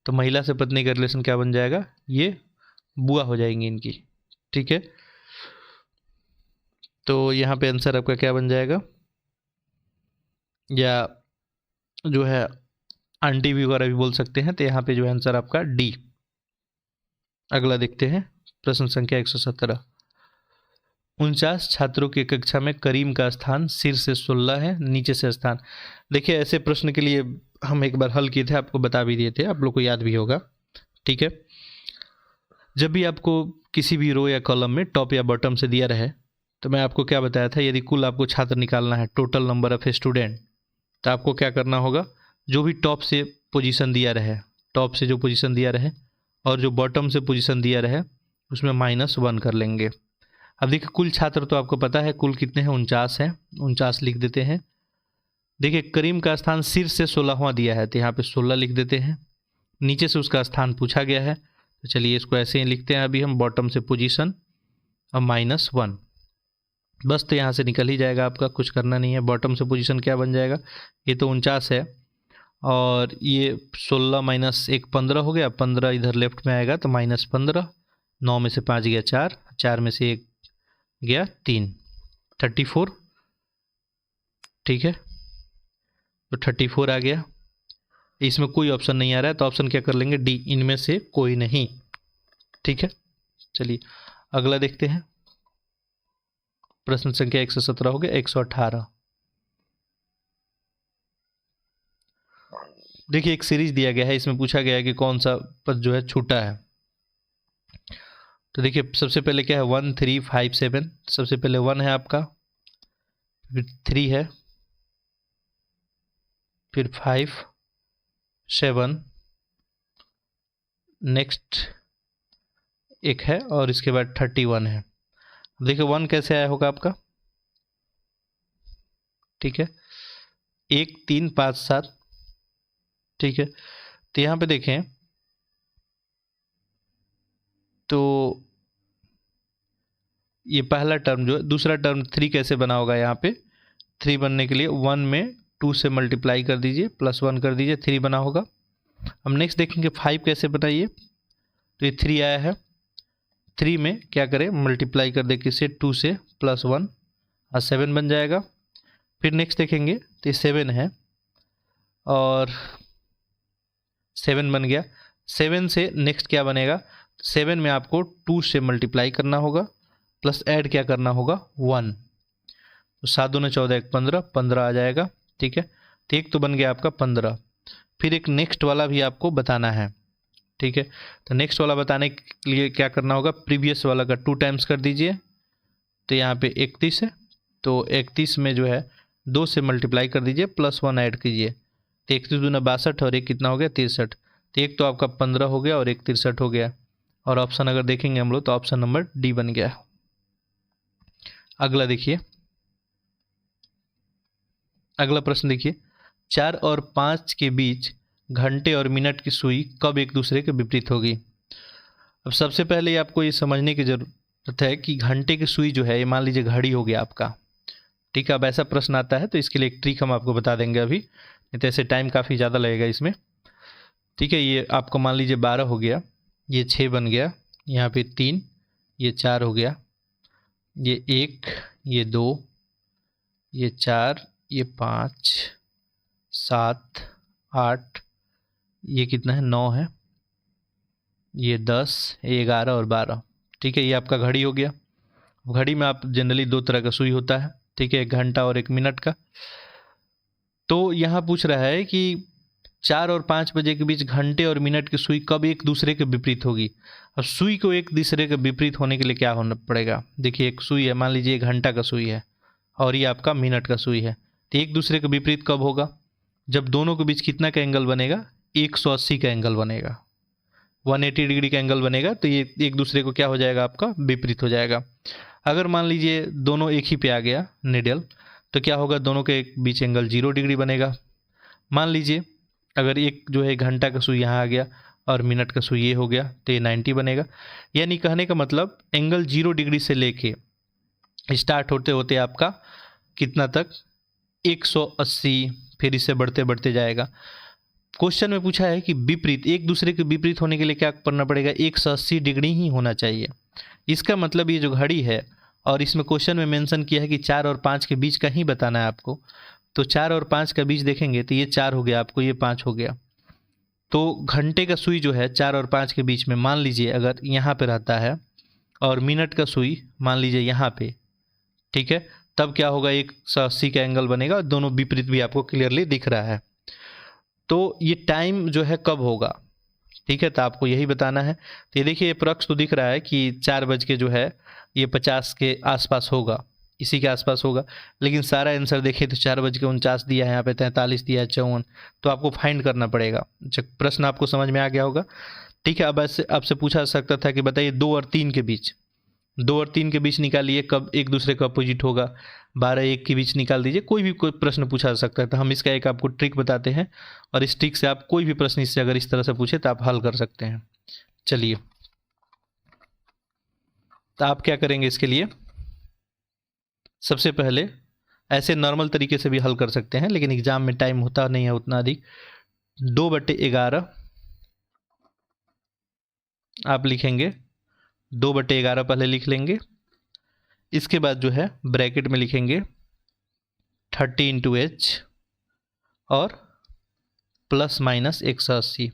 तो महिला से पत्नी का रिलेशन क्या बन जाएगा, ये बुआ हो जाएंगी इनकी। ठीक है, तो यहाँ पे आंसर आपका क्या बन जाएगा, या जो है आंटी भी वगैरह भी बोल सकते हैं, तो यहाँ पे जो है आंसर आपका डी। अगला देखते हैं प्रश्न संख्या 117। 49 छात्रों की कक्षा में करीम का स्थान सिर से 16 है, नीचे से स्थान। देखिए ऐसे प्रश्न के लिए हम एक बार हल किए थे, आपको बता भी दिए थे, आप लोग को याद भी होगा। ठीक है, जब भी आपको किसी भी रो या कॉलम में टॉप या बॉटम से दिया रहे, तो मैं आपको क्या बताया था, यदि कुल आपको छात्र निकालना है, टोटल नंबर ऑफ स्टूडेंट, तो आपको क्या करना होगा, जो भी टॉप से पोजीशन दिया रहे, टॉप से जो पोजीशन दिया रहे और जो बॉटम से पोजीशन दिया रहे, उसमें -1 कर लेंगे। अब देखिए कुल छात्र तो आपको पता है कुल कितने हैं, 49 हैं, 49 लिख देते हैं। देखिए करीम का स्थान सिर से 16वां दिया है, तो यहाँ पे 16 लिख देते हैं। नीचे से उसका स्थान पूछा गया है, तो चलिए इसको ऐसे ही लिखते हैं अभी हम, बॉटम से पोजीशन और -1। बस तो यहाँ से निकल ही जाएगा आपका, कुछ करना नहीं है। बॉटम से पोजीशन क्या बन जाएगा, ये तो 49 है, और ये 16 - 1 15 हो गया, 15 इधर लेफ्ट में आएगा तो -15, 9 में से 5 गया 4, 4 में से 1 गया 3, 34। ठीक है, तो 34 आ गया। इसमें कोई ऑप्शन नहीं आ रहा है, तो ऑप्शन क्या कर लेंगे, डी, इनमें से कोई नहीं। ठीक है, चलिए अगला देखते हैं। प्रश्न संख्या 117 हो गया। 118, देखिए एक सीरीज दिया गया है, इसमें पूछा गया है कि कौन सा पद जो है छूटा है। तो देखिए सबसे पहले क्या है, 1 3 5 7, सबसे पहले 1 है आपका, फिर 3 है, फिर 5 7, नेक्स्ट एक है, और इसके बाद 31 है। देखिए 1 कैसे आया होगा आपका, ठीक है, 1 3 5 7। ठीक है, तो यहाँ पे देखें तो ये पहला टर्म जो है, दूसरा टर्म 3 कैसे बना होगा, यहाँ पे 3 बनने के लिए 1 में 2 से मल्टीप्लाई कर दीजिए, +1 कर दीजिए, 3 बना होगा। अब नेक्स्ट देखेंगे 5 कैसे बनाइए, तो ये 3 आया है, 3 में क्या करें, मल्टीप्लाई कर दे किससे, 2 से, +1 और 7 बन जाएगा। फिर नेक्स्ट देखेंगे तो ये 7 है, और 7 बन गया। 7 से नेक्स्ट क्या बनेगा, 7 में आपको 2 से मल्टीप्लाई करना होगा, प्लस ऐड क्या करना होगा, 1, तो 7 दूने 14, 1 15, 15 आ जाएगा। ठीक है, तो एक तो बन गया आपका 15। फिर एक नेक्स्ट वाला भी आपको बताना है। ठीक है, तो नेक्स्ट वाला बताने के लिए क्या करना होगा, प्रीवियस वाला का 2 टाइम्स कर दीजिए, तो यहाँ पे 31 है, तो 31 में जो है 2 से मल्टीप्लाई कर दीजिए, +1 ऐड कीजिए, तो 31 दूना 62, और एक कितना हो गया, 63। तो एक तो आपका 15 हो गया और एक 63 हो गया, और ऑप्शन अगर देखेंगे हम लोग तो ऑप्शन नंबर डी बन गया। अगला देखिए, अगला प्रश्न देखिए, 4 और 5 के बीच घंटे और मिनट की सुई कब एक दूसरे के विपरीत होगी। अब सबसे पहले आपको ये समझने की जरूरत है कि घंटे की सुई जो है, ये मान लीजिए घड़ी हो गया आपका। ठीक है, अब ऐसा प्रश्न आता है तो इसके लिए एक ट्रिक हम आपको बता देंगे अभी, नहीं तो ऐसे टाइम काफ़ी ज़्यादा लगेगा इसमें। ठीक है, ये आपको मान लीजिए 12 हो गया, ये 6 बन गया, यहाँ पे 3, ये 4 हो गया, ये 1, ये 2, ये 4, ये 5 7 8, ये कितना है, 9 है, ये 10, ये 11 और 12। ठीक है, ये आपका घड़ी हो गया। घड़ी में आप जनरली दो तरह का सुई होता है, ठीक है, 1 घंटा और 1 मिनट का। तो यहाँ पूछ रहा है कि 4 और 5 बजे के बीच घंटे और मिनट की सुई कब एक दूसरे के विपरीत होगी। अब सुई को एक दूसरे के विपरीत होने के लिए क्या होना पड़ेगा। देखिए, एक सुई है, मान लीजिए 1 घंटा का सुई है और ये आपका मिनट का सुई है, तो एक दूसरे के विपरीत कब होगा, जब दोनों के बीच कितना का एंगल बनेगा, 180 का एंगल बनेगा, 180 डिग्री का एंगल बनेगा। तो ये एक दूसरे को क्या हो जाएगा, आपका विपरीत हो जाएगा। अगर मान लीजिए दोनों एक ही पे आ गया निडल, तो क्या होगा, दोनों के बीच एंगल 0 डिग्री बनेगा। मान लीजिए अगर एक जो है घंटा का सुई यहाँ आ गया और मिनट का सुई ये हो गया, तो ये 90 बनेगा। यानी कहने का मतलब एंगल 0 डिग्री से लेके स्टार्ट होते होते आपका कितना तक, 180, फिर इससे बढ़ते बढ़ते जाएगा। क्वेश्चन में पूछा है कि विपरीत, एक दूसरे के विपरीत होने के लिए क्या करना पड़ेगा, 180 डिग्री ही होना चाहिए। इसका मतलब ये जो घड़ी है, और इसमें क्वेश्चन में मेंशन किया है कि 4 और 5 के बीच का ही बताना है आपको, तो 4 और 5 का बीच देखेंगे तो ये 4 हो गया आपको, ये 5 हो गया। तो घंटे का सुई जो है 4 और 5 के बीच में, मान लीजिए अगर यहाँ पे रहता है, और मिनट का सुई मान लीजिए यहाँ पे, ठीक है, तब क्या होगा, 180 का एंगल बनेगा। दोनों विपरीत भी आपको क्लियरली दिख रहा है। तो ये टाइम जो है कब होगा, ठीक है, तो आपको यही बताना है। तो ये देखिए, अप्रॉक्स तो दिख रहा है कि 4 बज के जो है ये 50 के आसपास होगा, इसी के आसपास होगा। लेकिन सारा आंसर देखें तो 4 बज के 49 दिया है, यहाँ पे 43 दिया है, 54। तो आपको फाइंड करना पड़ेगा। प्रश्न आपको समझ में आ गया होगा, ठीक है। अब ऐसे आपसे पूछा जा सकता था कि बताइए 2 और 3 के बीच, 2 और 3 के बीच निकालिए कब एक दूसरे का अपोजिट होगा, 12-1 के बीच निकाल दीजिए। कोई प्रश्न पूछा जा सकता है, तो हम इसका एक आपको ट्रिक बताते हैं, और इस ट्रिक से आप कोई भी प्रश्न इससे अगर इस तरह से पूछे तो आप हल कर सकते हैं। चलिए, तो आप क्या करेंगे इसके लिए, सबसे पहले ऐसे नॉर्मल तरीके से भी हल कर सकते हैं, लेकिन एग्जाम में टाइम होता नहीं है उतना अधिक। 2/11 आप लिखेंगे, 2/11 पहले लिख लेंगे। इसके बाद जो है ब्रैकेट में लिखेंगे 30 × h और ±180।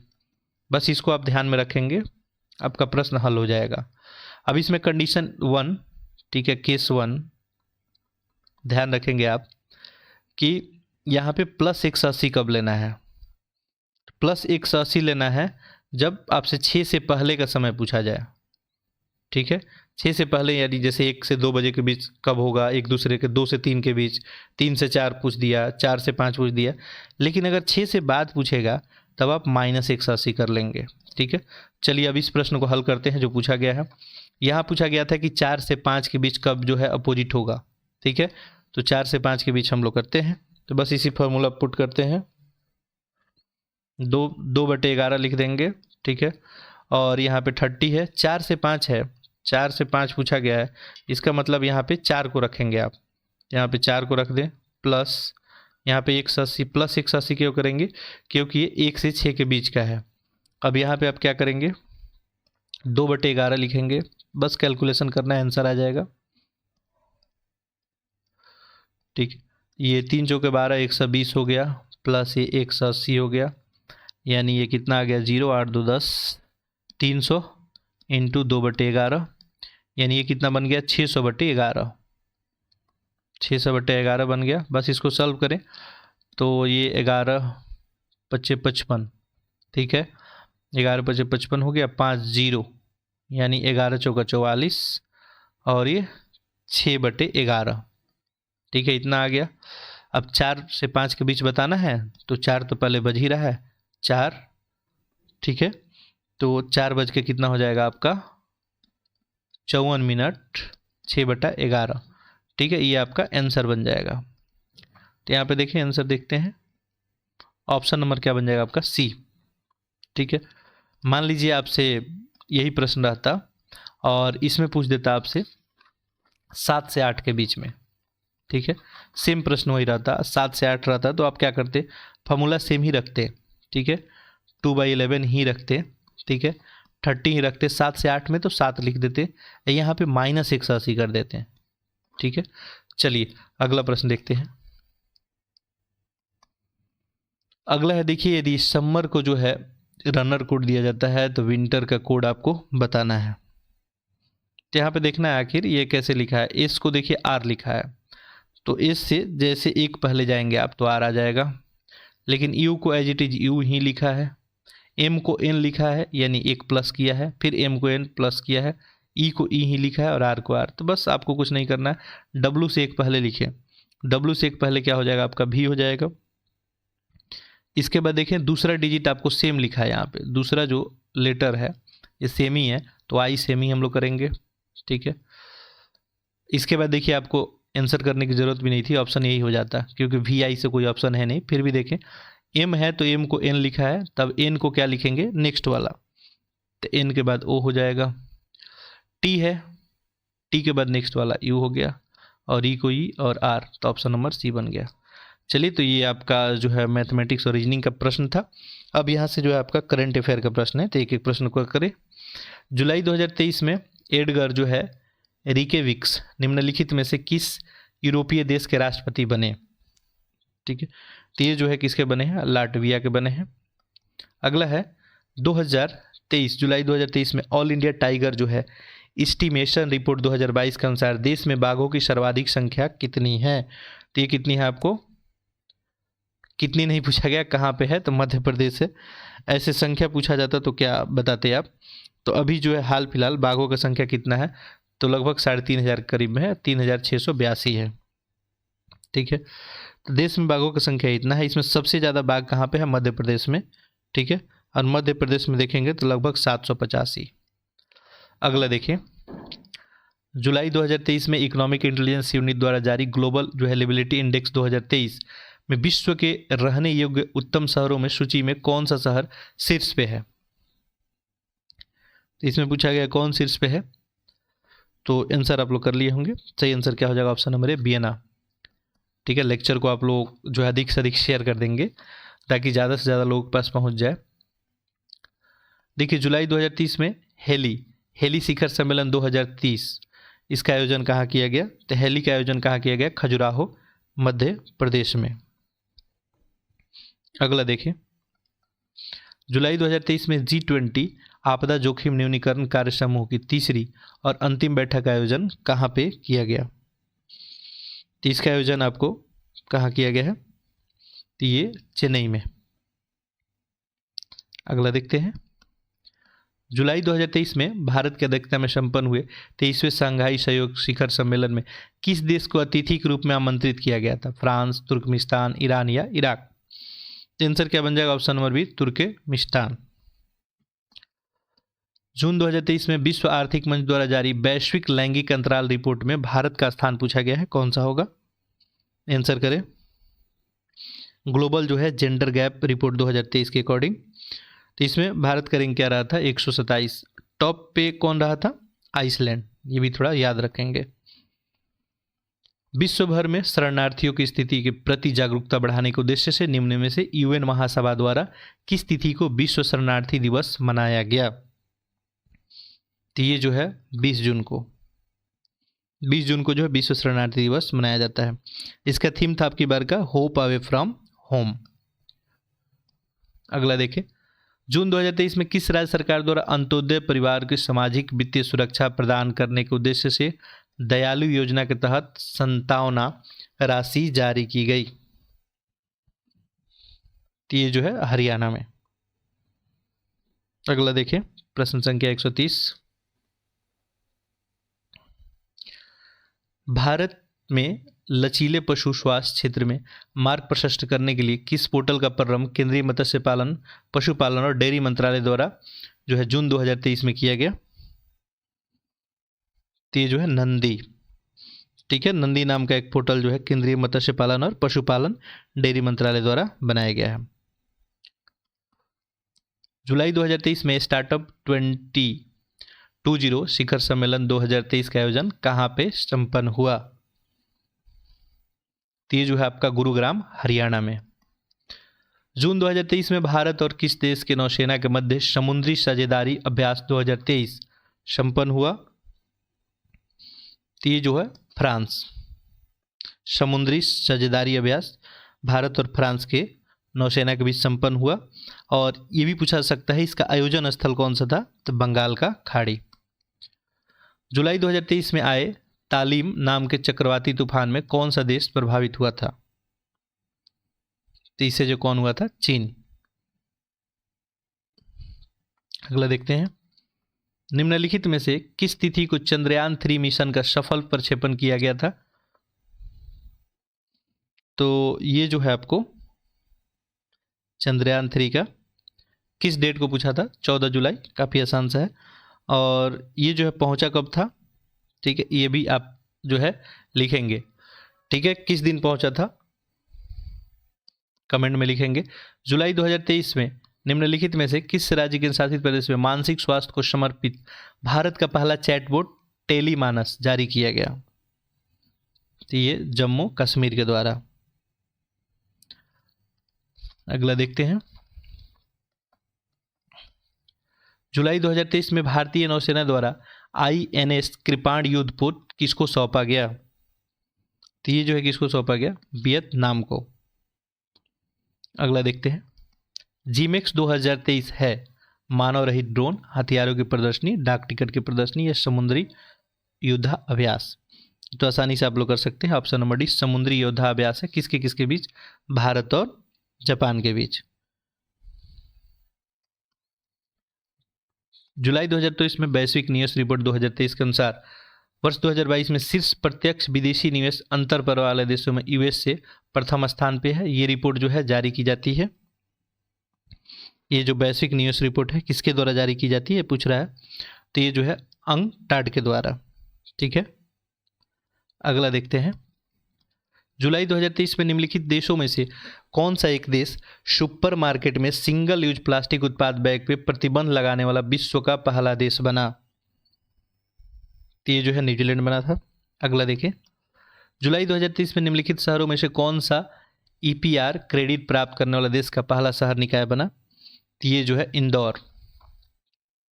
बस इसको आप ध्यान में रखेंगे, आपका प्रश्न हल हो जाएगा। अब इसमें कंडीशन 1, ठीक है, केस 1 ध्यान रखेंगे आप कि यहाँ पे +180 कब लेना है। +180 लेना है जब आपसे 6 से पहले का समय पूछा जाए, ठीक है। 6 से पहले यानी जैसे 1 से 2 बजे के बीच कब होगा, एक दूसरे के 2 से 3 के बीच, 3 से 4 पूछ दिया, 4 से 5 पूछ दिया। लेकिन अगर 6 से बाद पूछेगा तब आप -180 कर लेंगे, ठीक है। चलिए अब इस प्रश्न को हल करते हैं जो पूछा गया है। यहाँ पूछा गया था कि 4 से 5 के बीच कब जो है अपोजिट होगा, ठीक है। तो 4 से 5 के बीच हम लोग करते हैं, तो बस इसी फॉर्मूला पुट करते हैं, 2/11 लिख देंगे, ठीक है। और यहाँ पे 30 है, 4 से 5 है, 4 से 5 पूछा गया है, इसका मतलब यहाँ पे 4 को रखेंगे आप, यहाँ पे 4 को रख दें, प्लस यहाँ पे 180, +180 क्यों करेंगे, क्योंकि ये 1 से 6 के बीच का है। अब यहाँ पे आप क्या करेंगे, 2/11 लिखेंगे, बस कैलकुलेशन करना है, आंसर आ जाएगा, ठीक। ये 3 चौके 12, 120 हो गया, प्लस ये 180 हो गया, यानी ये कितना आ गया, 0, 8 2 10, 300 × 2/11, यानी ये कितना बन गया, 600/11, 600/11 बन गया। बस इसको सॉल्व करें तो ये 11 × 5 = 55, ठीक है, 11 × 5 = 55 हो गया, 5 0, यानी 11 चौका 44, और ये 6/11, ठीक है, इतना आ गया। अब 4 से 5 के बीच बताना है, तो 4 तो पहले बज ही रहा है, 4, ठीक है। तो 4 बज के कितना हो जाएगा आपका, 54 मिनट, 6/11, ठीक है, ये आपका आंसर बन जाएगा। तो यहाँ पे देखिए आंसर देखते हैं, ऑप्शन नंबर क्या बन जाएगा आपका, सी, ठीक है। मान लीजिए आपसे यही प्रश्न रहता और इसमें पूछ देता आपसे 7 से 8 के बीच में, ठीक है, सेम प्रश्न वही रहता, 7 से 8 रहता, तो आप क्या करते, फॉर्मूला सेम ही रखते, ठीक है, 2/11 ही रखते, ठीक है, 30 ही रखते। 7 से 8 में तो 7 लिख देते, यहाँ पे -180 कर देते हैं, ठीक है। चलिए अगला प्रश्न देखते हैं। अगला है, देखिए यदि समर को जो है रनर कोड दिया जाता है तो विंटर का कोड आपको बताना है। तो यहाँ पे देखना है आखिर ये कैसे लिखा है। एस को देखिए आर लिखा है, तो एस से जैसे एक पहले जाएंगे आप तो आर आ जाएगा, लेकिन यू को एज इट इज यू ही लिखा है। एम को एन लिखा है यानी एक प्लस किया है, फिर एम को एन प्लस किया है, ई को ई ही लिखा है और आर को आर। तो बस आपको कुछ नहीं करना है, डब्लू से एक पहले लिखें। डब्लू से एक पहले क्या हो जाएगा आपका भी हो जाएगा। इसके बाद देखें दूसरा डिजिट आपको सेम लिखा है, यहाँ पे दूसरा जो लेटर है ये सेम ही है, तो आई सेम ही हम लोग करेंगे, ठीक है। इसके बाद देखिए आपको आंसर करने की ज़रूरत भी नहीं थी, ऑप्शन यही हो जाता क्योंकि वी आई से कोई ऑप्शन है नहीं। फिर भी देखें एम है तो एम को एन लिखा है, तब एन को क्या लिखेंगे नेक्स्ट वाला, तो एन के बाद ओ हो जाएगा। टी है, टी के बाद नेक्स्ट वाला यू हो गया, और ई को ई और आर, तो ऑप्शन नंबर सी बन गया। चलिए, तो ये आपका जो है मैथमेटिक्स और रीजनिंग का प्रश्न था। अब यहाँ से जो है आपका करंट अफेयर का प्रश्न है, तो एक एक प्रश्न को करें। जुलाई 2023 में एडगर जो है रिकेविक्स निम्नलिखित में से किस यूरोपीय देश के राष्ट्रपति बने, ठीक है। तो ये जो है किसके बने हैं, लाटविया के बने हैं। अगला है 2023 जुलाई 2023 में ऑल इंडिया टाइगर जो है एस्टिमेशन रिपोर्ट 2022 के अनुसार देश में बाघों की सर्वाधिक संख्या कितनी है। तो ये कितनी है, आपको कितनी नहीं पूछा गया, कहाँ पे है, तो मध्य प्रदेश है। ऐसे संख्या पूछा जाता तो क्या बताते आप। तो अभी जो है हाल फिलहाल बाघों का संख्या कितना है, तो लगभग 3,500 करीब में है, 3,682 है, ठीक है। तो देश में बाघों का संख्या इतना है। इसमें सबसे ज़्यादा बाघ कहाँ पे है, मध्य प्रदेश में, ठीक है। और मध्य प्रदेश में देखेंगे तो लगभग 785। अगला देखिए, जुलाई 2023 में इकोनॉमिक इंटेलिजेंस यूनिट द्वारा जारी ग्लोबल जो है लिबिलिटी इंडेक्स 2023 में विश्व के रहने योग्य उत्तम शहरों में सूची में कौन सा शहर शीर्ष पे है। तो इसमें पूछा गया कौन शीर्ष पे है, तो आंसर आप लोग कर लिए होंगे। सही आंसर क्या हो जाएगा, ऑप्शन नंबर ए वियना, ठीक है। लेक्चर को आप लोग जो है अधिक से अधिक शेयर कर देंगे ताकि ज़्यादा से ज़्यादा लोगों के पास पहुंच जाए। देखिए जुलाई 2030 में हेली शिखर सम्मेलन 2030 इसका आयोजन कहाँ किया गया, तो हेली का आयोजन कहाँ किया गया, खजुराहो मध्य प्रदेश में। अगला देखिए, जुलाई 2023 में G20 आपदा जोखिम न्यूनीकरण कार्य समूह की तीसरी और अंतिम बैठक का आयोजन कहाँ पे किया गया। तो इसका आयोजन आपको कहाँ किया गया है, तो ये चेन्नई में। अगला देखते हैं, जुलाई 2023 में भारत की अध्यक्षता में संपन्न हुए 23वें शंघाई सहयोग शिखर सम्मेलन में किस देश को अतिथि के रूप में आमंत्रित किया गया था, फ्रांस, तुर्कमेनिस्तान, ईरान या इराक। आंसर क्या बन जाएगा, ऑप्शन नंबर बी तुर्कमेनिस्तान। जून 2023 में विश्व आर्थिक मंच द्वारा जारी वैश्विक लैंगिक अंतराल रिपोर्ट में भारत का स्थान पूछा गया है, कौन सा होगा। आंसर करें, ग्लोबल जो है जेंडर गैप रिपोर्ट 2023 के अकॉर्डिंग। तो इसमें भारत का रैंक क्या रहा था, 127। टॉप पे कौन रहा था, आइसलैंड, ये भी थोड़ा याद रखेंगे। विश्व भर में शरणार्थियों की स्थिति के प्रति जागरूकता बढ़ाने के उद्देश्य से निम्न में से यूएन महासभा द्वारा किस तिथि को विश्व शरणार्थी दिवस मनाया गया। तो ये जो है 20 जून को जो है विश्व शरणार्थी दिवस मनाया जाता है। इसका थीम था आपकी बार का होप अवे फ्रॉम होम। अगला देखें, जून 2023 में किस राज्य सरकार द्वारा अंत्योदय परिवार की सामाजिक वित्तीय सुरक्षा प्रदान करने के उद्देश्य से दयालु योजना के तहत 57 राशि जारी की गई। तो ये जो है हरियाणा में। अगला देखें, प्रश्न संख्या 130, भारत में लचीले पशु स्वास्थ्य क्षेत्र में मार्ग प्रशस्त करने के लिए किस पोर्टल का प्रारंभ केंद्रीय मत्स्य पालन, पशुपालन और डेयरी मंत्रालय द्वारा जो है जून 2023 में किया गया। तो ये जो है नंदी, ठीक है, नंदी नाम का एक पोर्टल जो है केंद्रीय मत्स्य पालन और पशुपालन डेयरी मंत्रालय द्वारा बनाया गया है। जुलाई 2023 में स्टार्टअप 2020 शिखर सम्मेलन 2023 का आयोजन कहाँ पे संपन्न हुआ। तो ये जो है आपका गुरुग्राम हरियाणा में। जून 2023 में भारत और किस देश के नौसेना के मध्य समुद्री साझेदारी अभ्यास 2023 संपन्न हुआ। तो ये जो है फ्रांस, समुद्री साझेदारी अभ्यास भारत और फ्रांस के नौसेना के बीच संपन्न हुआ। और ये भी पूछा सकता है इसका आयोजन स्थल कौन सा था, तो बंगाल का खाड़ी। जुलाई 2023 में आए तालीम नाम के चक्रवाती तूफान में कौन सा देश प्रभावित हुआ था, तो इससे जो कौन हुआ था, चीन। अगला देखते हैं, निम्नलिखित में से किस तिथि को चंद्रयान 3 मिशन का सफल प्रक्षेपण किया गया था, तो ये जो है आपको चंद्रयान 3 का किस डेट को पूछा था, 14 जुलाई, काफ़ी आसान सा है। और ये जो है पहुंचा कब था, ठीक है, ये भी आप जो है लिखेंगे, ठीक है, किस दिन पहुंचा था कमेंट में लिखेंगे। जुलाई 2023 में निम्नलिखित में से किस राज्य के शासित प्रदेश में मानसिक स्वास्थ्य को समर्पित भारत का पहला चैटबॉट टेलीमानस जारी किया गया, तो ये जम्मू कश्मीर के द्वारा। अगला देखते हैं, जुलाई 2023 में भारतीय नौसेना द्वारा INS कृपाण युद्धपोत किसको सौंपा गया, तो ये जो है किसको सौंपा गया, वियतनाम को। अगला देखते हैं, जीमेक्स 2023 है मानव रहित ड्रोन, हथियारों की प्रदर्शनी, डाक टिकट की प्रदर्शनी या समुद्री युद्धाभ्यास, तो आसानी से आप लोग कर सकते हैं। ऑप्शन नंबर डी समुद्री युद्धाभ्यास है, किसके किसके बीच, भारत और जापान के बीच। जुलाई 2023 में वैश्विक निवेश रिपोर्ट 2023 के अनुसार वर्ष 2022 में शीर्ष प्रत्यक्ष विदेशी निवेश अंतर पर वाले देशों में यूएस से प्रथम स्थान पे है। ये रिपोर्ट जो है जारी की जाती है, ये जो वैश्विक निवेश रिपोर्ट है किसके द्वारा जारी की जाती है पूछ रहा है, तो ये जो है UNCTAD के द्वारा, ठीक है। अगला देखते हैं, जुलाई 2023 में निम्नलिखित देशों में से कौन सा एक देश सुपर मार्केट में सिंगल यूज प्लास्टिक उत्पाद बैग पे प्रतिबंध लगाने वाला विश्व का पहला देश बना, तो ये जो है न्यूजीलैंड बना था। अगला देखें, जुलाई 2023 में निम्नलिखित शहरों में से कौन सा EPR क्रेडिट प्राप्त करने वाला देश का पहला शहर निकाय बना, तो ये जो है इंदौर,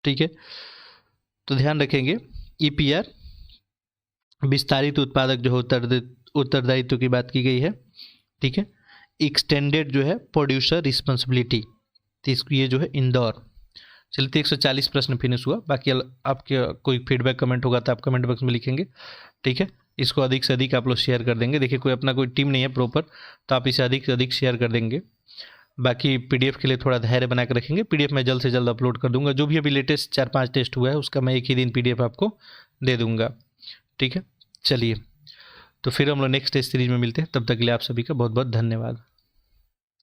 ठीक है। तो ध्यान रखेंगे EPR विस्तारित उत्पादक जो उत्तरदायित्व की बात की गई है, ठीक है। एक्सटेंडेड जो है प्रोड्यूसर रिस्पॉन्सिबिलिटी, तो इसको ये जो है इंदौर। चलिए 140 प्रश्न फिनिश हुआ। बाकी आपके कोई फीडबैक कमेंट होगा तो आप कमेंट बॉक्स में लिखेंगे, ठीक है। इसको अधिक से अधिक आप लोग शेयर कर देंगे। देखिए कोई अपना कोई टीम नहीं है प्रॉपर, तो आप इसे अधिक से अधिक शेयर कर देंगे। बाकी PDF के लिए थोड़ा धैर्य बना के रखेंगे, PDF मैं जल्द से जल्द अपलोड कर दूंगा। जो भी अभी लेटेस्ट 4-5 टेस्ट हुआ है उसका मैं एक ही दिन PDF आपको दे दूंगा, ठीक है। चलिए तो फिर हम लोग नेक्स्ट टेस्ट सीरीज में मिलते हैं, तब तक के लिए आप सभी का बहुत बहुत धन्यवाद।